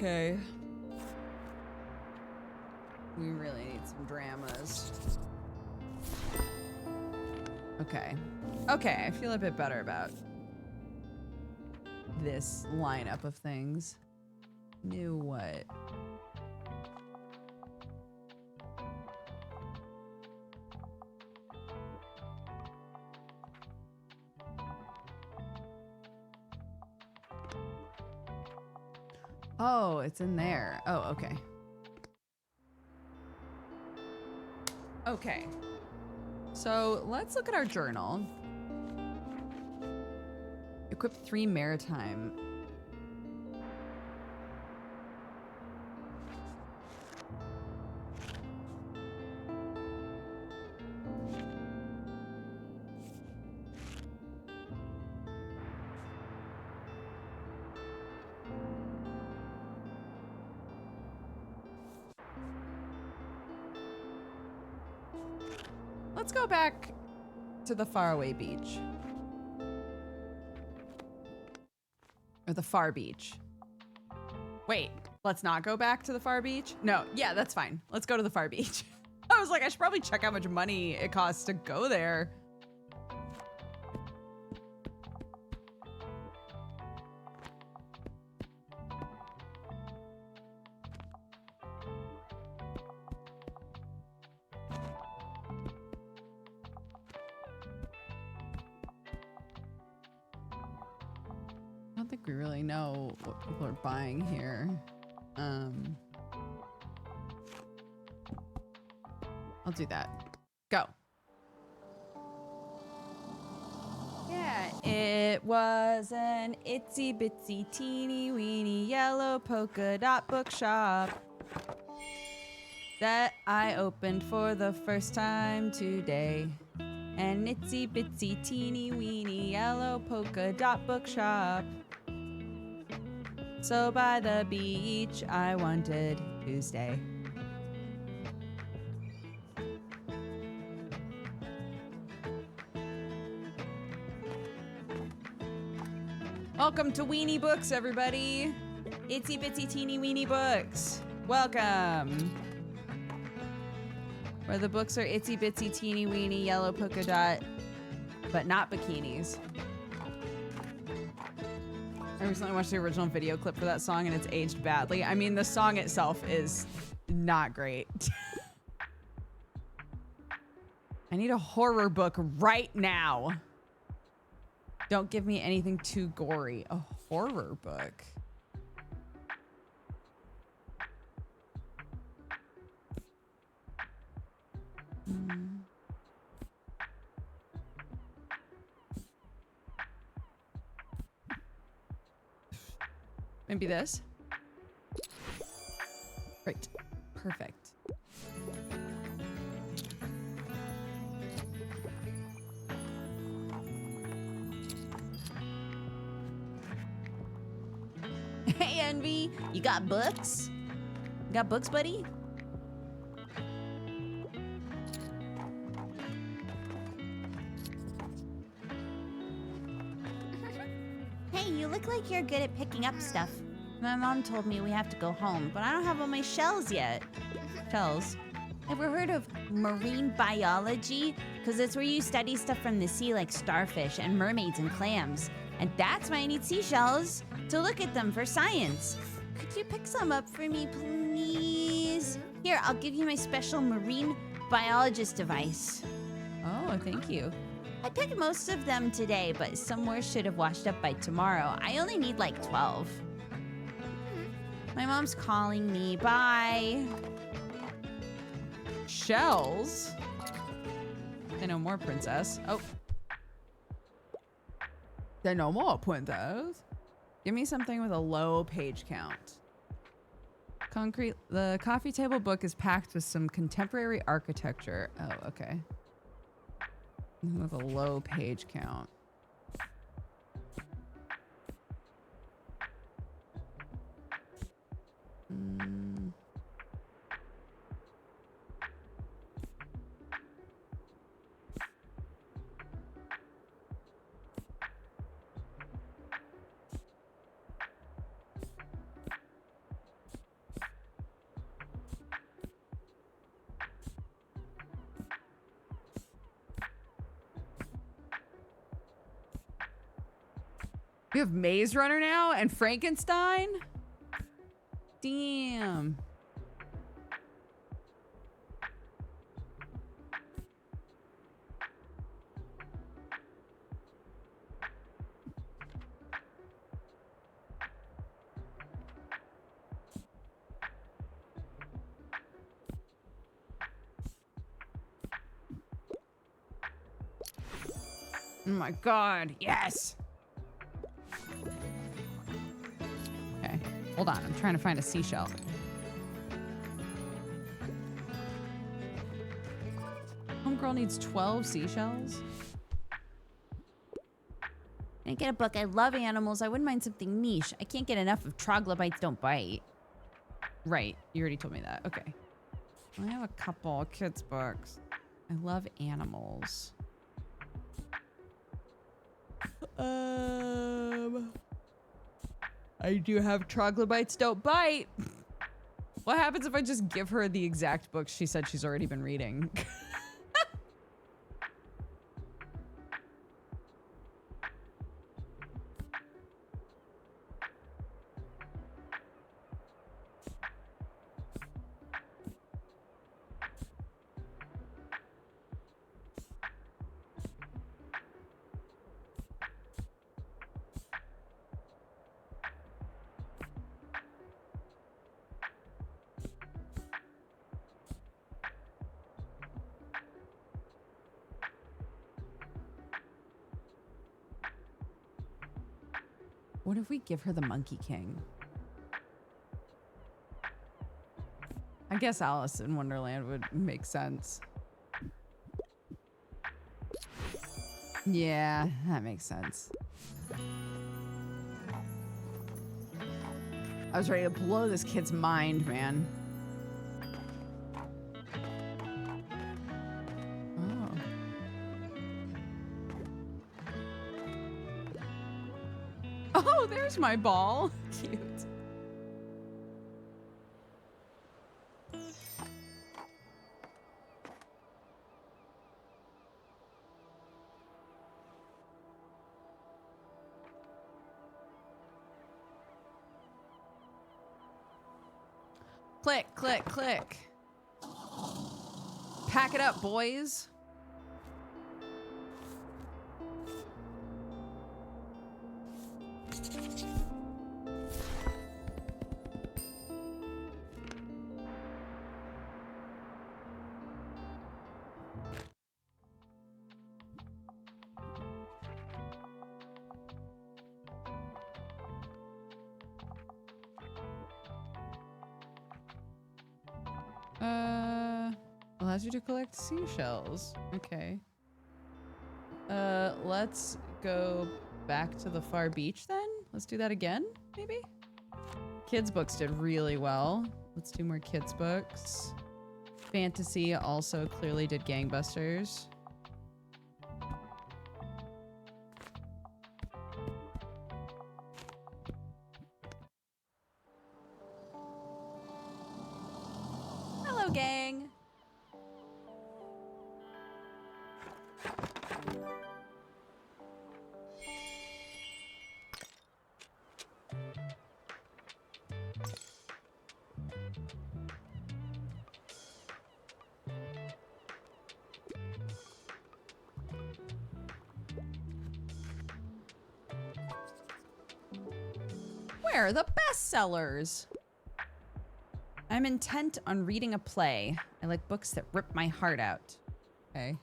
Okay. We really need some dramas. Okay. Okay, I feel a bit better about this lineup of things. New what? Oh, it's in there. Oh, okay. Okay. So let's look at our journal. Equip 3 maritime. Let's go back to the faraway beach. Or the far beach. Wait, let's not go back to the far beach? No, yeah, that's fine. Let's go to the far beach. I was like, I should probably check how much money it costs to go there. I don't think we really know what people are buying here. I'll do that. Go. Yeah, it was an itsy bitsy teeny weeny yellow polka dot bookshop that I opened for the first time today. An itsy bitsy teeny weeny yellow polka dot bookshop. So by the beach I wanted to stay. Welcome to Weenie Books, everybody. Itsy bitsy teeny weeny books. Welcome. Where the books are itsy bitsy teeny weeny yellow polka dot, but not bikinis. I recently watched the original video clip for that song and it's aged badly. I mean, the song itself is not great. I need a horror book right now. Don't give me anything too gory. A horror book. Maybe this. Great. Perfect. Hey, Envy. You got books? You got books, buddy? Hey, you look like you're good at picking up stuff. My mom told me we have to go home, but I don't have all my shells yet. Shells? Ever heard of marine biology? Because it's where you study stuff from the sea like starfish and mermaids and clams. And that's why I need seashells, to look at them for science. Could you pick some up for me, please? Here, I'll give you my special marine biologist device. Oh, thank you. I picked most of them today, but some more should have washed up by tomorrow. I only need like 12. My mom's calling me. Bye. Shells? Say no more, princess. Oh. Say no more, princess. Give me something with a low page count. Concrete. The coffee table book is packed with some contemporary architecture. Oh, okay. With a low page count. You have Maze Runner now and Frankenstein? Damn. Oh my God, yes. Okay, hold on, I'm trying to find a seashell. Homegirl needs 12 seashells? Can I get a book? I love animals. I wouldn't mind something niche. I can't get enough of troglobites don't bite. Right, you already told me that. Okay. I have a couple kids' books. I love animals. I do have troglodytes don't bite. What happens if I just give her the exact book she said she's already been reading? What if we give her the Monkey King? I guess Alice in Wonderland would make sense. Yeah, that makes sense. I was ready to blow this kid's mind, man. Oh, there's my ball. Cute. Click, click, click. Pack it up, boys. Allows you to collect seashells. Okay. Let's go back to the far beach then. Let's do that again, maybe? Kids books did really well. Let's do more kids books. Fantasy also clearly did gangbusters. Hello, gang. Where are the bestsellers? I'm intent on reading a play. I like books that rip my heart out. Okay.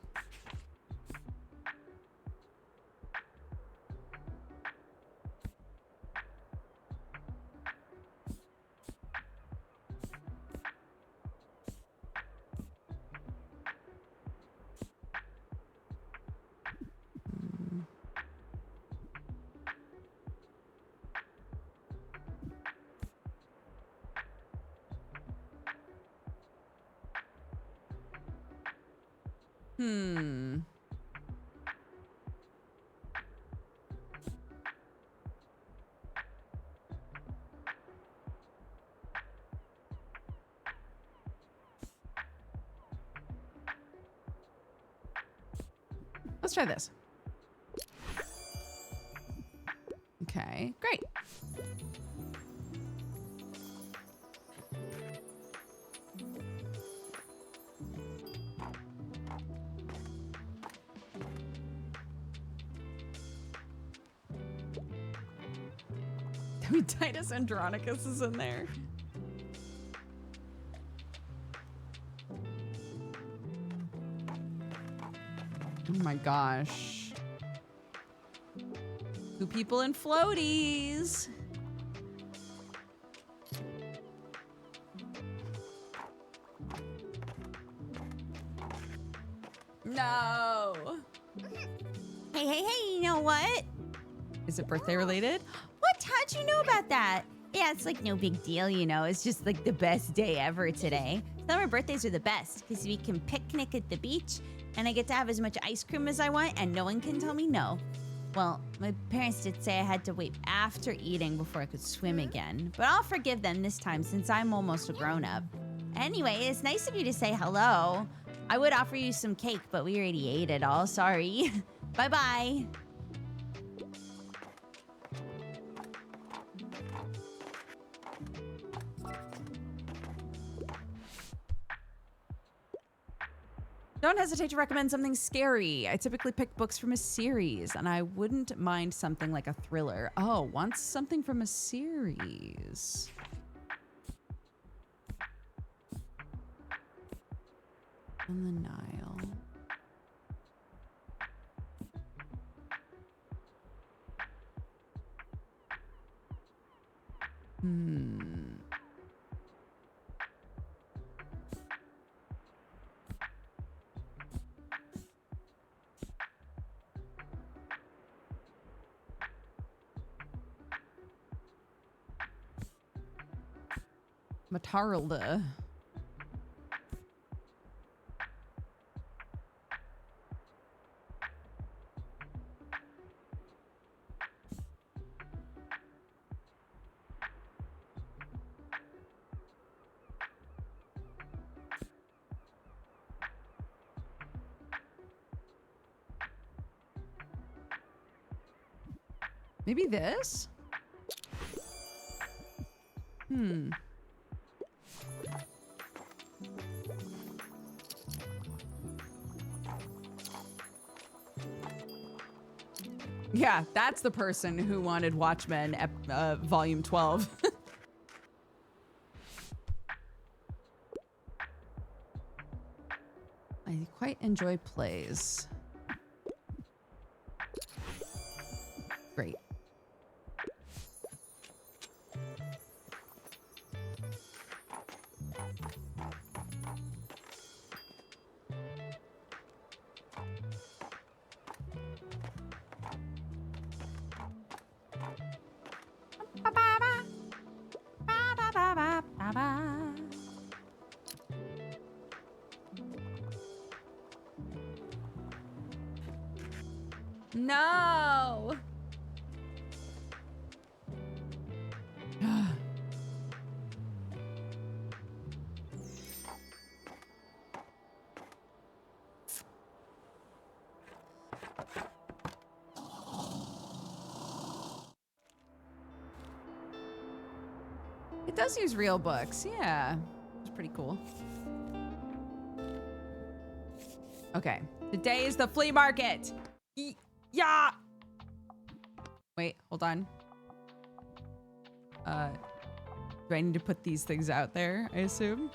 Let's try this. Okay, great. Titus Andronicus is in there. Oh my gosh. 2 people in floaties. No. Hey, you know what? Is it birthday related? What? How'd you know about that? Yeah, it's like no big deal, you know. It's just like the best day ever today. Summer birthdays are the best because we can picnic at the beach and I get to have as much ice cream as I want and no one can tell me no. Well, my parents did say I had to wait after eating before I could swim again, but I'll forgive them this time since I'm almost a grown-up. Anyway, it's nice of you to say hello. I would offer you some cake, but we already ate it all. Sorry. Bye-bye. Don't hesitate to recommend something scary. I typically pick books from a series, and I wouldn't mind something like a thriller. Oh, wants something from a series. On the Nile. Mataralda. Maybe this? Yeah, that's the person who wanted Watchmen Volume 12. I quite enjoy plays. Great. No. It does use real books. Yeah. It's pretty cool. Okay. Today is the flea market. Yeah. Wait, hold on. Do I need to put these things out there, I assume?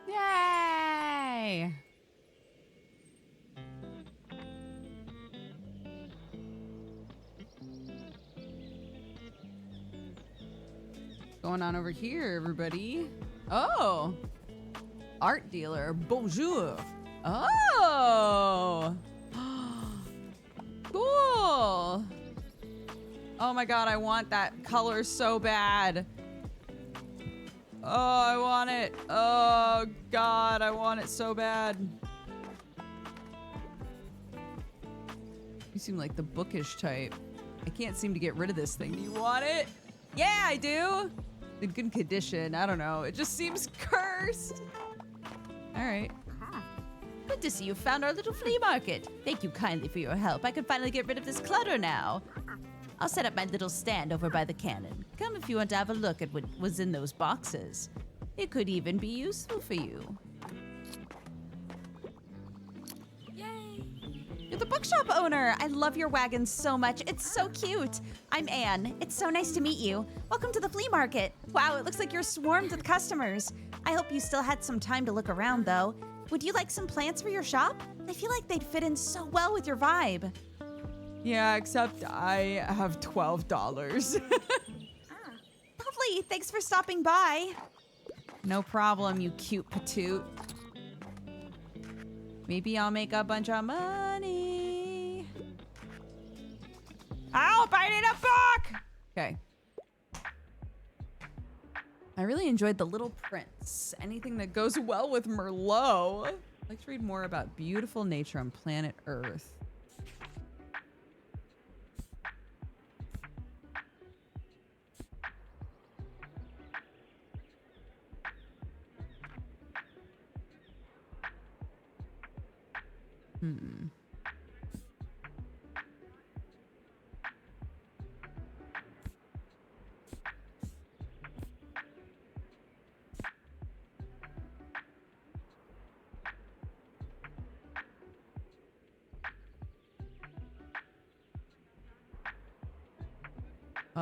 Yay! Going on over here, everybody? Oh! Art dealer. Bonjour. Oh! Cool! Oh my god, I want that color so bad. Oh, I want it. Oh god, I want it so bad. You seem like the bookish type. I can't seem to get rid of this thing. Do you want it? Yeah, I do. In good condition. I don't know. It just seems cursed. All right. Good to see you found our little flea market. Thank you kindly for your help. I can finally get rid of this clutter now. I'll set up my little stand over by the cannon. Come if you want to have a look at what was in those boxes. It could even be useful for you. Yay! You're the book bookshop owner. I love your wagon so much. It's so cute. I'm Anne. It's so nice to meet you. Welcome to the flea market. Wow, it looks like you're swarmed with customers. I hope you still had some time to look around, though. Would you like some plants for your shop? I feel like they'd fit in so well with your vibe. Yeah, except I have $12. Lovely. Thanks for stopping by. No problem, you cute patoot. Maybe I'll make a bunch of money. Help! I need a book! Okay. I really enjoyed The Little Prince. Anything that goes well with Merlot. I'd like to read more about beautiful nature on planet Earth.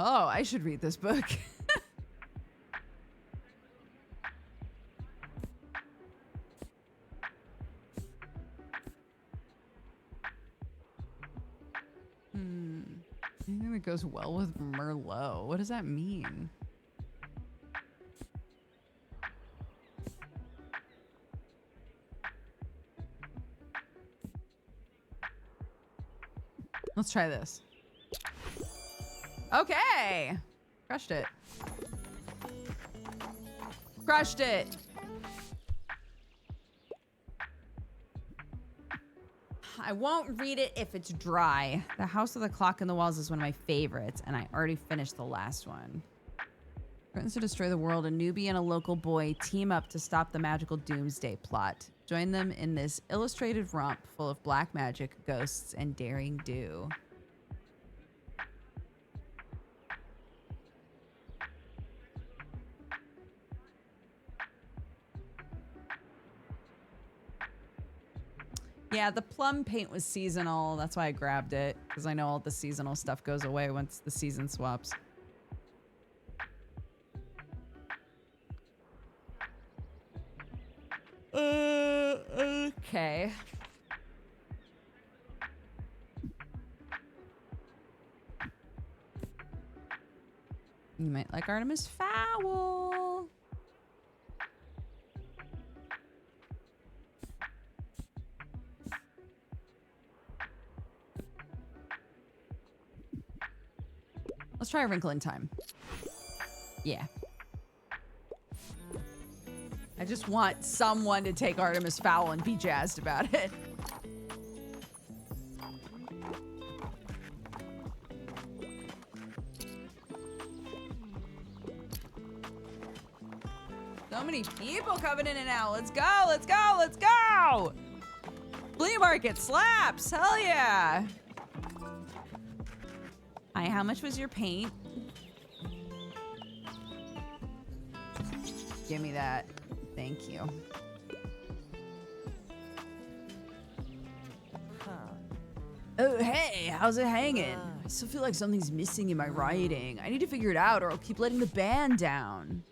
Oh, I should read this book. Anything that goes well with Merlot. What does that mean? Let's try this. Okay. Crushed it. Crushed it. I won't read it if it's dry. The House of the Clock in the Walls is one of my favorites, and I already finished the last one. Threatens to destroy the world. A newbie and a local boy team up to stop the magical doomsday plot. Join them in this illustrated romp full of black magic, ghosts, and daring do. Yeah, the plum paint was seasonal. That's why I grabbed it, because I know all the seasonal stuff goes away once the season swaps. Okay. You might like Artemis Fowl. Let's try A Wrinkle in Time. Yeah. I just want someone to take Artemis Fowl and be jazzed about it. So many people coming in and out. Let's go, let's go, let's go! Flea market slaps, hell yeah! Hi, how much was your paint? Give me that. Thank you. Oh, hey, how's it hanging? I still feel like something's missing in my writing. I need to figure it out or I'll keep letting the band down.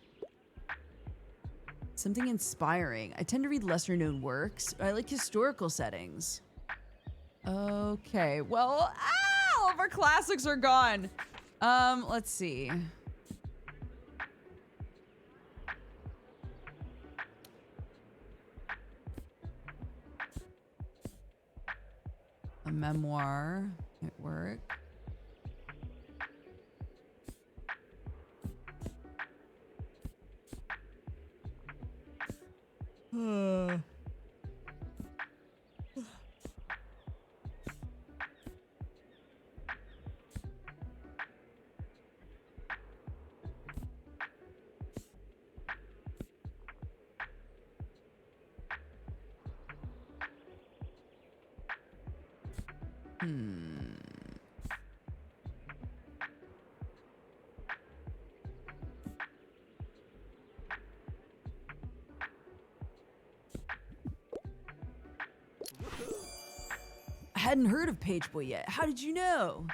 Something inspiring. I tend to read lesser known works. I like historical settings. Okay, well, all of our classics are gone. Let's see. A memoir at work. hadn't heard of Pageboy yet. How did you know?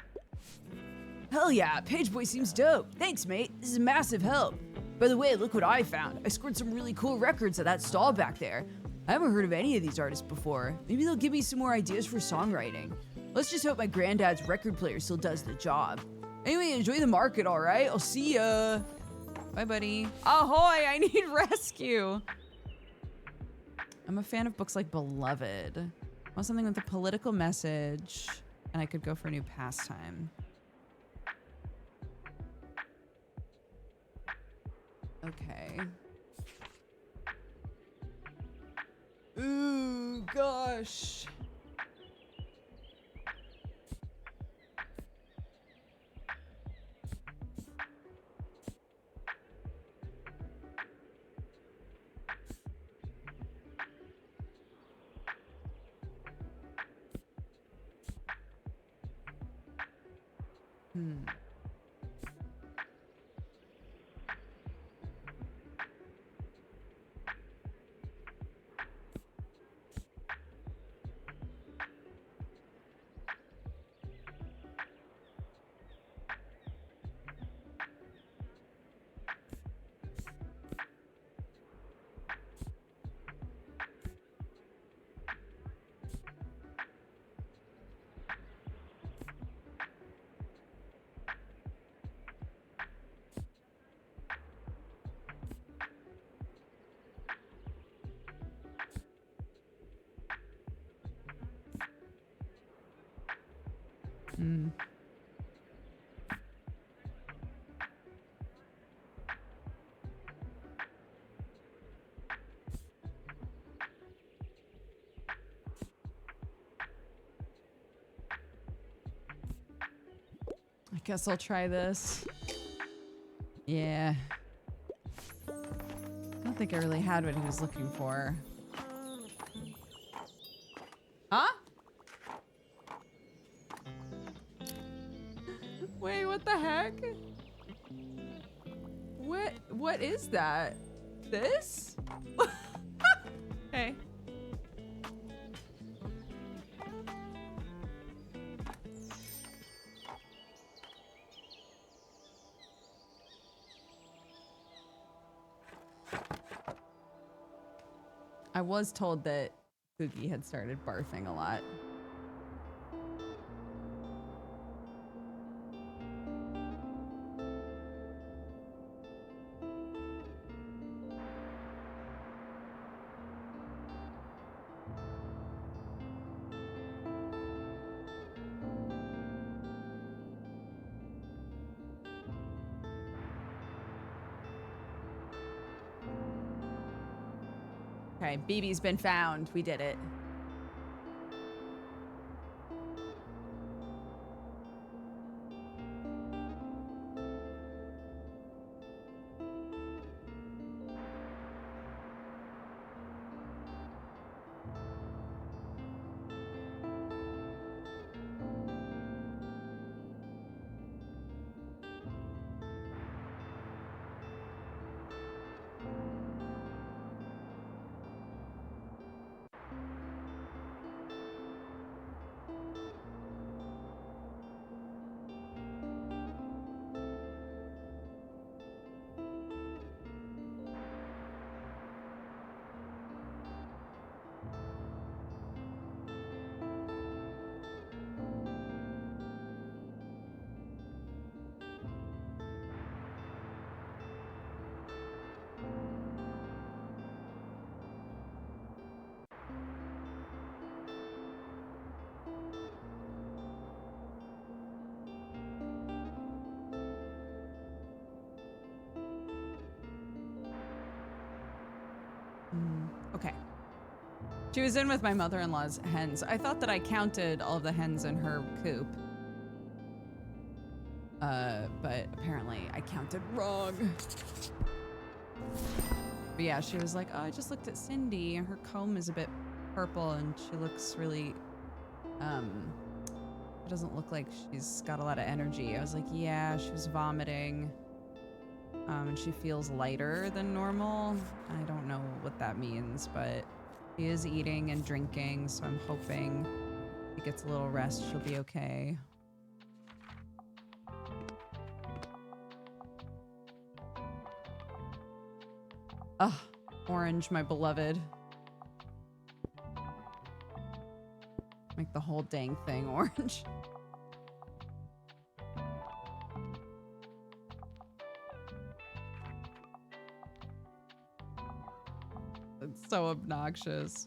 Hell yeah, Pageboy seems dope. Thanks, mate. This is a massive help. By the way, look what I found. I scored some really cool records at that stall back there. I haven't heard of any of these artists before. Maybe they'll give me some more ideas for songwriting. Let's just hope my granddad's record player still does the job. Anyway, enjoy the market, all right? I'll see ya. Bye, buddy. Ahoy, I need rescue. I'm a fan of books like Beloved. I want something with a political message, and I could go for a new pastime. Okay. Ooh, gosh. I guess I'll try this. Yeah. I don't think I really had what he was looking for. Huh? Wait, what the heck? What is that? This? Hey. I was told that Pookie had started barfing a lot. Okay, BB's been found. We did it. Okay. She was in with my mother-in-law's hens. I thought that I counted all of the hens in her coop. But apparently I counted wrong. But yeah, she was like, oh, I just looked at Cindy and her comb is a bit purple and she looks really, it doesn't look like she's got a lot of energy. I was like, yeah, she was vomiting. And she feels lighter than normal. I don't know what that means, but she is eating and drinking, so I'm hoping She gets a little rest, she'll be okay. Ugh, orange, my beloved. Make the whole dang thing orange. It's so obnoxious.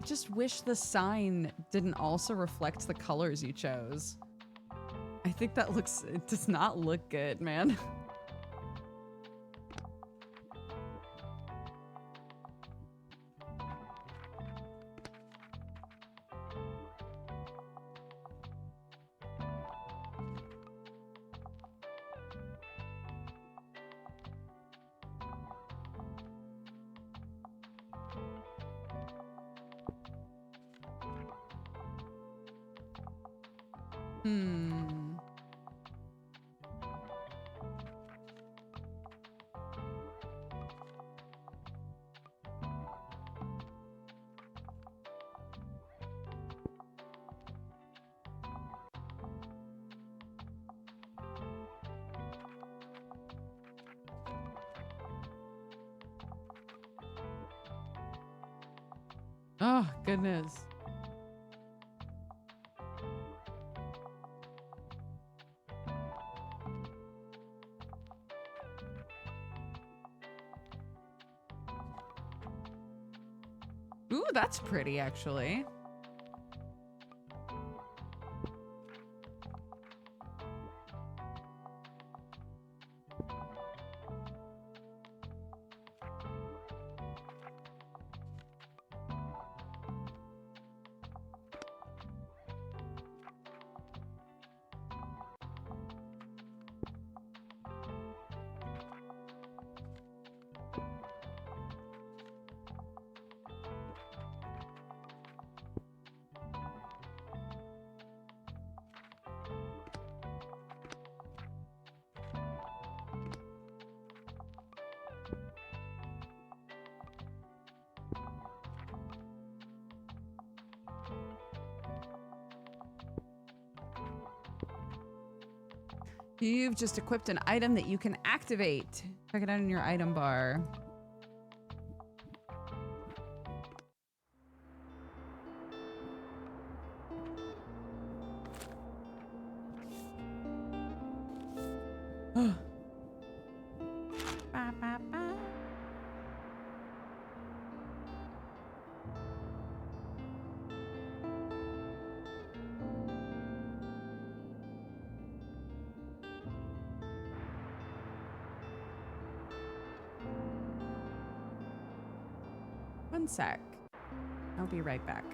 I just wish the sign didn't also reflect the colors you chose. I think that looks, it does not look good, man. Hmm. Oh, goodness. Ooh, that's pretty, actually. You've just equipped an item that you can activate. Check it out in your item bar. Ba, ba, ba. One sec. I'll be right back.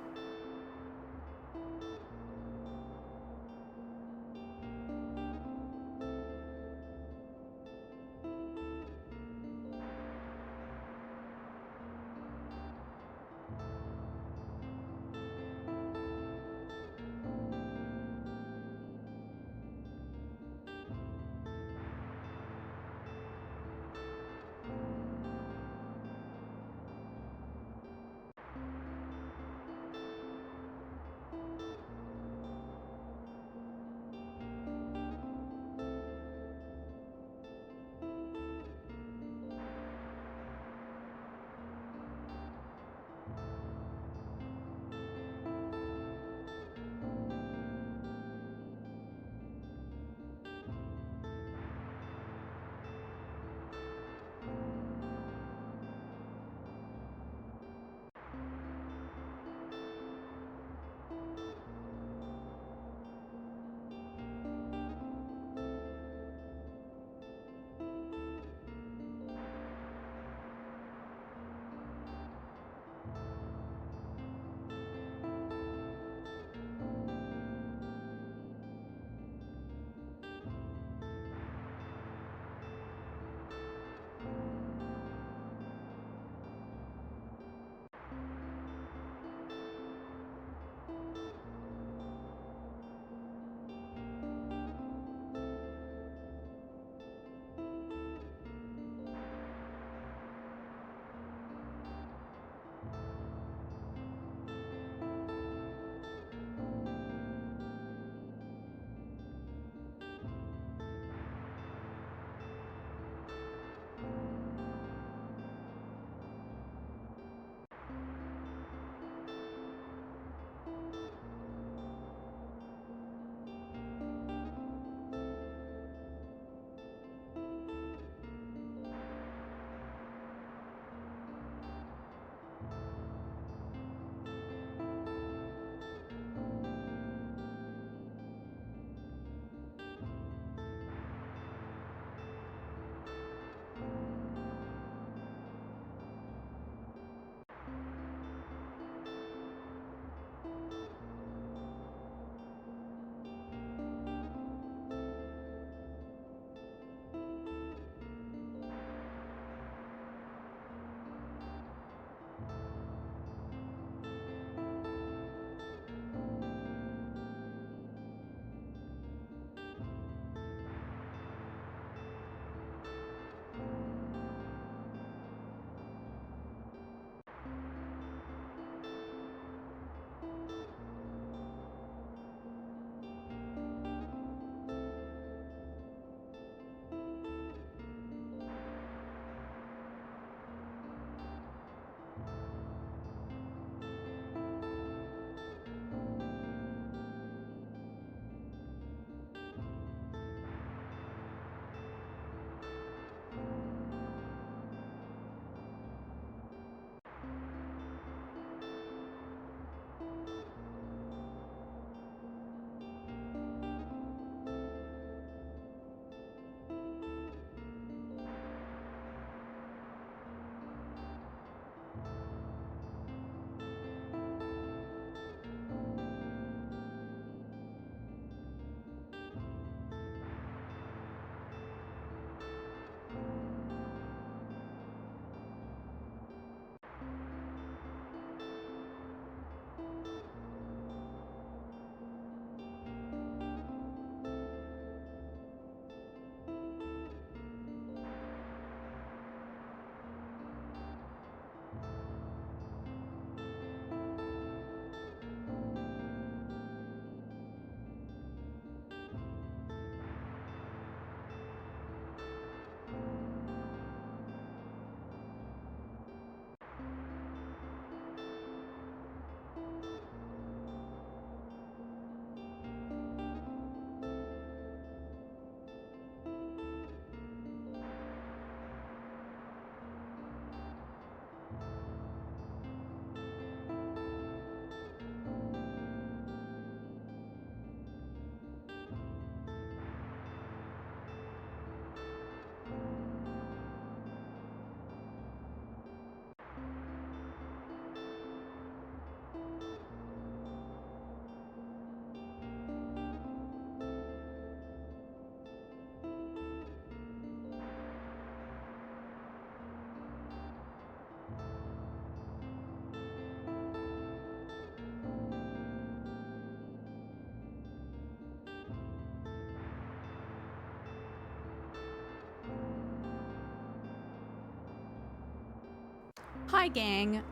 Hi, gang.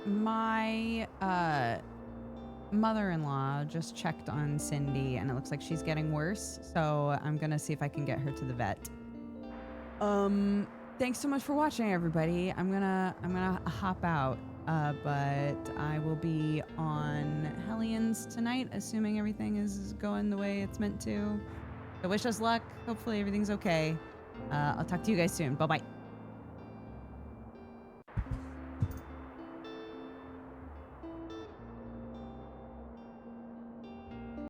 My mother-in-law just checked on Cindy, and it looks like she's getting worse. So I'm gonna see if I can get her to the vet. Thanks so much for watching, everybody. I'm gonna hop out, but I will be on Hellions tonight, assuming everything is going the way it's meant to. So wish us luck. Hopefully everything's okay. I'll talk to you guys soon. Bye bye.